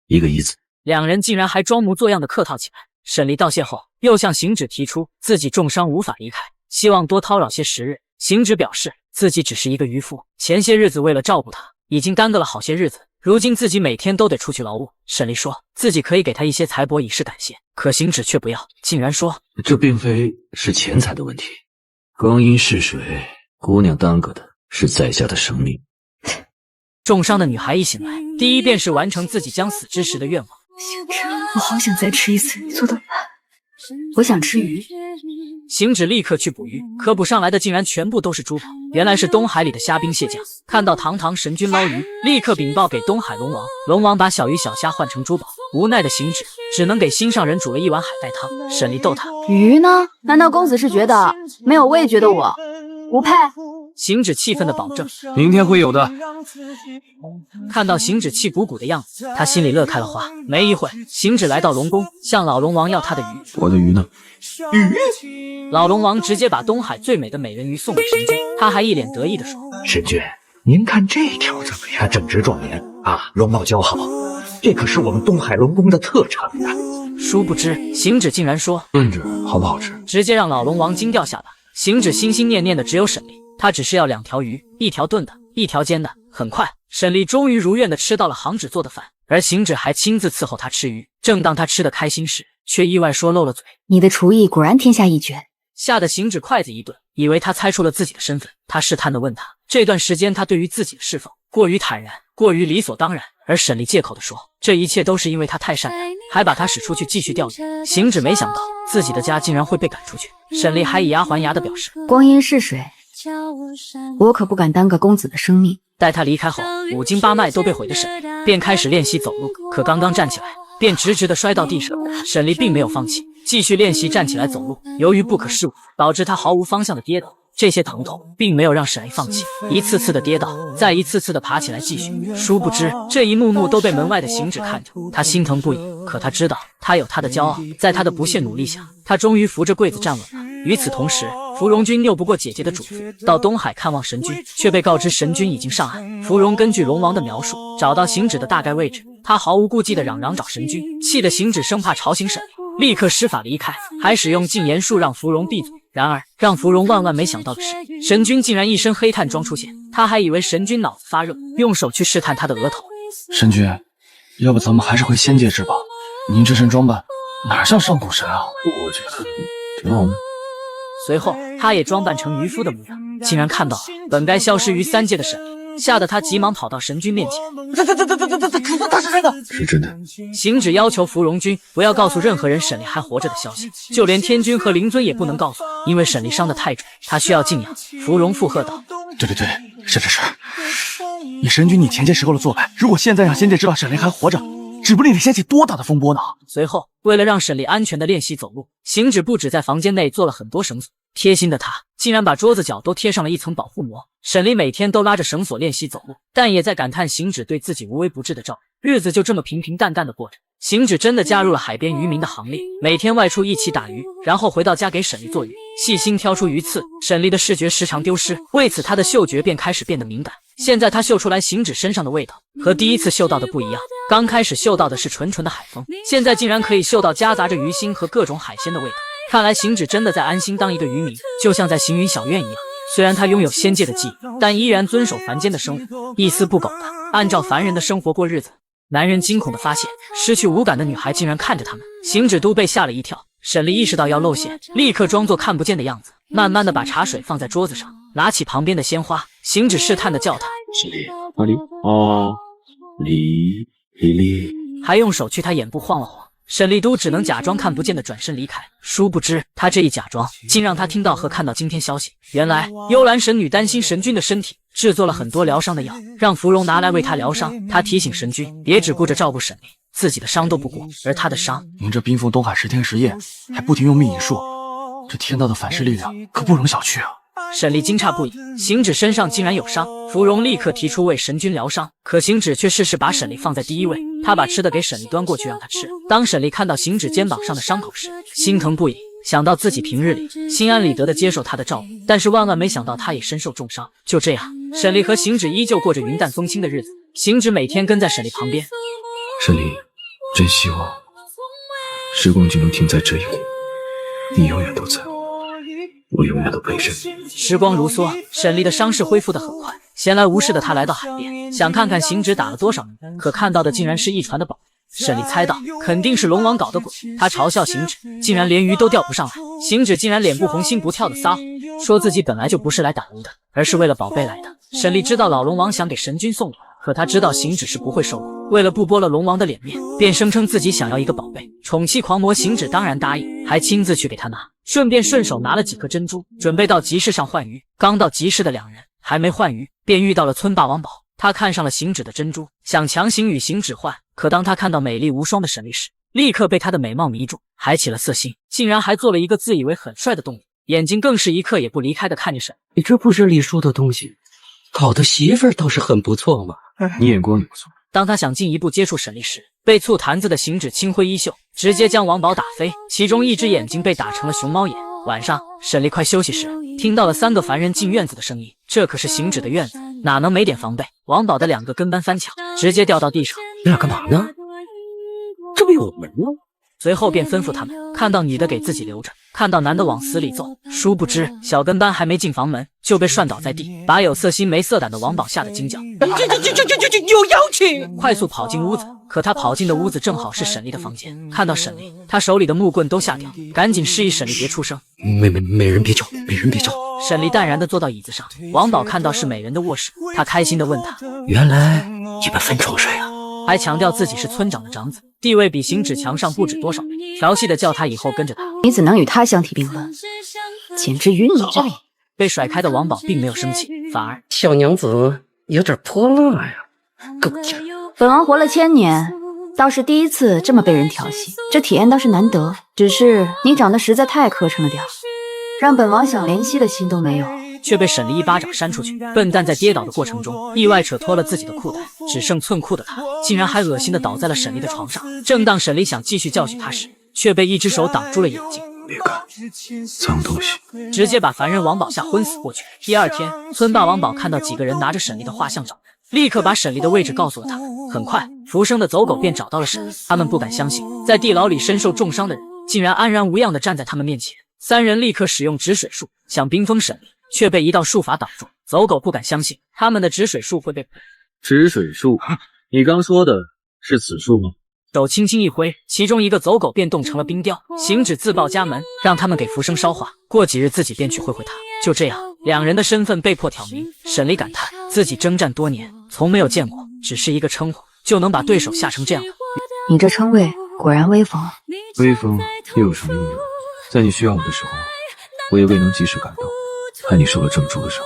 一个一字。两人竟然还装模作样的客套起来。沈离道谢后，又向行止提出自己重伤无法离开，希望多叨扰些时日。行止表示自己只是一个渔夫，前些日子为了照顾他，已经耽搁了好些日子，如今自己每天都得出去劳务。沈离说自己可以给他一些财帛以示感谢，可行止却不要，竟然说这并非是钱财的问题，光阴逝水，姑娘耽搁的是在下的生命。重伤的女孩一醒来，第一便是完成自己将死之时的愿望。行止，我好想再吃一次你做的饭，我想吃鱼。行止立刻去捕鱼，可捕上来的竟然全部都是珠宝，原来是东海里的虾兵蟹将。看到堂堂神君捞鱼，立刻禀报给东海龙王。龙王把小鱼小虾换成珠宝，无奈的行止只能给心上人煮了一碗海带汤。沈离逗他：鱼呢？难道公子是觉得没有味觉的我不配？行止气愤的保证明天会有的。看到行止气鼓鼓的样子，他心里乐开了花。没一会，行止来到龙宫，向老龙王要他的鱼。我的鱼呢？鱼？老龙王直接把东海最美的美人鱼送给神君，他还一脸得意地说：神君，您看这条怎么样？正直壮年啊，容貌姣好，这可是我们东海龙宫的特产啊。殊不知行止竟然说炖着好不好吃，直接让老龙王惊掉下巴。行止心心念念的只有沈离，他只是要2条鱼，一条炖的，一条煎的。很快，沈离终于如愿的吃到了行止做的饭，而行止还亲自伺候他吃鱼。正当他吃得开心时，却意外说漏了嘴。你的厨艺果然天下一绝。吓得行止筷子一顿，以为他猜出了自己的身份。他试探的问他，这段时间他对于自己的侍奉过于坦然，过于理所当然。而沈离借口的说，这一切都是因为他太善良，还把他使出去继续钓鱼。行止没想到自己的家竟然会被赶出去，沈离还以牙还牙的表示，光阴逝水，我可不敢耽搁公子的生命。待他离开后，5经8脉都被毁的沈离便开始练习走路，可刚刚站起来便直直的摔到地上。沈离并没有放弃，继续练习站起来走路。由于不可视物，导致他毫无方向的跌倒。这些疼痛并没有让沈离放弃，一次次的跌倒，再一次次的爬起来继续。殊不知这一幕幕都被门外的行止看着，他心疼不已。可他知道他有他的骄傲，在他的不懈努力下，他终于扶着柜子站稳了。与此同时，芙蓉君拗不过姐姐的嘱咐，到东海看望神君，却被告知神君已经上岸。芙蓉根据龙王的描述，找到行止的大概位置，他毫无顾忌的嚷嚷找神君，气得行止生怕吵醒沈离，立刻施法离开，还使用禁言术让芙蓉闭嘴。然而让芙蓉万万没想到的是，神君竟然一身黑炭装出现，他还以为神君脑子发热，用手去试探他的额头。神君，要不咱们还是回仙界治吧？您这身装扮哪像上古神啊？我觉得挺好的。随后他也装扮成渔夫的模样，竟然看到了本该消失于3界的沈离。吓得他急忙跑到神君面前。他是真的，是真的。行止要求芙蓉君不要告诉任何人沈丽还活着的消息，就连天君和灵尊也不能告诉，因为沈丽伤得太重，他需要静养。芙蓉附和道：“对，是。以神君你前些时候的做派，如果现在让仙界知道沈丽还活着，指不定得掀起多大的风波呢。”随后，为了让沈丽安全的练习走路，行止不止在房间内做了很多绳索，贴心的他竟然把桌子角都贴上了一层保护膜。沈丽每天都拉着绳索练习走路，但也在感叹行止对自己无微不至的照顾，日子就这么平平淡淡的过着。行止真的加入了海边渔民的行列，每天外出一起打鱼，然后回到家给沈丽做鱼，细心挑出鱼刺。沈丽的视觉时常丢失，为此她的嗅觉便开始变得敏感。现在她嗅出来行止身上的味道和第一次嗅到的不一样，刚开始嗅到的是纯纯的海风，现在竟然可以嗅到夹杂着鱼腥和各种海鲜的味道。看来行止真的在安心当一个渔民，就像在行云小院一样。虽然他拥有仙界的记忆，但依然遵守凡间的生活，一丝不苟的按照凡人的生活过日子。男人惊恐地发现，失去五感的女孩竟然看着他们，行止都被吓了一跳。沈丽意识到要露馅，立刻装作看不见的样子，慢慢地把茶水放在桌子上，拿起旁边的鲜花。行止试探地叫她：“沈丽，哪里？哦，丽，还用手去她眼部晃了晃。沈丽都只能假装看不见的转身离开，殊不知他这一假装竟让他听到和看到惊天消息。原来幽兰神女担心神君的身体，制作了很多疗伤的药，让芙蓉拿来为他疗伤。他提醒神君别只顾着照顾沈丽，自己的伤都不顾，而他的伤……您这冰封东海10天10夜，还不停用秘引术，这天道的反噬力量可不容小觑啊！沈丽惊诧不已，行止身上竟然有伤。芙蓉立刻提出为神君疗伤，可行止却事事把沈丽放在第一位。他把吃的给沈丽端过去让她吃。当沈丽看到行止肩膀上的伤口时，心疼不已，想到自己平日里心安理得的接受他的照顾，但是万万没想到他也身受重伤。就这样，沈丽和行止依旧过着云淡风轻的日子。行止每天跟在沈丽旁边。沈丽，真希望时光就能停在这一刻，你永远都在，我永远都陪着你。时光如梭，沈丽的伤势恢复得很快。闲来无事的他来到海边，想看看行止打了多少人，可看到的竟然是一船的宝贝。沈丽猜到肯定是龙王搞的鬼，他嘲笑行止竟然连鱼都钓不上来。行止竟然脸不红心不跳的撒谎，说自己本来就不是来打鱼的，而是为了宝贝来的。沈丽知道老龙王想给神君送礼，可他知道行止是不会收的。为了不剥了龙王的脸面，便声称自己想要一个宝贝。宠妻狂魔行止当然答应，还亲自去给他拿，顺手拿了几颗珍珠，准备到集市上换鱼。刚到集市的两人还没换鱼，便遇到了村霸王宝。他看上了行止的珍珠，想强行与行止换，可当他看到美丽无双的沈丽时，立刻被她的美貌迷住，还起了色心，竟然还做了一个自以为很帅的动作，眼睛更是一刻也不离开的看着沈。你这不是李叔的东西，搞得媳妇儿倒是很不错嘛。你眼光也不错。当他想进一步接触沈丽时，被醋坛子的行止轻挥衣袖，直接将王宝打飞，其中一只眼睛被打成了熊猫眼。晚上，沈丽快休息时，听到了3个凡人进院子的声音，这可是行止的院子，哪能没点防备？王宝的2个跟班翻墙，直接掉到地上。你俩干嘛呢？这不有门吗？随后便吩咐他们，看到女的给自己留着，看到男的往死里揍。殊不知小跟班还没进房门就被涮倒在地，把有色心没色胆的王宝吓得惊叫，有妖气！快速跑进屋子，可他跑进的屋子正好是沈丽的房间。看到沈丽，他手里的木棍都吓掉，赶紧示意沈丽别出声。美人别叫，美人别叫。沈丽淡然地坐到椅子上，王宝看到是美人的卧室，他开心地问她：原来你们分床睡啊？还强调自己是村长的长子，地位比行止强上不止多少倍，调戏的叫他以后跟着他。你怎能与他相提并论？简直与你这里。被甩开的王宝并没有生气，反而小娘子有点泼辣呀，够劲。本王活了1000年，倒是第一次这么被人调戏，这体验倒是难得。只是你长得实在太磕碜了点，让本王想怜惜的心都没有。却被沈丽一巴掌扇出去。笨蛋在跌倒的过程中意外扯脱了自己的裤带，只剩寸裤的他竟然还恶心地倒在了沈丽的床上。正当沈丽想继续教训他时，却被一只手挡住了眼睛。别看脏东西，直接把凡人王宝吓昏死过去。第二天，村霸王宝看到几个人拿着沈丽的画像找人，立刻把沈丽的位置告诉了他。很快，浮生的走狗便找到了沈丽，他们不敢相信，在地牢里身受重伤的人竟然安然无恙地站在他们面前。3人立刻使用止水术想冰封沈丽，却被一道术法挡住。走狗不敢相信他们的止水术会被止水术？你刚说的是此术吗？手轻轻一挥，其中一个走狗便冻成了冰雕。行止自报家门，让他们给浮生烧化，过几日自己便去会他。就这样，两人的身份被迫挑明。沈离感叹自己征战多年，从没有见过只是一个称呼就能把对手吓成这样的。你这称谓果然威风。威风又有什么用呢？在你需要我的时候，我也未能及时赶到，害你受了这么重的伤。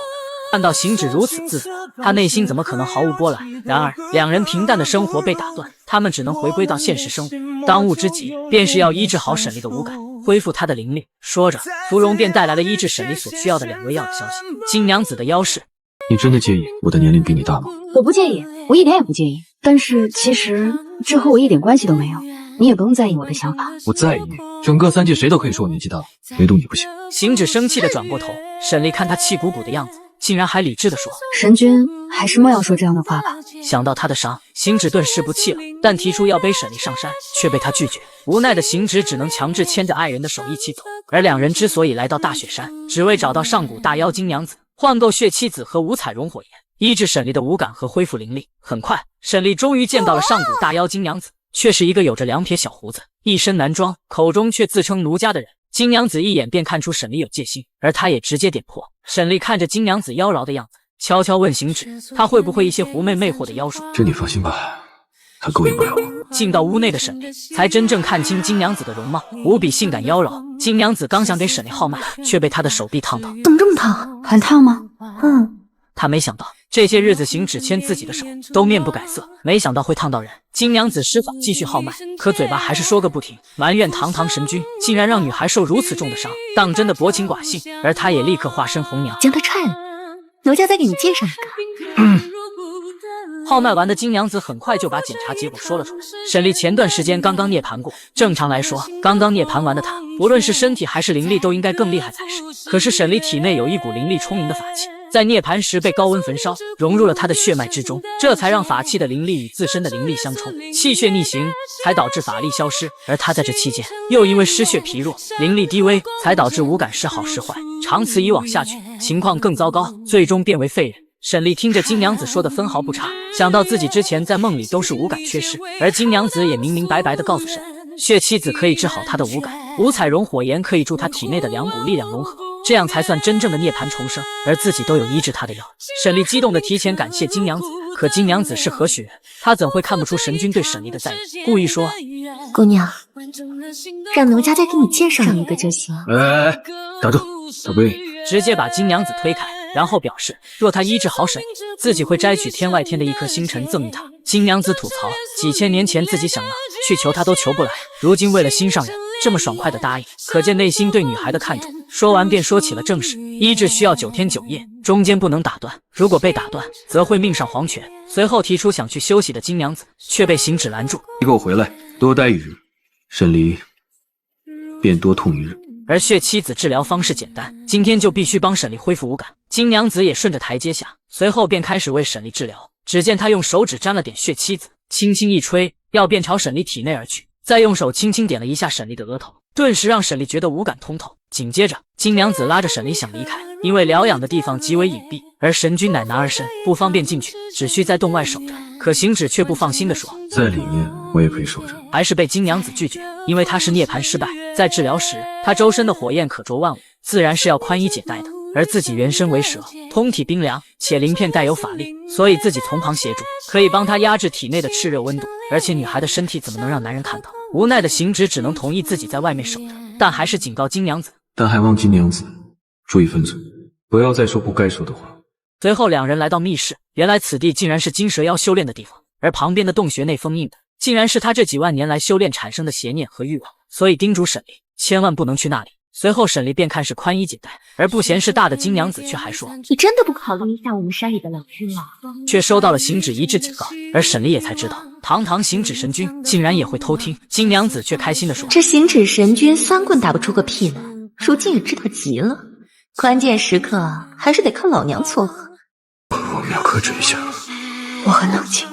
看到行止如此自负，他内心怎么可能毫无波澜？然而，两人平淡的生活被打断，他们只能回归到现实生活。当务之急便是要医治好沈离的五感，恢复他的灵力。说着，芙蓉便带来了医治沈离所需要的2味药的消息。金娘子的妖事，你真的介意我的年龄比你大吗？我不介意，我一点也不介意。但是其实这和我一点关系都没有，你也不用在意我的想法。我在意，整个3界谁都可以说我年纪大，唯独你不行。行止生气的转过头，沈离看他气鼓鼓的样子，竟然还理智的说：“神君还是莫要说这样的话吧。”想到他的伤，行止顿时不气了，但提出要背沈离上山，却被他拒绝。无奈的行止只能强制牵着爱人的手一起走。而两人之所以来到大雪山，只为找到上古大妖金娘子，换购血妻子和五彩熔火焰，医治沈离的五感和恢复灵力。很快，沈离终于见到了上古大妖金娘子，却是一个有着2撇小胡子、一身男装，口中却自称奴家的人。金娘子一眼便看出沈离有戒心，而她也直接点破。沈离看着金娘子妖娆的样子，悄悄问行止，他会不会一些狐媚魅惑的妖术？这你放心吧，他勾引不了我。进到屋内的沈离才真正看清金娘子的容貌，无比性感妖娆。金娘子刚想给沈离号脉，却被他的手臂烫到。怎么这么烫？很烫吗？他没想到这些日子行止牵自己的手都面不改色，没想到会烫到人。金娘子施法继续号脉，可嘴巴还是说个不停，埋怨堂堂神君竟然让女孩受如此重的伤，当真的薄情寡性。而他也立刻化身红娘，将他踹了。奴家再给你介绍一个。号脉完的金娘子很快就把检查结果说了出来。沈离前段时间刚刚涅槃过，正常来说，刚刚涅槃完的他，无论是身体还是灵力都应该更厉害才是。可是沈离体内有一股灵力充盈的法器，在涅槃时被高温焚烧，融入了他的血脉之中，这才让法器的灵力与自身的灵力相冲，气血逆行，才导致法力消失。而他在这期间又因为失血疲弱，灵力低微，才导致五感时好时坏。长此以往下去，情况更糟糕，最终变为废人。沈离听着金娘子说的分毫不差，想到自己之前在梦里都是五感缺失，而金娘子也明明白白地告诉沈离，血妻子可以治好他的五感，五彩熔火焰可以助他体内的2股力量融合，这样才算真正的涅槃重生，而自己都有医治他的药。沈离激动地提前感谢金娘子，可金娘子是何许人？她怎会看不出神君对沈离的在意？故意说：“姑娘，让奴家再给你介绍一个就行。”哎，打住，他不愿意。直接把金娘子推开，然后表示若他医治好沈离，自己会摘取天外天的一颗星辰赠予他。金娘子吐槽，几千年前自己想要去求他都求不来，如今为了心上人，这么爽快的答应，可见内心对女孩的看重。说完便说起了正事，医治需要9天9夜，中间不能打断，如果被打断，则会命丧黄泉。随后提出想去休息的金娘子，却被行止拦住。你给我回来，多待1日，沈离便多痛1日。而血妻子治疗方式简单，今天就必须帮沈离恢复五感。金娘子也顺着台阶下，随后便开始为沈离治疗。只见她用手指沾了点血妻子，轻轻一吹，药便朝沈离体内而去，再用手轻轻点了一下沈离的额头，顿时让沈离觉得五感通透。紧接着，金娘子拉着沈离想离开，因为疗养的地方极为隐蔽，而神君乃男儿身，不方便进去，只需在洞外守着。可行止却不放心地说：“在里面我也可以守着。”还是被金娘子拒绝，因为他是涅槃失败，在治疗时他周身的火焰可灼万物，自然是要宽衣解带的。而自己原身为蛇，通体冰凉，且鳞片带有法力，所以自己从旁协助，可以帮他压制体内的炽热温度。而且女孩的身体怎么能让男人看到？无奈的行止只能同意自己在外面守着，但还是警告金娘子，但还望金娘子注意分寸，不要再说不该说的话。随后两人来到密室，原来此地竟然是金蛇妖修炼的地方，而旁边的洞穴内封印的竟然是他这几万年来修炼产生的邪念和欲望，所以叮嘱沈离千万不能去那里。随后沈离便看是宽衣解带，而不嫌事大的金娘子却还说：“你真的不考虑一下我们山里的老君吗？”却收到了行止一致警告，而沈离也才知道，堂堂行止神君竟然也会偷听。金娘子却开心地说：“这行止神君3棍打不出个屁来，如今也知道急了，关键时刻还是得靠老娘撮合。我们要克制一下。”我很冷静，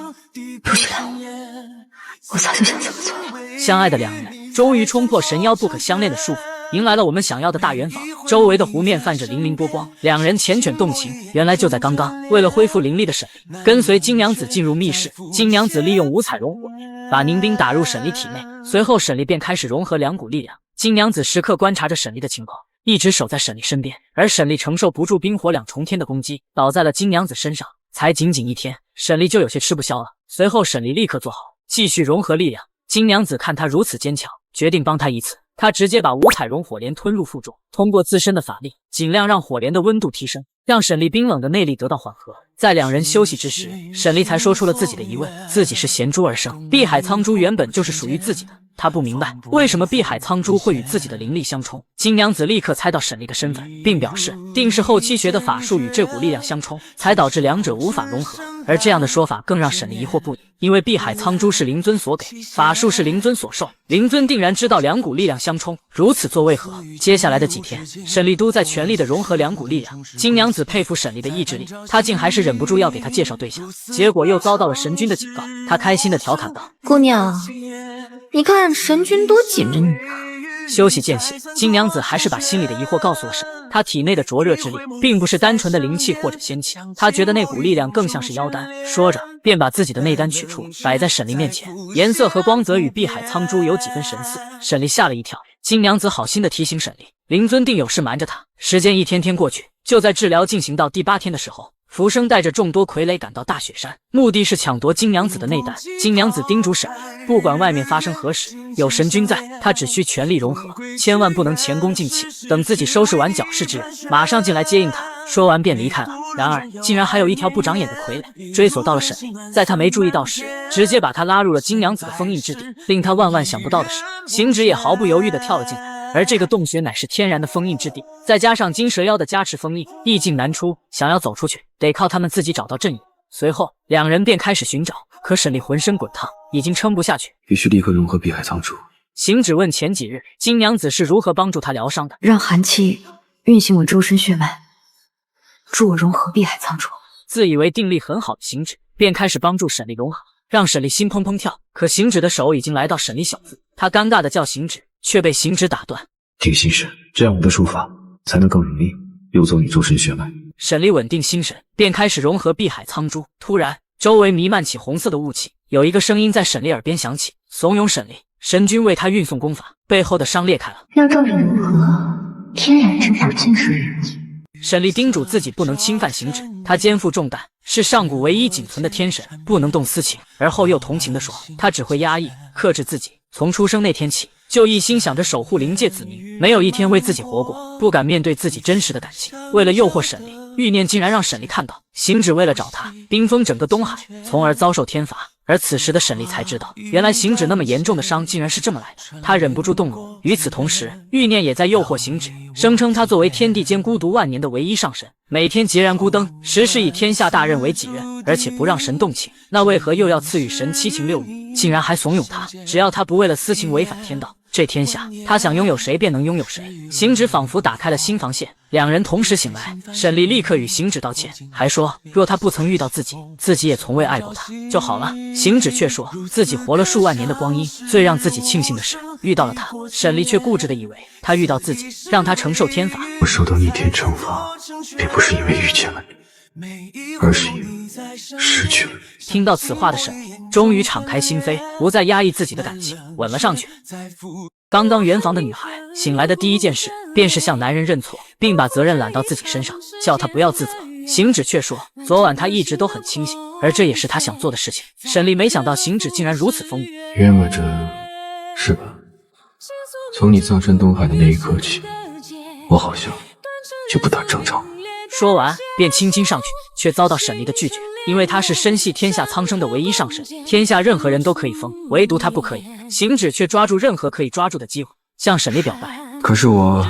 不许拦我，我早就想这么做了。相爱的两人终于冲破神妖不可相恋的束缚，迎来了我们想要的大圆房。周围的湖面泛着粼粼波光，两人缱绻动情。原来就在刚刚，为了恢复灵力的沈离跟随金娘子进入密室，金娘子利用五彩熔火把凝冰打入沈离体内，随后沈离便开始融合2股力量。金娘子时刻观察着沈离的情况，一直守在沈丽身边，而沈丽承受不住冰火两重天的攻击，倒在了金娘子身上。才仅仅1天，沈丽就有些吃不消了。随后沈丽立刻做好，继续融合力量。金娘子看她如此坚强，决定帮她一次。她直接把五彩熔火莲吞入腹中，通过自身的法力，尽量让火莲的温度提升，让沈丽冰冷的内力得到缓和。在两人休息之时，沈丽才说出了自己的疑问：自己是衔珠而生，碧海苍珠原本就是属于自己的。他不明白为什么碧海苍珠会与自己的灵力相冲。金娘子立刻猜到沈丽的身份，并表示定是后期学的法术与这股力量相冲，才导致两者无法融合。而这样的说法更让沈丽疑惑不已，因为碧海苍珠是灵尊所给，法术是灵尊所授，灵尊定然知道两股力量相冲，如此做为何？接下来的几天，沈丽都在全力的融合两股力量。金娘子佩服沈丽的意志力，她竟还是忍不住要给她介绍对象，结果又遭到了神君的警告。她开心的调侃道：姑娘，你看神君多紧着你啊。休息间隙，金娘子还是把心里的疑惑告诉了沈丽。她体内的灼热之力并不是单纯的灵气或者仙气，她觉得那股力量更像是妖丹。说着便把自己的内丹取出，摆在沈丽面前，颜色和光泽与碧海苍珠有几分神似。沈丽吓了一跳，金娘子好心的提醒沈丽，灵尊定有事瞒着她。时间一天天过去，就在治疗进行到第8天的时候，浮生带着众多傀儡赶到大雪山，目的是抢夺金娘子的内丹。金娘子叮嘱沈丽，不管外面发生何事，有神君在，她只需全力融合，千万不能前功尽弃。等自己收拾完搅事之人，马上进来接应她。说完便离开了。然而竟然还有一条不长眼的傀儡追索到了沈丽，在他没注意到时，直接把他拉入了金娘子的封印之地。令他万万想不到的是，行止也毫不犹豫地跳了进来，而这个洞穴乃是天然的封印之地，再加上金蛇妖的加持封印，易进难出，想要走出去得靠他们自己找到阵营。随后两人便开始寻找，可沈丽浑身滚烫，已经撑不下去，必须立刻融合碧海苍珠。行止问前几日金娘子是如何帮助他疗伤的，让寒气运行我周身血脉，助我融合碧海苍珠。自以为定力很好的行止便开始帮助沈丽融合，让沈丽心砰砰跳。可行止的手已经来到沈丽小腹，他尴尬的叫行止，却被行止打断。听心神，这样我的术法才能更容易溜走你周身血脉。沈丽稳定心神，便开始融合碧海苍珠。突然周围弥漫起红色的雾气，有一个声音在沈丽耳边响起，怂恿沈丽，神君为他运送功法。背后的伤裂开了，要众人融合，天然之法尽是人机。沈丽叮嘱自己不能侵犯行止，他肩负重担，是上古唯一仅存的天神，不能动私情。而后又同情地说，他只会压抑克制自己，从出生那天起就一心想着守护灵界子民，没有一天为自己活过，不敢面对自己真实的感情。为了诱惑沈丽，欲念竟然让沈丽看到行止为了找他冰封整个东海，从而遭受天罚。而此时的沈丽才知道，原来行止那么严重的伤竟然是这么来的，他忍不住动怒。与此同时，欲念也在诱惑行止，声称他作为天地间孤独万年的唯一上神，每天孑然孤灯，时时以天下大任为己任，而且不让神动情，那为何又要赐予神7情6欲？竟然还怂恿他，只要他不为了私情违反天道，这天下他想拥有谁便能拥有谁。行止仿佛打开了新防线，两人同时醒来。沈丽立刻与行止道歉，还说若他不曾遇到自己，自己也从未爱过他就好了。行止却说自己活了数万年的光阴，最让自己庆幸的是遇到了他。沈丽却固执的以为他遇到自己，让他承受天罚。我受到逆天惩罚，并不是因为遇见了你，而是因为失去了你。听到此话的沈丽终于敞开心扉，不再压抑自己的感情，吻了上去。刚刚圆房的女孩醒来的第一件事便是向男人认错，并把责任揽到自己身上，叫他不要自责。行止却说昨晚他一直都很清醒，而这也是他想做的事情。沈丽没想到行止竟然如此风雨。冤枉着是吧？从你葬身东海的那一刻起，我好像就不大正常。说完便轻轻上去，却遭到沈丽的拒绝，因为他是身系天下苍生的唯一上神，天下任何人都可以封，唯独他不可以。行止却抓住任何可以抓住的机会，向沈丽表白。可是我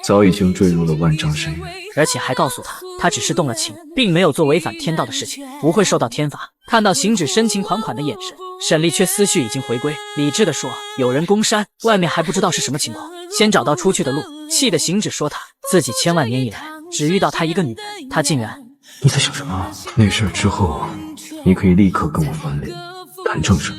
早已经坠入了万丈深渊，而且还告诉他，他只是动了情，并没有做违反天道的事情，不会受到天罚。看到行止深情款款的眼神，沈丽却思绪已经回归，理智地说，有人攻山，外面还不知道是什么情况，先找到出去的路。气得行止说他自己千万年以来只遇到他一个女人，他竟然……你在想什么？那事之后，你可以立刻跟我翻脸，谈正事，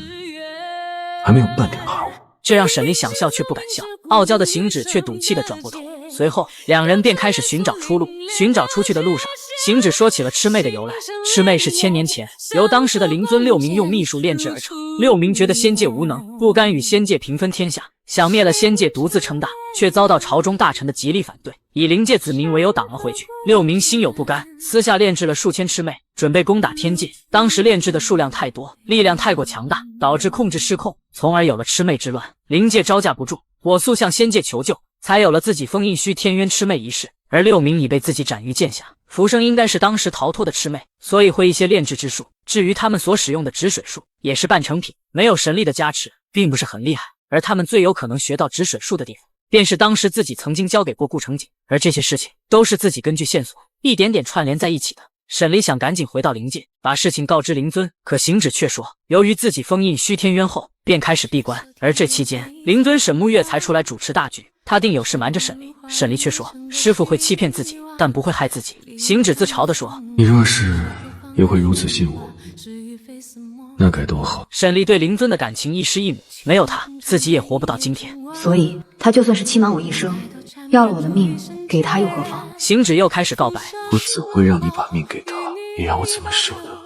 还没有半点含糊。这让沈丽想笑却不敢笑，傲娇的行止却赌气地转过头。随后两人便开始寻找出路。寻找出去的路上，行止说起了魑魅的由来。魑魅是1000年前由当时的灵尊六明用秘术炼制而成。六明觉得仙界无能，不甘与仙界平分天下，想灭了仙界独自称大，却遭到朝中大臣的极力反对，以灵界子民为由挡了回去。六明心有不甘，私下炼制了数千魑魅，准备攻打天界。当时炼制的数量太多，力量太过强大，导致控制失控，从而有了魑魅之乱。灵界招架不住，火速向仙界求救，才有了自己封印虚天渊魑魅一事。而六明已被自己斩于剑下。浮生应该是当时逃脱的魑魅，所以会一些炼制之术。至于他们所使用的止水术，也是半成品，没有神力的加持，并不是很厉害。而他们最有可能学到止水术的地方，便是当时自己曾经交给过顾城景，而这些事情都是自己根据线索一点点串联在一起的。沈离想赶紧回到灵界，把事情告知灵尊，可行止却说，由于自己封印虚天渊后，便开始闭关，而这期间，灵尊沈沐月才出来主持大局，他定有事瞒着沈离。沈离却说，师父会欺骗自己，但不会害自己。行止自嘲地说，你若是也会如此信我，那该多好。沈离对灵尊的感情一师一母，没有他，自己也活不到今天。所以他就算是欺瞒我一生，要了我的命，给他又何妨？行止又开始告白，我怎会让你把命给他？你让我怎么舍得？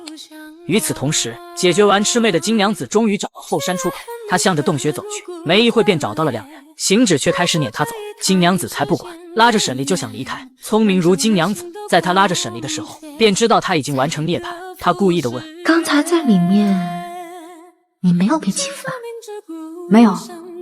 与此同时，解决完魑魅的金娘子终于找到后山出口，她向着洞穴走去，没一会便找到了两人。行止却开始撵她走，金娘子才不管，拉着沈离就想离开。聪明如金娘子，在她拉着沈离的时候，便知道他已经完成涅槃。她故意的问，刚才在里面你没有被欺负吧？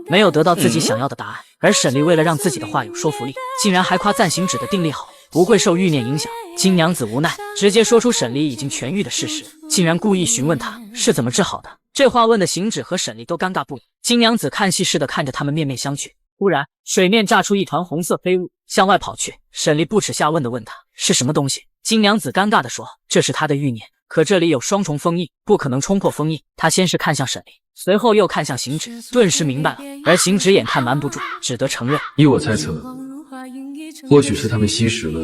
没有得到自己想要的答案。而沈离为了让自己的话有说服力，竟然还夸赞行止的定力好，不会受欲念影响。金娘子无奈，直接说出沈离已经痊愈的事实，竟然故意询问他是怎么治好的。这话问的行止和沈离都尴尬不已。金娘子看戏似的看着他们面面相觑，忽然水面炸出一团红色飞雾，向外跑去。沈离不耻下问的问他是什么东西，金娘子尴尬的说，这是他的欲念，可这里有双重封印，不可能冲破封印。他先是看向沈离，随后又看向行止，顿时明白了。而行止眼看瞒不住，只得承认，依我猜测，或许是他们吸食了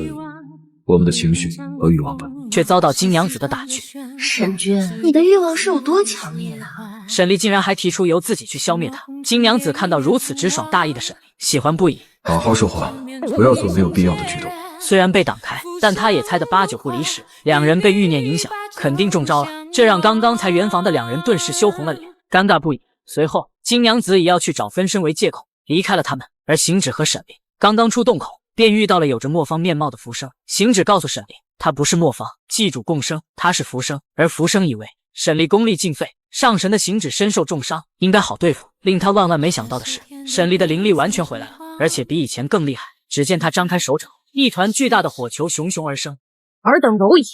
我们的情绪和欲望吧，却遭到金娘子的打趣。沈君，你的欲望是有多强烈啊？沈离竟然还提出由自己去消灭他。金娘子看到如此直爽大义的沈离，喜欢不已。好好说话，不要做没有必要的举动。虽然被挡开，但他也猜得8、9不离十，两人被欲念影响，肯定中招了。这让刚刚才圆房的两人顿时羞红了脸，尴尬不已。随后，金娘子也要去找分身为借口离开了他们。而行止和沈离刚刚出洞口，便遇到了有着磨坊面貌的浮生。行止告诉沈离，他不是磨坊，祭主共生，他是浮生。而浮生以为沈离功力尽废，上神的行止身受重伤，应该好对付。令他万万没想到的是，沈离的灵力完全回来了，而且比以前更厉害。只见他张开手掌，一团巨大的火球熊熊而生。尔等蝼蚁，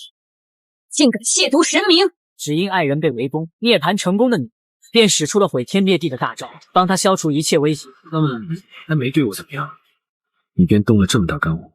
竟敢亵渎神明！只因爱人被围攻，涅槃成功的你，便使出了毁天灭地的大招，帮他消除一切威胁。他们还没对我怎么样，你便动了这么大干物，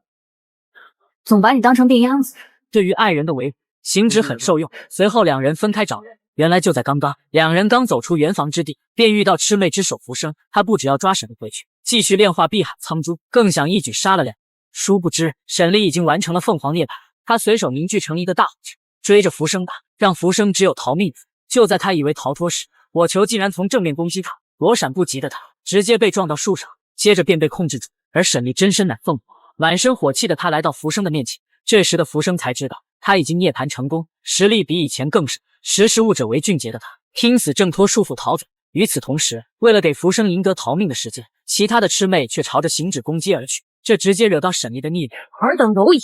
总把你当成病秧子。对于爱人的维护，行止很受用。随后两人分开找人，原来就在刚刚，两人刚走出圆房之地，便遇到魑魅之首浮生。他不只要抓沈离回去，继续炼化碧海苍珠，更想一举杀了两人。殊不知沈离已经完成了凤凰涅槃，他随手凝聚成一个大火球，追着浮生打，让浮生只有逃命。就在他以为逃脱时，火球竟然从正面攻击他，躲闪不及的他直接被撞到树上，接着便被控制住。而沈离真身乃凤凰，满身火气的他来到浮生的面前。这时的浮生才知道他已经涅槃成功，实力比以前更甚。识时务者为俊杰的他拼死挣脱束缚逃走。与此同时，为了给浮生赢得逃命的时间，其他的魑魅却朝着行止攻击而去，这直接惹到沈离的逆鳞。尔等蝼蚁，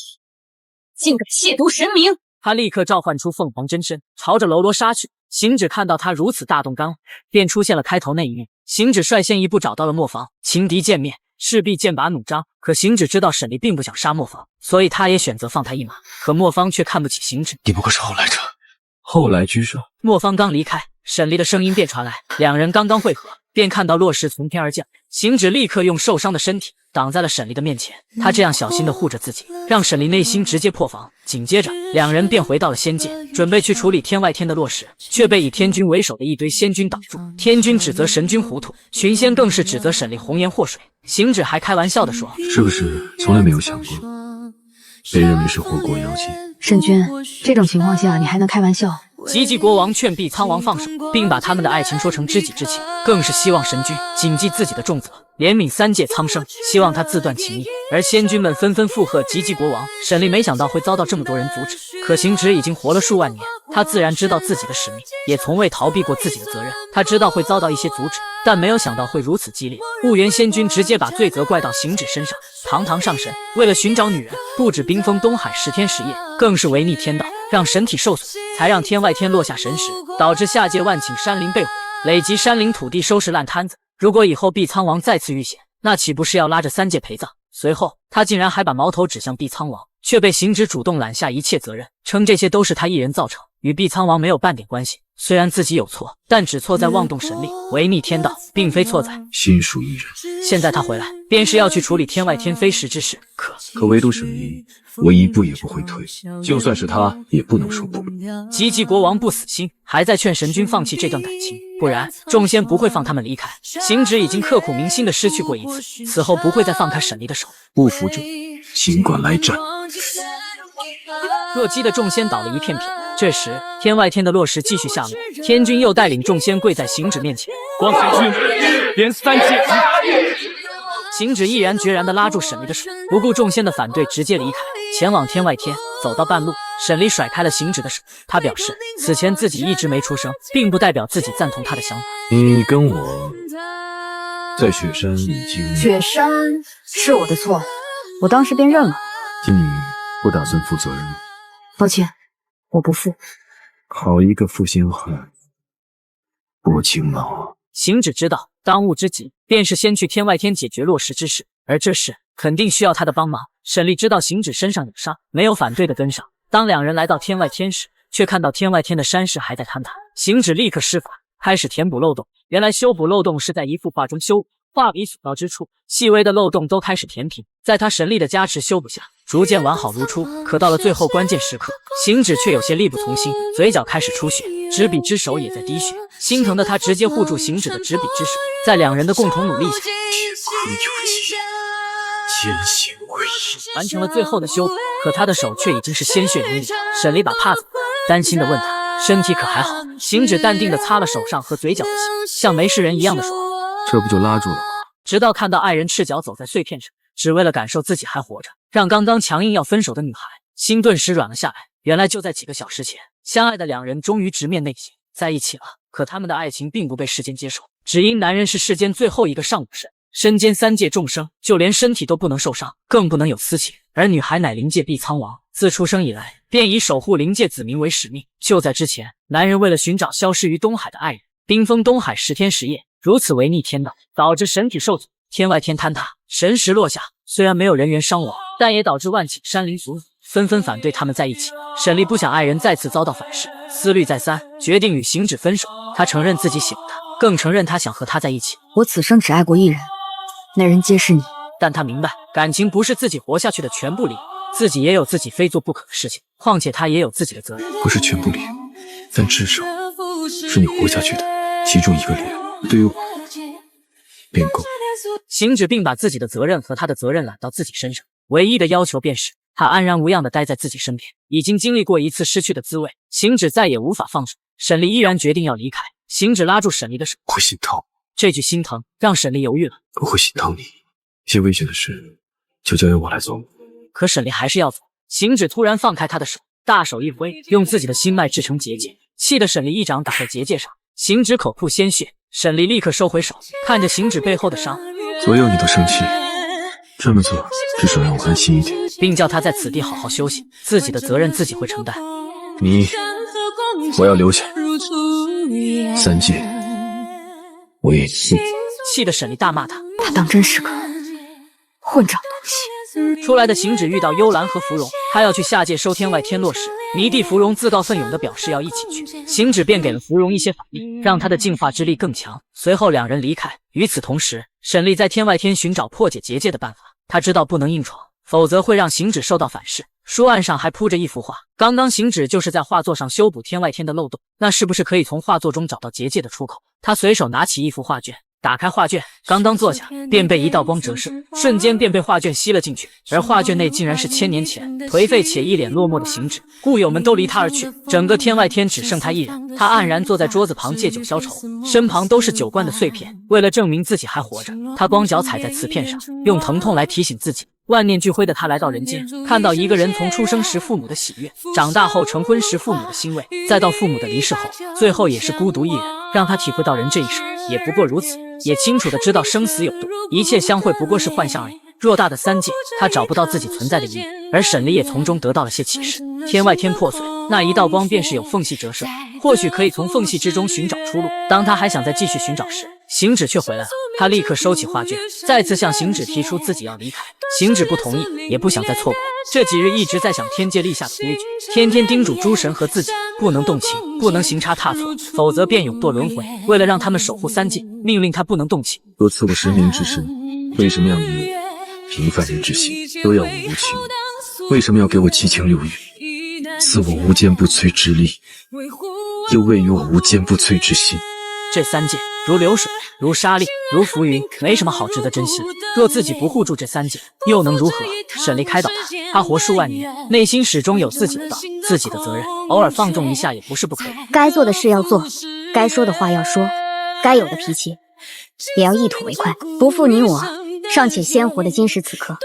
竟敢亵渎神明！他立刻召唤出凤凰真身，朝着楼罗杀去。行止看到他如此大动肝火，便出现了开头那一幕。行止率先一步找到了磨坊，情敌见面，势必剑拔弩张。可行止知道沈离并不想杀磨坊，所以他也选择放他一马。可磨坊却看不起行止，你不过是后来者，后来居上。磨坊刚离开，沈离的声音便传来，两人刚刚汇合，便看到落石从天而降。行止立刻用受伤的身体挡在了沈离的面前，他这样小心地护着自己，让沈离内心直接破防。紧接着，两人便回到了仙界，准备去处理天外天的落石，却被以天君为首的一堆仙君挡住。天君指责神君糊涂，群仙更是指责沈离红颜祸水。行止还开玩笑地说，是不是从来没有想过被认为是祸国妖精？沈君，这种情况下你还能开玩笑？吉吉国王劝毕苍王放手，并把他们的爱情说成知己之情，更是希望神君谨记自己的重责，怜悯三界苍生，希望他自断情义。而仙君们纷纷附和吉吉国王。沈丽没想到会遭到这么多人阻止，可行止已经活了数万年，他自然知道自己的使命，也从未逃避过自己的责任。他知道会遭到一些阻止，但没有想到会如此激烈。雾原仙君直接把罪责怪到行止身上，堂堂上神，为了寻找女人，不止冰封东海10天10夜，更是违逆天道，让神体受损，才让天外天落下神石，导致下界万顷山林被毁，累及山林土地收拾烂摊子。如果以后碧苍王再次遇险，那岂不是要拉着三界陪葬？随后他竟然还把矛头指向碧苍王，却被行止主动揽下一切责任，称这些都是他一人造成，与碧苍王没有半点关系。虽然自己有错，但只错在妄动神力，违逆天道，并非错在心术一人。现在他回来，便是要去处理天外天飞石之事，可唯独沈离，我一步也不会退，就算是他，也不能说不。吉吉国王不死心，还在劝神君放弃这段感情，不然众仙不会放他们离开。行止已经刻骨铭心的失去过一次，此后不会再放开沈离的手。不服者，尽管来战。若击的众仙倒了一片片。这时，天外天的落石继续下落，天君又带领众仙跪在行止面前。光天君，连三界。行止毅然决然地拉住沈离的手，不顾众仙的反对，直接离开，前往天外天。走到半路，沈离甩开了行止的手，他表示此前自己一直没出声，并不代表自己赞同他的想法。你跟我在雪山已经……雪山是我的错，我当时便认了。今女不打算负责任吗？抱歉，我不负。好一个负心汉，薄情郎啊！行止知道，当务之急便是先去天外天解决落石之事，而这事肯定需要他的帮忙。沈丽知道行止身上有伤，没有反对的跟上。当两人来到天外天时，却看到天外天的山势还在坍塌。行止立刻施法，开始填补漏洞。原来修补漏洞是在一幅画中修补，画笔所到之处，细微的漏洞都开始填平。在他神力的加持修补下，逐渐完好如初。可到了最后关键时刻，行止却有些力不从心，嘴角开始出血，执笔之手也在滴血。心疼的他直接护住行止的执笔之手，在两人的共同努力下，坚信为义，完成了最后的修补。可他的手却已经是鲜血淋漓。沈离把帕子担心的问他身体可还好。行止淡定的擦了手上和嘴角的血，像没事人一样的说，这不就拉住了吗？直到看到爱人赤脚走在碎片上，只为了感受自己还活着，让刚刚强硬要分手的女孩心顿时软了下来。原来就在几个小时前，相爱的两人终于直面内心在一起了。可他们的爱情并不被世间接受，只因男人是世间最后一个上古神，身兼三界众生，就连身体都不能受伤，更不能有私情。而女孩乃灵界碧苍王，自出生以来便以守护灵界子民为使命。就在之前，男人为了寻找消失于东海的爱人，冰封东海10天10夜，如此违逆天道，导致神体受阻，天外天坍塌，神石落下。虽然没有人员伤亡，但也导致万顷山林族人纷纷反对他们在一起。沈丽不想爱人再次遭到反噬，思虑再三，决定与行止分手。他承认自己喜欢他，更承认他想和他在一起。我此生只爱过一人，那人皆是你。但他明白，感情不是自己活下去的全部理由，自己也有自己非做不可的事情，况且他也有自己的责任。不是全部理由，但至少是你活下去的其中一个理由。对于我便够。行止并把自己的责任和他的责任揽到自己身上，唯一的要求便是他安然无恙地待在自己身边。已经经历过一次失去的滋味，行止再也无法放手。沈丽依然决定要离开，行止拉住沈丽的手，会心疼。这句心疼让沈丽犹豫了。我会心疼你，一些危险的事就交由我来做。可沈丽还是要走。行止突然放开他的手，大手一挥，用自己的心脉制成结界，气得沈丽一掌打在结界上，行止口吐鲜血。沈丽立刻收回手，看着行止背后的伤，左右你都生气，这么做至少让我安心一点，并叫他在此地好好休息，自己的责任自己会承担。你我要留下，三界我也是。气得沈丽大骂他当真是个混账东西。出来的行止遇到幽兰和芙蓉，他要去下界收天外天落石。迷弟芙蓉自告奋勇地表示要一起去，行止便给了芙蓉一些法力，让她的净化之力更强。随后两人离开。与此同时，沈丽在天外天寻找破解结界的办法。他知道不能硬闯，否则会让行止受到反噬。书案上还铺着一幅画，刚刚行止就是在画作上修补天外天的漏洞，那是不是可以从画作中找到结界的出口？他随手拿起一幅画卷，打开画卷，刚刚坐下，便被一道光折射，瞬间便被画卷吸了进去。而画卷内竟然是1000年前颓废且一脸落寞的行止。故友们都离他而去，整个天外天只剩他一人。他黯然坐在桌子旁借酒消愁，身旁都是酒罐的碎片。为了证明自己还活着，他光脚踩在瓷片上，用疼痛来提醒自己。万念俱灰的他来到人间，看到一个人从出生时父母的喜悦，长大后成婚时父母的欣慰，再到父母的离世后，最后也是孤独一人，让他体会到人这一生也不过如此，也清楚的知道生死有度，一切相会不过是幻象而已。偌大的三界，他找不到自己存在的意义，而沈离也从中得到了些启示。天外天破碎，那一道光便是有缝隙折射，或许可以从缝隙之中寻找出路。当他还想再继续寻找时，行止却回来了。他立刻收起画卷，再次向行止提出自己要离开。行止不同意，也不想再错过。这几日一直在想天界立下的规矩，天天叮嘱诸神和自己不能动情，不能行差踏错，否则便永堕轮回。为了让他们守护三界，命令他不能动情。若赐我神灵之身，为什么要以平凡人之心都要我无情？为什么要给我七情六欲？赐我无坚不摧之力，又未予我无坚不摧之心。这三界如流水，如沙砾，如浮云，没什么好值得珍惜的。若自己不护住这三界，又能如何？沈离开导他活数万年，内心始终有自己的道，自己的责任，偶尔放纵一下也不是不可以。该做的事要做，该说的话要说，该有的脾气也要一吐为快，不负你我尚且鲜活的今时此刻。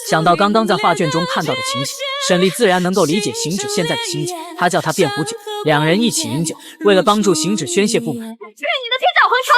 想到刚刚在画卷中看到的情形，沈离自然能够理解行止现在的心境。他叫他变壶酒，两人一起饮酒，为了帮助行止宣泄不满。去你的天角横潮！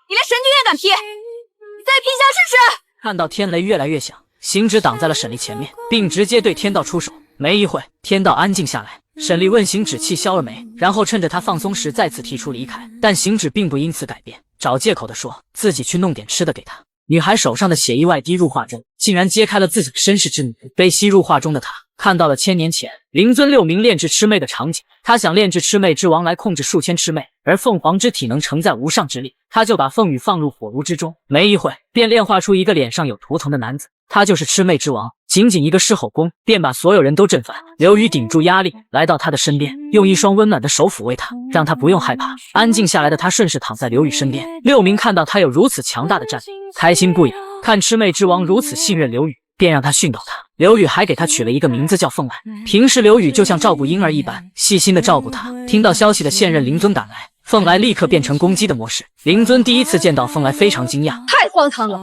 你连神君也敢劈？你再劈下试试！看到天雷越来越响，行止挡在了沈离前面，并直接对天道出手。没一会，天道安静下来。沈离问行止气消了没，然后趁着他放松时再次提出离开，但行止并不因此改变，找借口的说自己去弄点吃的给他。女孩手上的血意外滴入画中，竟然揭开了自己的身世之谜。被吸入画中的她看到了1000年前灵尊六名炼制魑魅的场景。他想炼制魑魅之王来控制数千魑魅，而凤凰之体能承载无上之力，他就把凤羽放入火炉之中。没一会，便炼化出一个脸上有图腾的男子，他就是魑魅之王。仅仅一个狮吼功，便把所有人都震翻。刘宇顶住压力来到他的身边，用一双温暖的手抚慰他，让他不用害怕。安静下来的他顺势躺在刘宇身边。六明看到他有如此强大的战力，开心不已。看魑魅之王如此信任刘宇，便让他训导他。刘宇还给他取了一个名字叫凤来。平时刘宇就像照顾婴儿一般，细心的照顾他。听到消息的现任灵尊赶来，凤来立刻变成攻击的模式。灵尊第一次见到凤来非常惊讶，太荒唐了，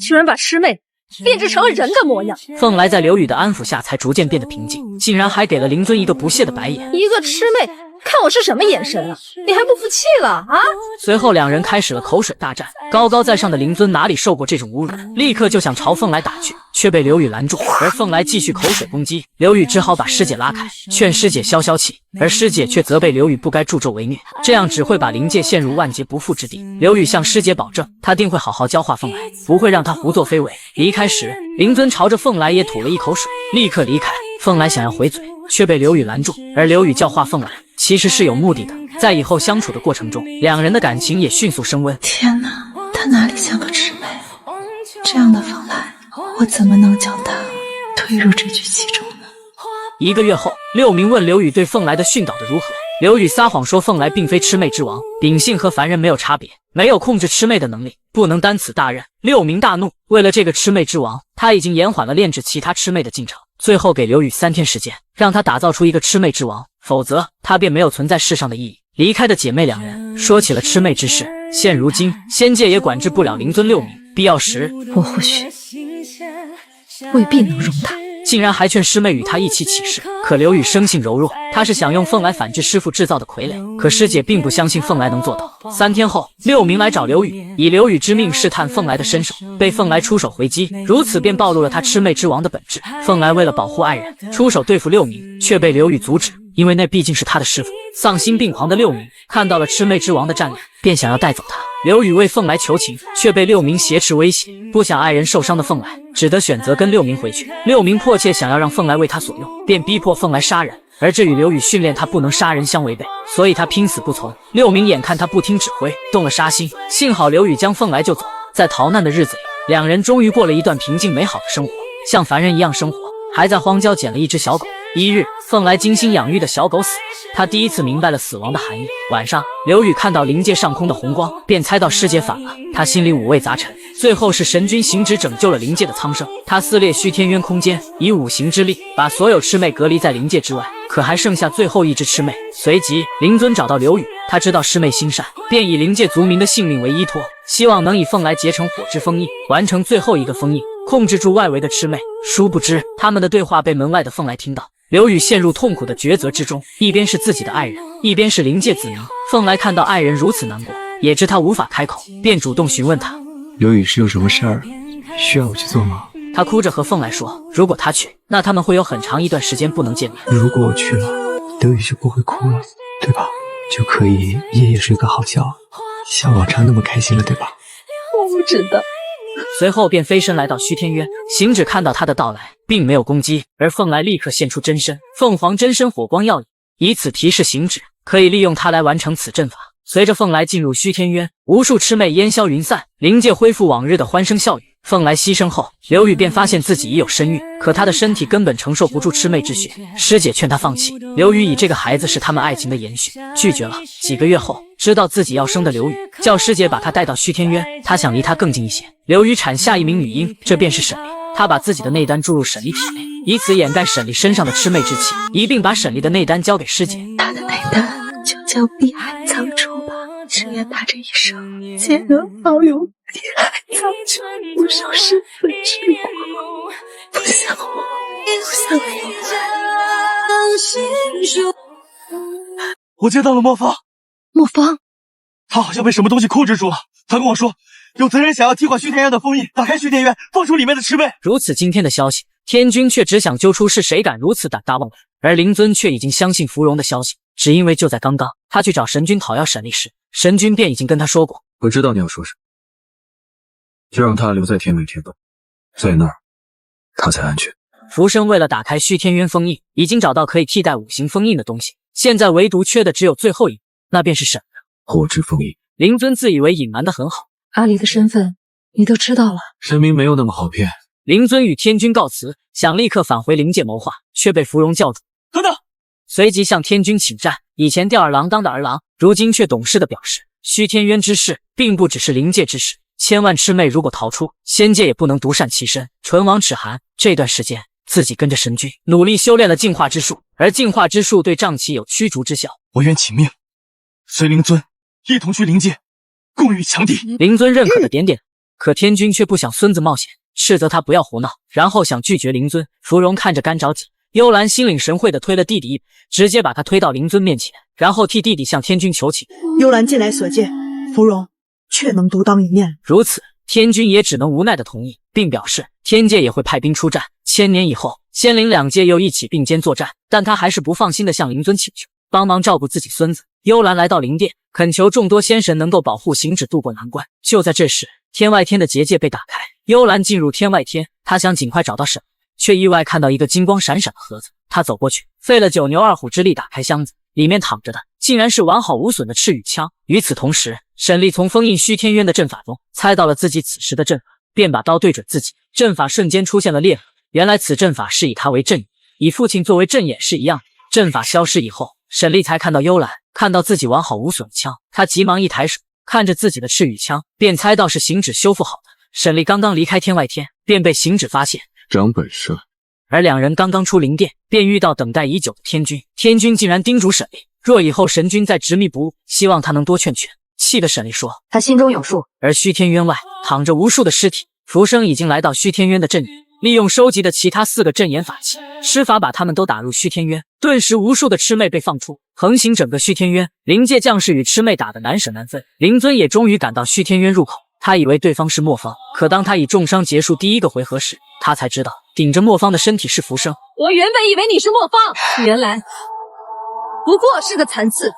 居然把魑魅炼制成了人的模样。凤来在刘宇的安抚下才逐渐变得平静，竟然还给了灵尊一个不屑的白眼。一个魑魅看我是什么眼神啊？你还不服气了啊？随后两人开始了口水大战。高高在上的灵尊哪里受过这种侮辱，立刻就想朝凤来打去，却被刘宇拦住。而凤来继续口水攻击，刘宇只好把师姐拉开，劝师姐消消气。而师姐却责备刘宇不该助纣为虐，这样只会把灵界陷入万劫不复之地。刘宇向师姐保证，他定会好好教化凤来，不会让他胡作非为。离开时，灵尊朝着凤来也吐了一口水，立刻离开。凤来想要回嘴，却被刘宇拦住。而刘宇教化凤来其实是有目的的，在以后相处的过程中，两人的感情也迅速升温。天哪，他哪里像个魑魅？这样的凤来，我怎么能将他推入这局其中呢？1个月后，六明问刘宇对凤来的训导的如何。刘宇撒谎说凤来并非魑魅之王，秉性和凡人没有差别，没有控制魑魅的能力，不能担此大任。六明大怒，为了这个魑魅之王，他已经延缓了炼制其他魑魅的进程。最后给刘宇3天时间，让他打造出一个魑魅之王，否则他便没有存在世上的意义。离开的姐妹两人说起了魑魅之事。现如今仙界也管制不了灵尊六名，必要时我或许未必能容他。竟然还劝师妹与他一起起誓。可刘宇生性柔弱，他是想用凤来反制师傅制造的傀儡，可师姐并不相信凤来能做到。3天后，六明来找刘宇，以刘宇之命试探凤来的身手，被凤来出手回击，如此便暴露了他魑魅之王的本质。凤来为了保护爱人，出手对付六明，却被刘宇阻止，因为那毕竟是他的师傅。丧心病狂的六明看到了魑魅之王的战力，便想要带走他。刘宇为凤来求情，却被六明挟持威胁。不想爱人受伤的凤来只得选择跟六明回去。六明迫切想要让凤来为他所用，便逼迫凤来杀人，而这与刘宇训练他不能杀人相违背，所以他拼死不从。六明眼看他不听指挥，动了杀心，幸好刘宇将凤来救走。在逃难的日子里，两人终于过了一段平静美好的生活，像凡人一样生活，还在荒郊捡了一只小狗，一日，凤来精心养育的小狗死了，他第一次明白了死亡的含义。晚上，刘宇看到灵界上空的红光，便猜到世界反了，他心里五味杂陈。最后是神君行止拯救了灵界的苍生，他撕裂虚天渊空间，以五行之力把所有魑魅隔离在灵界之外，可还剩下最后一只魑魅。随即，灵尊找到刘宇，他知道魑魅心善，便以灵界族民的性命为依托，希望能以凤来结成火之封印，完成最后一个封印，控制住外围的魑魅。殊不知，他们的对话被门外的凤来听到。刘宇陷入痛苦的抉择之中，一边是自己的爱人，一边是灵界子民。凤来看到爱人如此难过，也知他无法开口，便主动询问他：刘宇是有什么事儿需要我去做吗？他哭着和凤来说，如果他去，那他们会有很长一段时间不能见面。如果我去了，刘宇就不会哭了，对吧？就可以夜夜睡个好觉，像往常那么开心了，对吧？我不知道。随后便飞身来到虚天渊，行止看到他的到来，并没有攻击，而凤来立刻现出真身，凤凰真身火光耀眼，以此提示行止可以利用它来完成此阵法。随着凤来进入虚天渊，无数魑魅烟消云散，灵界恢复往日的欢声笑语。凤来牺牲后，刘宇便发现自己已有身孕，可他的身体根本承受不住魑魅之血。师姐劝他放弃，刘宇以这个孩子是他们爱情的延续，拒绝了。几个月后，知道自己要生的刘宇叫师姐把他带到虚天渊，他想离他更近一些。刘宇产下一名女婴，这便是沈丽。他把自己的内丹注入沈丽体内，以此掩盖沈丽身上的魑魅之气，一并把沈丽的内丹交给师姐。他的内丹就叫碧海苍处吧，只愿他这一生皆能遨游碧海苍处，不受世俗之苦。不像我，不像我。我接到了磨坊，磨坊，他好像被什么东西控制住了。他跟我说，有贼人想要踢垮虚天渊的封印，打开虚天渊，放出里面的魑魅。如此惊天的消息，天君却只想揪出是谁敢如此胆大妄为，而灵尊却已经相信芙蓉的消息，只因为就在刚刚，他去找神君讨要沈丽时，神君便已经跟他说过。我知道你要说什么，就让他留在天美天洞，在那儿他才安全。浮生为了打开虚天渊封印，已经找到可以替代五行封印的东西，现在唯独缺的只有最后一个，那便是沈火之封印。灵尊自以为隐瞒得很好，阿离的身份你都知道了。神明没有那么好骗。灵尊与天君告辞，想立刻返回灵界谋划，却被芙蓉叫住。等等！随即向天君请战。以前吊儿郎当的儿郎，如今却懂事地表示，虚天渊之事并不只是灵界之事，千万魑魅如果逃出，仙界也不能独善其身，唇亡齿寒。这段时间，自己跟着神君努力修炼了净化之术，而净化之术对瘴气有驱逐之效。我愿请命，随灵尊一同去灵界，共御强敌。灵尊认可的点点，可天君却不想孙子冒险，斥责他不要胡闹，然后想拒绝灵尊。芙蓉看着干着急，幽兰心领神会的推了弟弟一把，直接把他推到灵尊面前，然后替弟弟向天君求情。幽兰近来所见，芙蓉却能独当一面。如此，天君也只能无奈的同意，并表示天界也会派兵出战，1000年以后，仙灵两界又一起并肩作战。但他还是不放心的向灵尊请求帮忙照顾自己孙子。幽兰来到灵殿，恳求众多仙神能够保护行止渡过难关。就在这时，天外天的结界被打开，幽兰进入天外天，她想尽快找到沈，却意外看到一个金光闪闪的盒子。她走过去，费了9牛2虎之力打开箱子，里面躺着的竟然是完好无损的赤羽枪。与此同时，沈丽从封印虚天渊的阵法中猜到了自己此时的阵法，便把刀对准自己，阵法瞬间出现了裂痕。原来此阵法是以他为阵眼，以父亲作为阵眼是一样的。阵法消失以后，沈丽才看到幽兰，看到自己完好无损的枪，她急忙一抬手，看着自己的赤羽枪，便猜到是行止修复好的。沈丽刚刚离开天外天，便被行止发现，长本事。而两人刚刚出灵殿，便遇到等待已久的天君。天君竟然叮嘱沈丽，若以后神君再执迷不悟，希望他能多劝劝。气得沈丽说他心中有数。而虚天渊外躺着无数的尸体，浮生已经来到虚天渊的阵眼，利用收集的其他4个阵眼法器，施法把他们都打入虚天渊。顿时无数的魑魅被放出，横行整个虚天渊。灵界将士与魑魅打得难舍难分，灵尊也终于赶到虚天渊入口。他以为对方是磨坊，可当他以重伤结束第1个回合时，他才知道顶着磨坊的身体是浮生。我原本以为你是磨坊，原来不过是个残次。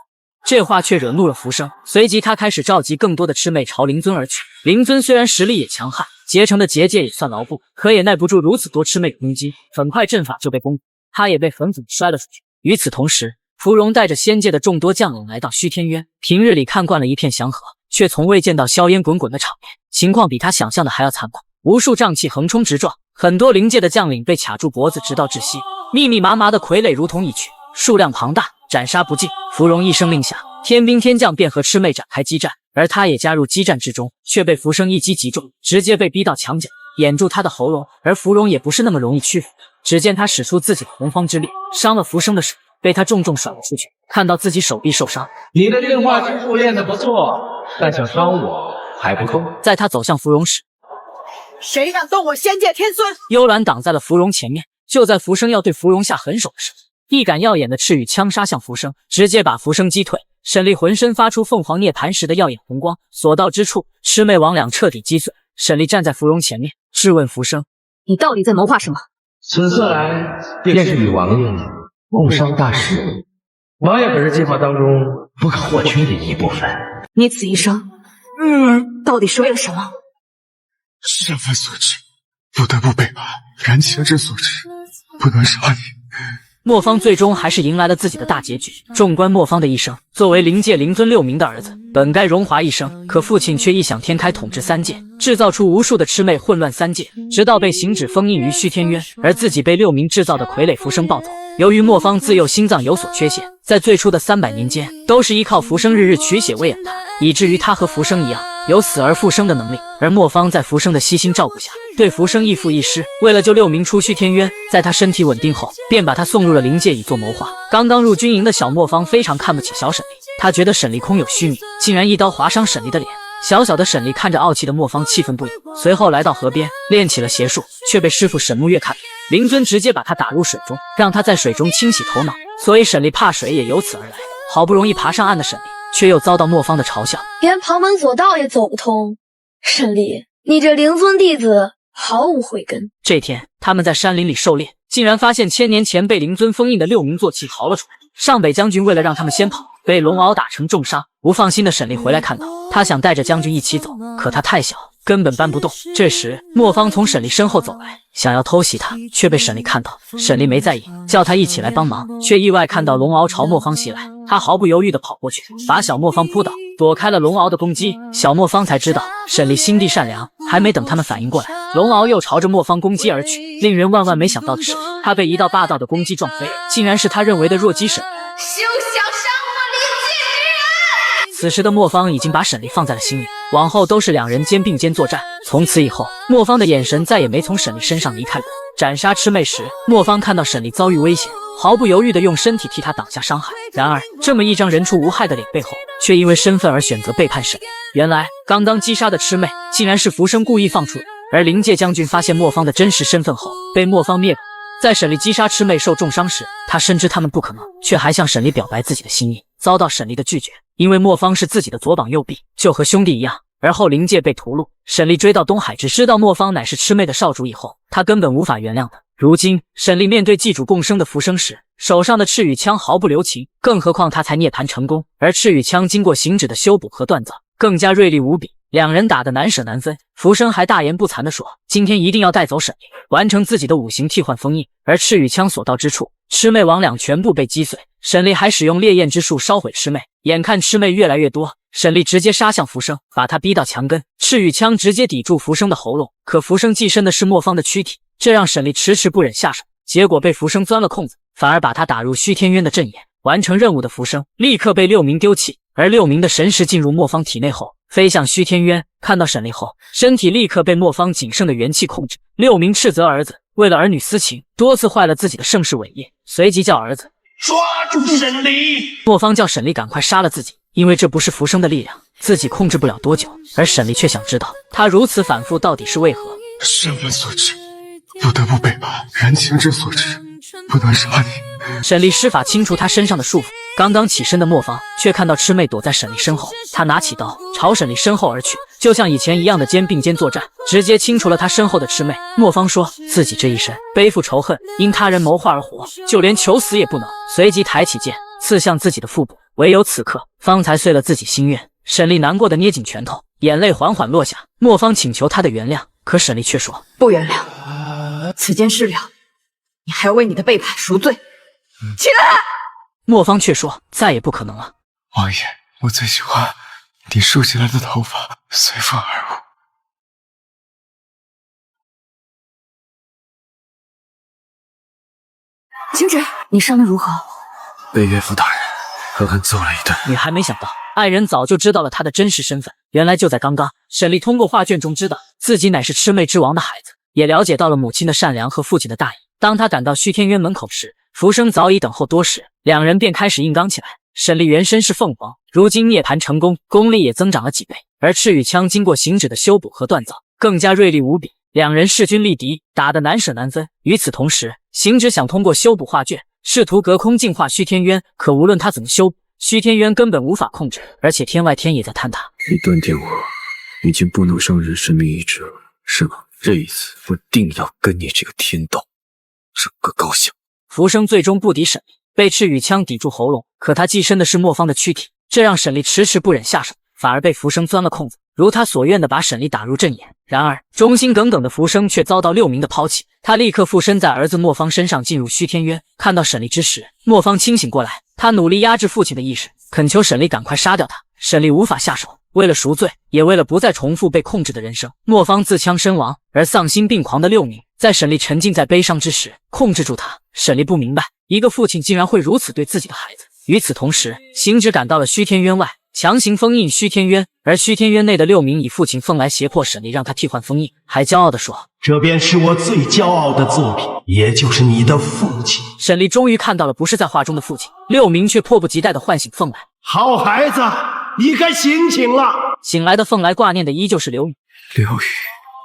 这话却惹怒了浮生，随即他开始召集更多的魑魅朝灵尊而去。灵尊虽然实力也强悍，结成的结界也算牢固，可也耐不住如此多魑魅攻击，很快阵法就被崩溃，他也被狠狠摔了出去。与此同时，芙蓉带着仙界的众多将领来到虚天渊。平日里看惯了一片祥和，却从未见到硝烟滚滚的场面，情况比他想象的还要残酷。无数瘴气横冲直撞，很多灵界的将领被卡住脖子直到窒息。密密麻麻的傀儡如同一群，数量庞大，斩杀不尽。芙蓉一声令下，天兵天将便和魑魅展开激战，而他也加入激战之中，却被浮生一击击中，直接被逼到墙角，掩住他的喉咙。而芙蓉也不是那么容易屈服，只见他使出自己的洪荒之力，伤了浮生的手，被他重重甩了出去。看到自己手臂受伤，你的炼化之术练得不错，但想伤我还不够。在他走向芙蓉时，谁敢动我仙界天孙？幽兰挡在了芙蓉前面。就在浮生要对芙蓉下狠手的时候，一杆耀眼的赤羽枪杀向浮生，直接把浮生击退。沈丽浑身发出凤凰涅槃时的耀眼红光，所到之处，魑魅魍魉彻底击碎。沈丽站在芙蓉前面，质问浮生：“你到底在谋划什么？”此次来便是与王爷共商大事，王爷可是计划当中不可或缺的一部分。你此一生，到底是为了什么？身份所致，不得不背叛；然情之所致，不能杀你。莫方最终还是迎来了自己的大结局。纵观莫方的一生，作为灵界灵尊6名的儿子，本该荣华一生，可父亲却异想天开统治3界，制造出无数的魑魅混乱3界，直到被行止封印于虚天渊，而自己被6名制造的傀儡浮生抱走。由于莫方自幼心脏有所缺陷，在最初的300年间，都是依靠浮生日日取血喂养他，以至于他和浮生一样，有死而复生的能力。而莫方在浮生的悉心照顾下，对浮生亦父亦师。为了救6名出虚天渊，在他身体稳定后，便把他送入了灵界以做谋划。刚刚入军营的小莫方非常看不起小沈丽，他觉得沈丽空有虚名，竟然一刀划伤沈丽的脸。小小的沈丽看着傲气的莫方，气愤不已。随后来到河边练起了邪术，却被师傅沈沐月看扁，灵尊直接把他打入水中，让他在水中清洗头脑。所以沈丽怕水也由此而来。好不容易爬上岸的沈丽，却又遭到莫方的嘲笑，连旁门左道也走不通。沈丽，你这灵尊弟子毫无慧根。这天，他们在山林里狩猎，竟然发现1000年前被灵尊封印的6名坐骑逃了出来。上北将军为了让他们先跑，被龙鳌打成重伤。不放心的沈丽回来看到，他想带着将军一起走，可他太小，根本搬不动。这时，莫方从沈丽身后走来，想要偷袭他，却被沈丽看到。沈丽没在意，叫他一起来帮忙，却意外看到龙鳌朝莫方袭来。他毫不犹豫地跑过去，把小莫方扑倒，躲开了龙鳌的攻击。小莫方才知道沈丽心地善良，还没等他们反应过来，龙鳌又朝着莫方攻击而去。令人万万没想到的是，他被一道霸道的攻击撞飞，竟然是他认为的弱鸡沈丽。休想伤我灵界之人！此时的莫方已经把沈丽放在了心里，往后都是2人肩并肩作战。从此以后，莫方的眼神再也没从沈丽身上离开过。斩杀魑魅时，莫方看到沈丽遭遇危险，毫不犹豫地用身体替他挡下伤害。然而，这么一张人畜无害的脸背后，却因为身份而选择背叛沈丽。原来，刚刚击杀的魑魅竟然是浮生故意放出的。而灵界将军发现莫方的真实身份后，被莫方灭口。在沈丽击杀魑魅受重伤时，他深知他们不可能，却还向沈丽表白自己的心意，遭到沈丽的拒绝。因为莫方是自己的左膀右臂，就和兄弟一样。而后灵界被屠戮，沈丽追到东海，知道莫方乃是魑魅的少主以后，他根本无法原谅他。如今沈丽面对祭主共生的浮生时，手上的赤羽枪毫不留情，更何况他才涅槃成功，而赤羽枪经过行止的修补和锻造，更加锐利无比。2人打得难舍难分，浮生还大言不惭地说，今天一定要带走沈丽，完成自己的5行替换封印。而赤羽枪所到之处，魑魅魍魉全部被击碎。沈丽还使用烈焰之术烧毁魑魅，眼看魑魅越来越多，沈丽直接杀向浮生，把他逼到墙根。赤羽枪直接抵住浮生的喉咙，可浮生寄生的是莫方的躯体，这让沈丽迟迟不忍下手，结果被浮生钻了空子，反而把他打入虚天渊的阵眼。完成任务的浮生立刻被6名丢弃，而6名的神识进入莫方体内后，飞向虚天渊。看到沈丽后，身体立刻被莫方仅剩的元气控制。6名斥责儿子为了儿女私情，多次坏了自己的盛世伟业，随即叫儿子抓住沈丽。莫方叫沈丽赶快杀了自己，因为这不是浮生的力量，自己控制不了多久。而沈丽却想知道，他如此反复到底是为何？身份所致，不得不背叛；然情之所致，不能杀你。沈丽施法清除他身上的束缚，刚刚起身的莫方却看到魑魅躲在沈丽身后，他拿起刀朝沈丽身后而去，就像以前一样的肩并肩作战，直接清除了他身后的魑魅。莫方说自己这一生背负仇恨，因他人谋划而活，就连求死也不能。随即抬起剑刺向自己的腹部，唯有此刻方才遂了自己心愿。沈丽难过的捏紧拳头，眼泪缓缓落下。莫方请求他的原谅，可沈丽却说不原谅，此间事了，你还要为你的背叛赎罪。起来！莫方却说再也不可能了。王爷，我最喜欢你竖起来的头发随风而舞。行止，你伤得如何？被岳父大人狠狠揍了一顿。女孩没想到，爱人早就知道了她的真实身份。原来就在刚刚，沈丽通过画卷中知道自己乃是魑魅之王的孩子，也了解到了母亲的善良和父亲的大义。当他赶到虚天渊门口时，浮生早已等候多时，两人便开始硬刚起来。沈丽原身是凤凰，如今涅槃成功，功力也增长了几倍，而赤羽枪经过行止的修补和锻造，更加锐利无比。两人势均力敌，打得难舍难分。与此同时，行止想通过修补画卷，试图隔空净化虚天渊，可无论他怎么修补，虚天渊根本无法控制，而且天外天也在坍塌。你断定我已经不能伤人生命一指了，是吗？这一次我定要跟你这个天道争个高下。浮生最终不敌沈丽，被赤羽枪抵住喉咙，可他寄身的是莫方的躯体，这让沈丽迟迟不忍下手，反而被浮生钻了空子，如他所愿的把沈丽打入阵眼。然而忠心耿耿的浮生却遭到六明的抛弃，他立刻附身在儿子莫方身上进入虚天渊。看到沈丽之时，莫方清醒过来，他努力压制父亲的意识，恳求沈丽赶快杀掉他。沈丽无法下手，为了赎罪，也为了不再重复被控制的人生，莫方自枪身亡。而丧心病狂的六明在沈丽沉浸在悲伤之时控制住他。沈丽不明白，一个父亲竟然会如此对自己的孩子。与此同时，行止赶到了虚天渊外，强行封印虚天渊，而虚天渊内的六明以父亲凤来胁迫沈丽让他替换封印，还骄傲地说：“这便是我最骄傲的作品，也就是你的父亲。”沈丽终于看到了不是在画中的父亲，六明却迫不及待地唤醒凤来：“好孩子，你该醒醒了。”醒来的凤来挂念的依旧是刘宇。刘宇，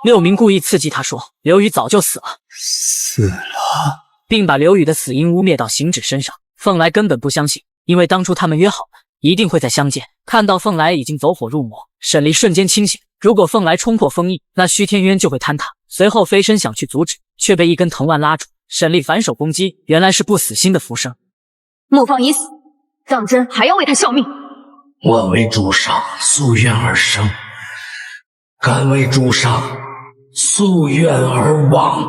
六明故意刺激他说：“刘宇早就死了。”死了，并把刘宇的死因污蔑到行止身上。凤来根本不相信，因为当初他们约好了一定会再相见。看到凤来已经走火入魔，沈丽瞬间清醒。如果凤来冲破封印，那虚天渊就会坍塌。随后飞身想去阻止，却被一根藤蔓拉住。沈丽反手攻击，原来是不死心的浮生。莫方已死，当真还要为他效命？我为主上夙愿而生，敢为主上夙愿而亡。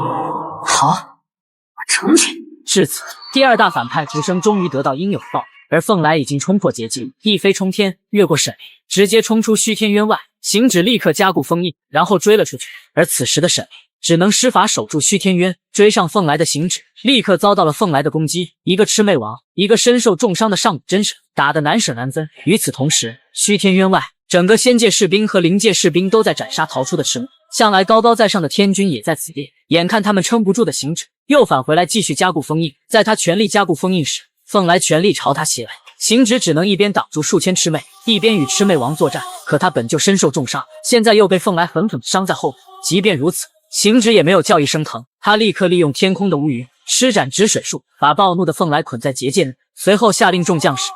好，我成全。至此，第二大反派浮生终于得到应有的报，而凤来已经冲破结界，一飞冲天，越过沈丽，直接冲出虚天渊外。行止立刻加固封印，然后追了出去。而此时的沈丽只能施法守住虚天渊，追上凤来的行止立刻遭到了凤来的攻击，一个魑魅王，一个身受重伤的上古真神，打得难舍难分。与此同时，虚天渊外整个仙界士兵和灵界士兵都在斩杀逃出的魑魅，向来高高在上的天君也在此列。眼看他们撑不住的行止又返回来继续加固封印，在他全力加固封印时，凤来全力朝他袭来，行止只能一边挡住数千魑魅，一边与魑魅王作战。可他本就身受重伤，现在又被凤来狠狠伤在后背。即便如此，行止也没有叫一声疼，他立刻利用天空的乌云施展止水术，把暴怒的凤来捆在结界内，随后下令众将士：“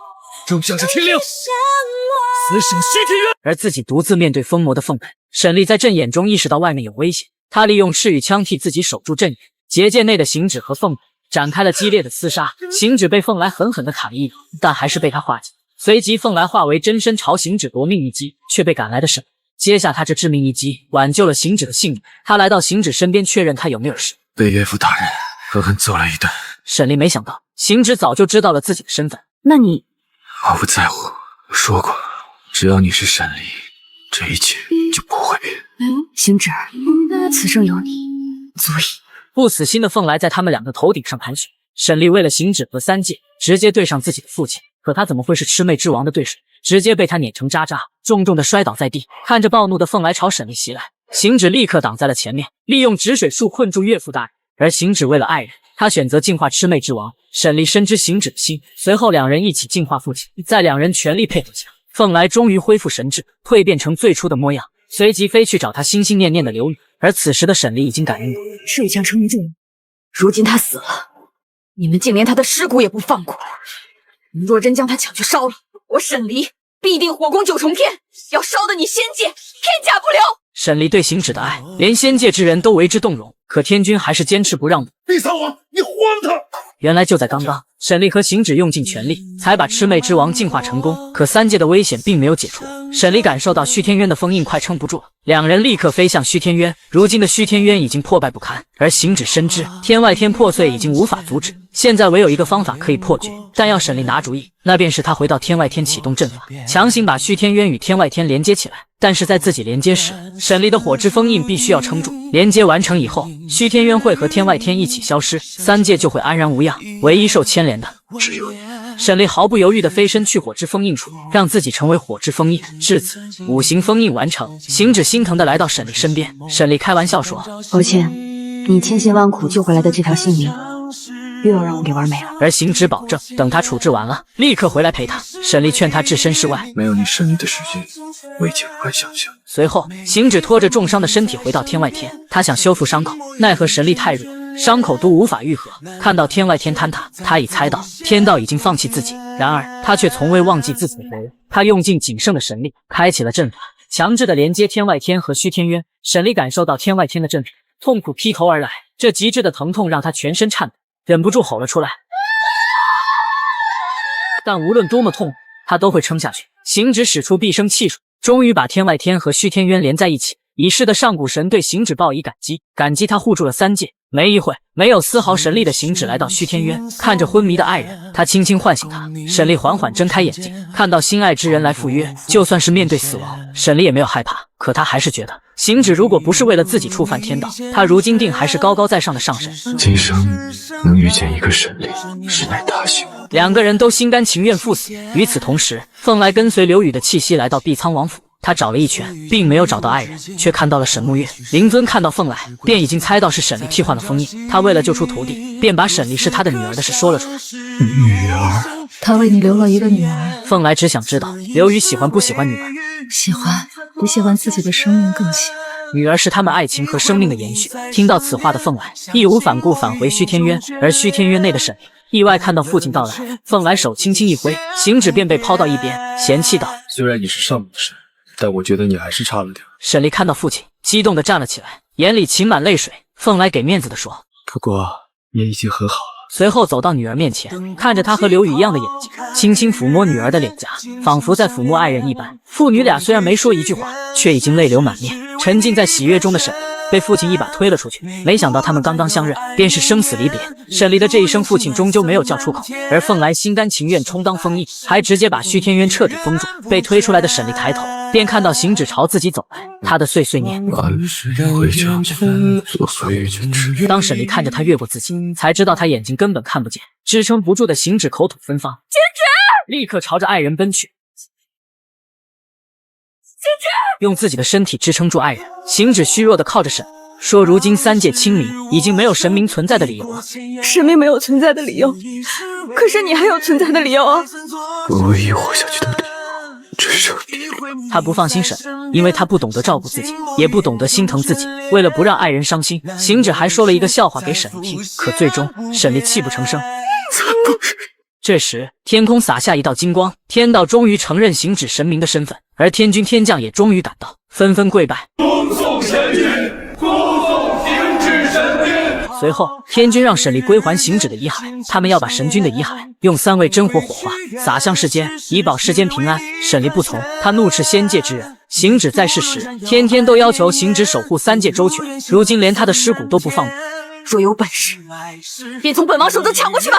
众将士听令，死守虚天渊！”而自己独自面对疯魔的凤来，沈丽在阵眼中意识到外面有危险，他利用赤羽枪替自己守住阵眼。结界内的行止和凤来展开了激烈的厮杀，行止被凤来狠狠地砍了一刀，但还是被他化解。随即凤来化为真身朝行止夺命一击，却被赶来的沈丽接下他这致命一击，挽救了行止的性命。他来到行止身边确认他有没有事，被岳父大人狠狠揍了一顿。沈丽没想到行止早就知道了自己的身份。那你……我不在乎，我说过，只要你是沈丽，这一切就不会变。行止，此生有你足矣。不死心的凤来在他们两个头顶上盘旋，沈丽为了行止和三界，直接对上自己的父亲。可他怎么会是魑魅之王的对手？直接被他碾成渣渣，重重的摔倒在地。看着暴怒的凤来朝沈丽袭来，行止立刻挡在了前面，利用止水术困住岳父大人。而行止为了爱人，他选择净化魑魅之王。沈丽深知行止的心，随后两人一起净化父亲。在两人全力配合下，凤来终于恢复神智，蜕变成最初的模样，随即飞去找他心心念念的刘宇。而此时的沈丽已经感应到赤羽枪成名重任，如今他死了，你们竟连他的尸骨也不放过。若真将他抢去烧了，我沈丽必定火攻九重天，要烧得你仙界片甲不留。沈丽对行止的爱，连仙界之人都为之动容，可天君还是坚持不让步。地藏王，你荒唐！原来就在刚刚，沈丽和行止用尽全力，才把魑魅之王净化成功。可三界的危险并没有解除，沈丽感受到虚天渊的封印快撑不住了，两人立刻飞向虚天渊。如今的虚天渊已经破败不堪，而行止深知天外天破碎已经无法阻止，现在唯有一个方法可以破局，但要沈丽拿主意，那便是他回到天外天启动阵法，强行把虚天渊与天外天连接起来。但是在自己连接时，沈离的火之封印必须要撑住。连接完成以后，虚天渊会和天外天一起消失，3界就会安然无恙。唯一受牵连的只有你。沈离毫不犹豫地飞身去火之封印处，让自己成为火之封印。至此，5行封印完成。行止心疼地来到沈离身边，沈离开玩笑说：“抱歉，你千辛万苦救回来的这条性命，又要让我给玩没了。”而行止保证，等他处置完了，立刻回来陪他。沈离劝他置身事外，没有你沈离的世界，我已经无法想象。随后，行止拖着重伤的身体回到天外天，他想修复伤口，奈何神力太弱，伤口都无法愈合。看到天外天坍塌，他已猜到天道已经放弃自己，然而他却从未忘记自己的活人。他用尽仅剩的神力，开启了阵法，强制的连接天外天和虚天渊。沈离感受到天外天的阵法，痛苦劈头而来，这极致的疼痛让他全身颤抖，忍不住吼了出来。但无论多么痛苦，他都会撑下去。行止使出毕生气术，终于把天外天和虚天渊连在一起。已逝的上古神对行止报以感激，感激他护住了3界。没一会，没有丝毫神力的行止来到虚天渊，看着昏迷的爱人，他轻轻唤醒他。沈离缓缓睁开眼睛，看到心爱之人来赴约，就算是面对死亡，沈离也没有害怕。可他还是觉得，行止如果不是为了自己触犯天道，他如今定还是高高在上的上神。今生能遇见一个沈离，实乃大幸。2个人都心甘情愿赴死。与此同时，凤来跟随刘宇的气息来到碧苍王府。他找了一圈，并没有找到爱人，却看到了沈沐月。灵尊看到凤来，便已经猜到是沈离替换了封印。他为了救出徒弟，便把沈离是他的女儿的事说了出来。女儿，他为你留了一个女儿。凤来只想知道刘宇喜欢不喜欢女儿。喜欢，比喜欢自己的生命更喜欢。女儿是他们爱情和生命的延续。听到此话的凤来义无反顾返回虚天渊，而虚天渊内的沈离意外看到父亲到来，凤来手轻轻一挥，行止便被抛到一边，嫌弃道：“虽然你是上古神，但我觉得你还是差了点。”沈离看到父亲，激动地站了起来，眼里噙满泪水。凤来给面子地说：“不过也已经很好了。”随后走到女儿面前，看着她和刘宇一样的眼睛，轻轻抚摸女儿的脸颊，仿佛在抚摸爱人一般。父女俩虽然没说一句话，却已经泪流满面。沉浸在喜悦中的沈离被父亲一把推了出去，没想到他们刚刚相认，便是生死离别。沈离的这一声父亲终究没有叫出口，而凤来心甘情愿充当封印，还直接把虚天渊彻底封住。被推出来的沈离抬头，便看到行止朝自己走来，他的碎碎念：“回家做回去吃。”当沈离看着他越过自己，才知道他眼睛根本看不见，支撑不住的行止口吐芬芳，行止立刻朝着爱人奔去。用自己的身体支撑住爱人，行止虚弱的靠着沈，说：“如今3界清明，已经没有神明存在的理由了。”神明没有存在的理由，可是你还有存在的理由啊！我唯一活下去的理由，只剩你了。他不放心沈，因为他不懂得照顾自己，也不懂得心疼自己。为了不让爱人伤心，行止还说了一个笑话给沈离听。可最终，沈离泣不成声。这时，天空洒下一道金光，天道终于承认行止神明的身份，而天君天将也终于赶到，纷纷跪拜，恭送神君，恭送行止神君。随后，天君让沈离归还行止的遗骸，他们要把神君的遗骸用3味真火火化，撒向世间，以保世间平安。沈离不从，他怒斥仙界之人。行止在世时，天天都要求行止守护3界周全，如今连他的尸骨都不放过。若有本事，便从本王手中抢过去吧！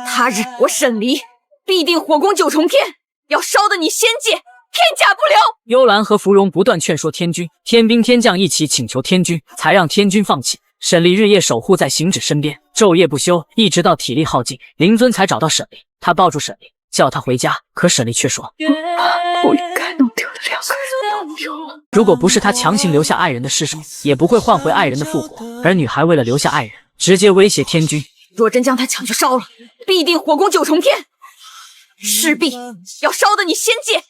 他日我沈离必定火攻9重天，要烧得你仙界片甲不留！幽兰和芙蓉不断劝说天君，天兵天将一起请求天君，才让天君放弃。沈离日夜守护在行止身边，昼夜不休，一直到体力耗尽，灵尊才找到沈离。他抱住沈离，叫他回家，可沈离却说：“不应该弄丢的2个人弄丢了。”如果不是他强行留下爱人的尸首，也不会换回爱人的复活。而女孩为了留下爱人，直接威胁天君，若真将他抢去烧了，必定火攻9重天，势必要烧得你仙界片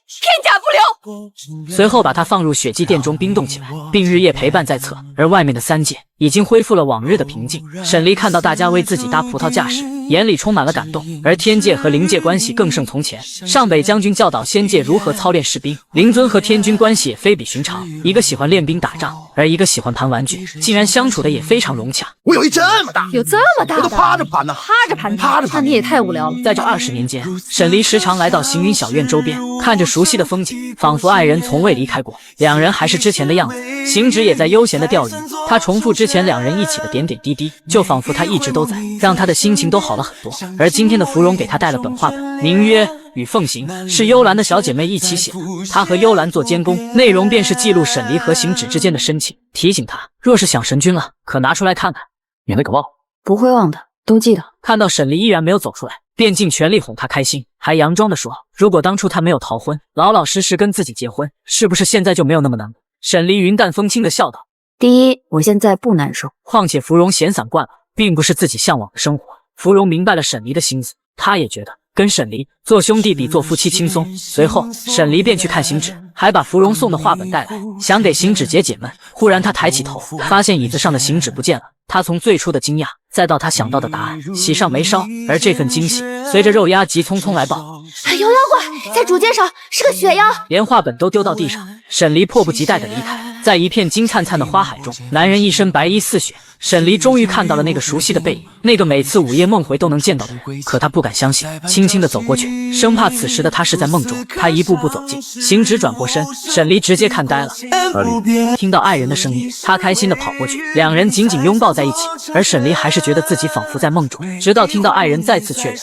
甲不留。随后把他放入血祭殿中冰冻起来，并日夜陪伴在侧。而外面的3界已经恢复了往日的平静。沈离看到大家为自己搭葡萄架时，眼里充满了感动。而天界和灵界关系更胜从前。上北将军教导仙界如何操练士兵，灵尊和天君关系也非比寻常，一个喜欢练兵打仗，而一个喜欢盘玩具，竟然相处的也非常融洽。我有一这么大，有这么大的，我都趴着盘呢，趴着盘，那你也太无聊了。在这20年间，沈离时常来到行云小院周边，看着熟悉的风景，仿佛爱人从未离开过。2人还是之前的样子，行止也在悠闲的钓鱼，他重复之前2人一起的点点滴滴，就仿佛他一直都在，让他的心情都好了很多。而今天的芙蓉给他带了本画本，名曰《与凤行是幽兰的小姐妹一起写的，她和幽兰做监工，内容便是记录沈离和行止之间的深情，提醒她若是想神君了，可拿出来看看，免得给忘了。不会忘的，都记得。看到沈离依然没有走出来，便尽全力哄她开心，还佯装的说，如果当初他没有逃婚，老老实实跟自己结婚，是不是现在就没有那么难过？沈离云淡风轻的笑道，第一，我现在不难受，况且芙蓉闲散惯了，并不是自己向往的生活。芙蓉明白了沈离的心思，她也觉得跟沈离做兄弟比做夫妻轻松。随后沈离便去看行止，还把芙蓉送的画本带来，想给行止解解闷。忽然他抬起头，发现椅子上的行止不见了。他从最初的惊讶，再到他想到的答案，喜上眉梢。而这份惊喜随着肉鸭急匆匆来报，有妖怪在主街上，是个雪妖，连画本都丢到地上。沈离迫不及待地离开，在一片金灿灿的花海中，男人一身白衣似雪。沈离终于看到了那个熟悉的背影，那个每次午夜梦回都能见到的人。可他不敢相信，轻轻地走过去，生怕此时的他是在梦中。他一步步走近，行止转过身，沈离直接看呆了。阿离，听到爱人的声音，他开心地跑过去，两人紧紧拥抱在一起。而沈离还是觉得自己仿佛在梦中，直到听到爱人再次确认。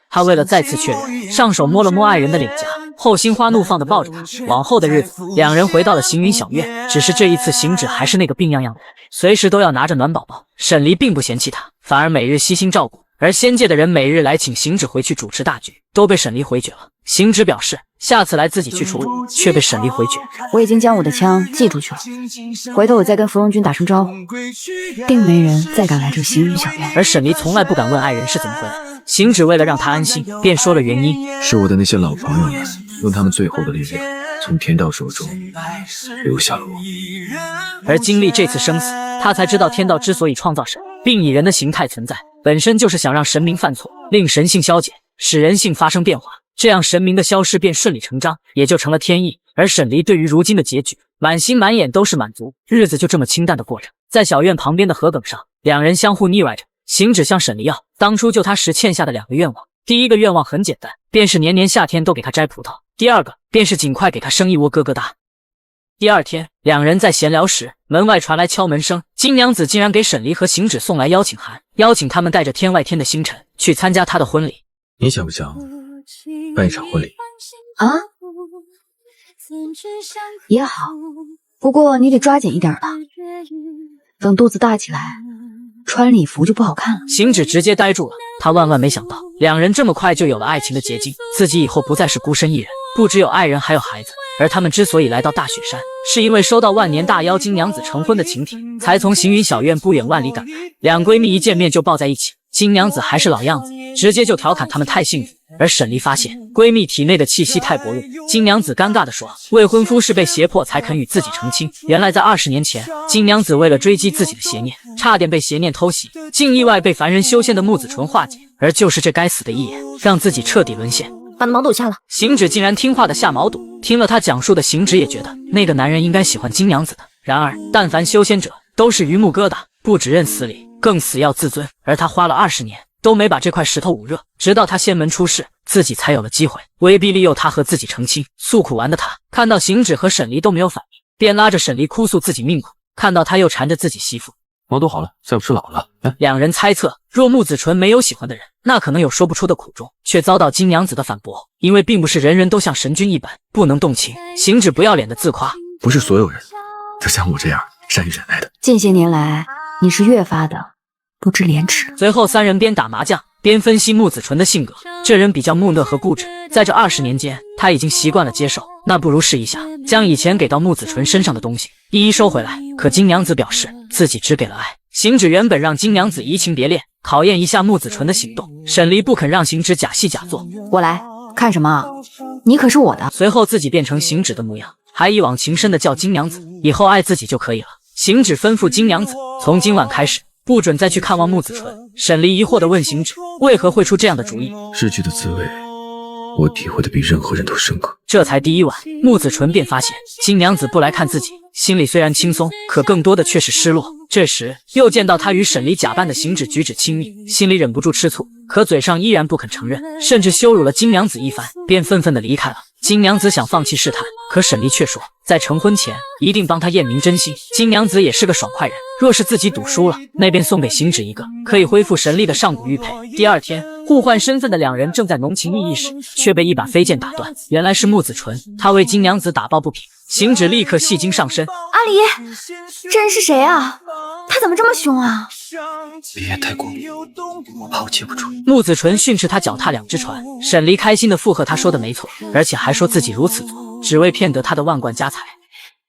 他为了再次确认，上手摸了摸爱人的脸颊，后心花怒放地抱着她。往后的日子，两人回到了行云小院，只是这一次行止还是那个病怏怏的，随时都要拿着暖宝宝。沈离并不嫌弃他，反而每日悉心照顾。而仙界的人每日来请行止回去主持大局，都被沈离回绝了。行止表示下次来自己去处理，却被沈离回绝。我已经将我的枪寄出去了，回头我再跟芙蓉君打声招呼，定没人再敢来这行云小院。而沈离从来不敢问爱人是怎么回来，行止为了让他安心，便说了原因，是我的那些老朋友们用他们最后的力量，从天道手中留下了我。而经历这次生死，他才知道天道之所以创造神，并以人的形态存在，本身就是想让神明犯错，令神性消解，使人性发生变化，这样神明的消失便顺理成章，也就成了天意。而沈离对于如今的结局，满心满眼都是满足，日子就这么清淡的过着。在小院旁边的河埂上，两人相互腻歪着。行止向沈离要当初救他时欠下的2个愿望，第一个愿望很简单，便是年年夏天都给他摘葡萄；第二个便是尽快给他生一窝咯咯哒。第二天，两人在闲聊时，门外传来敲门声，金娘子竟然给沈离和行止送来邀请函，邀请他们带着天外天的星辰去参加他的婚礼。你想不想办一场婚礼啊？也好，不过你得抓紧一点吧，等肚子大起来，穿礼服就不好看了。行止直接呆住了，他万万没想到两人这么快就有了爱情的结晶，自己以后不再是孤身一人，不只有爱人还有孩子。而他们之所以来到大雪山，是因为收到万年大妖金娘子成婚的请帖，才从行云小院不远万里赶来。两闺蜜一见面就抱在一起，金娘子还是老样子，直接就调侃她们太幸福。而沈离发现闺蜜体内的气息太薄弱，金娘子尴尬地说，未婚夫是被胁迫才肯与自己成亲。原来在20年前，金娘子为了追击自己的邪念，差点被邪念偷袭，竟意外被凡人修仙的木子纯化解。而就是这该死的一眼，让自己彻底沦陷。把那毛肚下了。行止竟然听话的下毛肚，听了他讲述的，行止也觉得那个男人应该喜欢金娘子的。然而，但凡修仙者都是榆木疙瘩，不只认死理，更死要自尊。而他花了20年都没把这块石头捂热，直到他仙门出世，自己才有了机会威逼利诱他和自己成亲。诉苦完的他看到行止和沈离都没有反应，便拉着沈离哭诉自己命苦。看到他又缠着自己媳妇，毛肚好了，再不吃老了。两人猜测，若木子纯没有喜欢的人，那可能有说不出的苦衷，却遭到金娘子的反驳，因为并不是人人都像神君一般不能动情。行止不要脸的自夸，不是所有人都像我这样善于忍耐的。近些年来，你是越发的不知廉耻。随后三人边打麻将边分析木子纯的性格，这人比较木讷和固执，在这20年间，他已经习惯了接受，那不如试一下，将以前给到木子纯身上的东西一一收回来。可金娘子表示自己只给了爱。行止原本让金娘子移情别恋，考验一下木子纯的行动，沈离不肯让行止假戏假做。我来看什么？你可是我的。随后自己变成行止的模样，还一往情深的叫金娘子，以后爱自己就可以了。行止吩咐金娘子，从今晚开始不准再去看望木子纯。沈离疑惑地问行止，为何会出这样的主意？失去的滋味，我体会的比任何人都深刻。这才第1晚，木子纯便发现金娘子不来看自己，心里虽然轻松，可更多的却是失落。这时又见到他与沈离假扮的行止举止亲密，心里忍不住吃醋，可嘴上依然不肯承认，甚至羞辱了金娘子一番，便愤愤地离开了。金娘子想放弃试探，可沈离却说在成婚前一定帮他验明真心。金娘子也是个爽快人，若是自己赌输了，那便送给行止一个可以恢复神力的上古玉佩。第2天，互换身份的两人正在浓情蜜意时，却被一把飞剑打断。原来是穆子纯，他为金娘子打抱不平。行止立刻戏精上身。阿离，这人是谁啊？他怎么这么凶啊？别太过敏，我怕我接不住。穆子纯训斥他脚踏两只船。沈离开心的附和他说的没错，而且还说自己如此做，只为骗得他的万贯家财。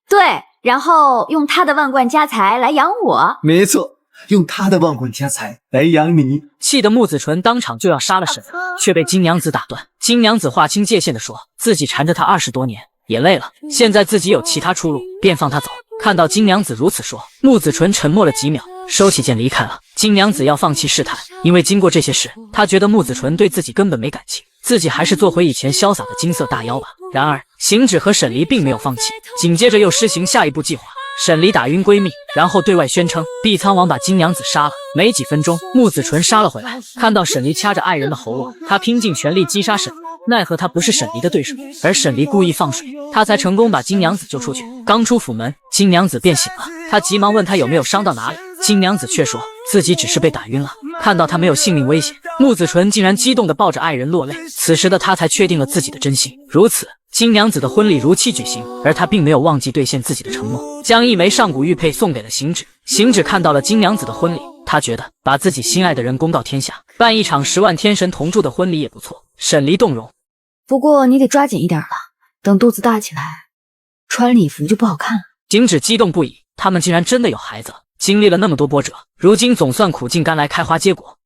对，然后用他的万贯家财来养我。没错，用他的万贯家财来养你。气得穆子纯当场就要杀了沈离，却被金娘子打断。金娘子划清界限的说，自己缠着他20多年。也累了，现在自己有其他出路，便放他走。看到金娘子如此说，穆子纯沉默了几秒，收起剑离开了。金娘子要放弃试探，因为经过这些事，她觉得穆子纯对自己根本没感情，自己还是做回以前潇洒的金色大妖吧。然而，行止和沈离并没有放弃，紧接着又施行下一步计划。沈离打晕闺蜜，然后对外宣称碧苍王把金娘子杀了。没几分钟，穆子纯杀了回来。看到沈离掐着爱人的喉咙，他拼尽全力击杀沈离，奈何他不是沈离的对手，而沈离故意放水，他才成功把金娘子救出去。刚出府门，金娘子便醒了，他急忙问他有没有伤到哪里，金娘子却说自己只是被打晕了。看到他没有性命危险，穆子纯竟然激动地抱着爱人落泪。此时的他才确定了自己的真心。如此，金娘子的婚礼如期举行，而他并没有忘记兑现自己的承诺，将一枚上古玉佩送给了行止。行止看到了金娘子的婚礼，他觉得把自己心爱的人公告天下，办一场10万天神同住的婚礼也不错。沈离动容，不过你得抓紧一点了，等肚子大起来，穿礼服就不好看了。行止激动不已，他们竟然真的有孩子了。经历了那么多波折，如今总算苦尽甘来，开花结果。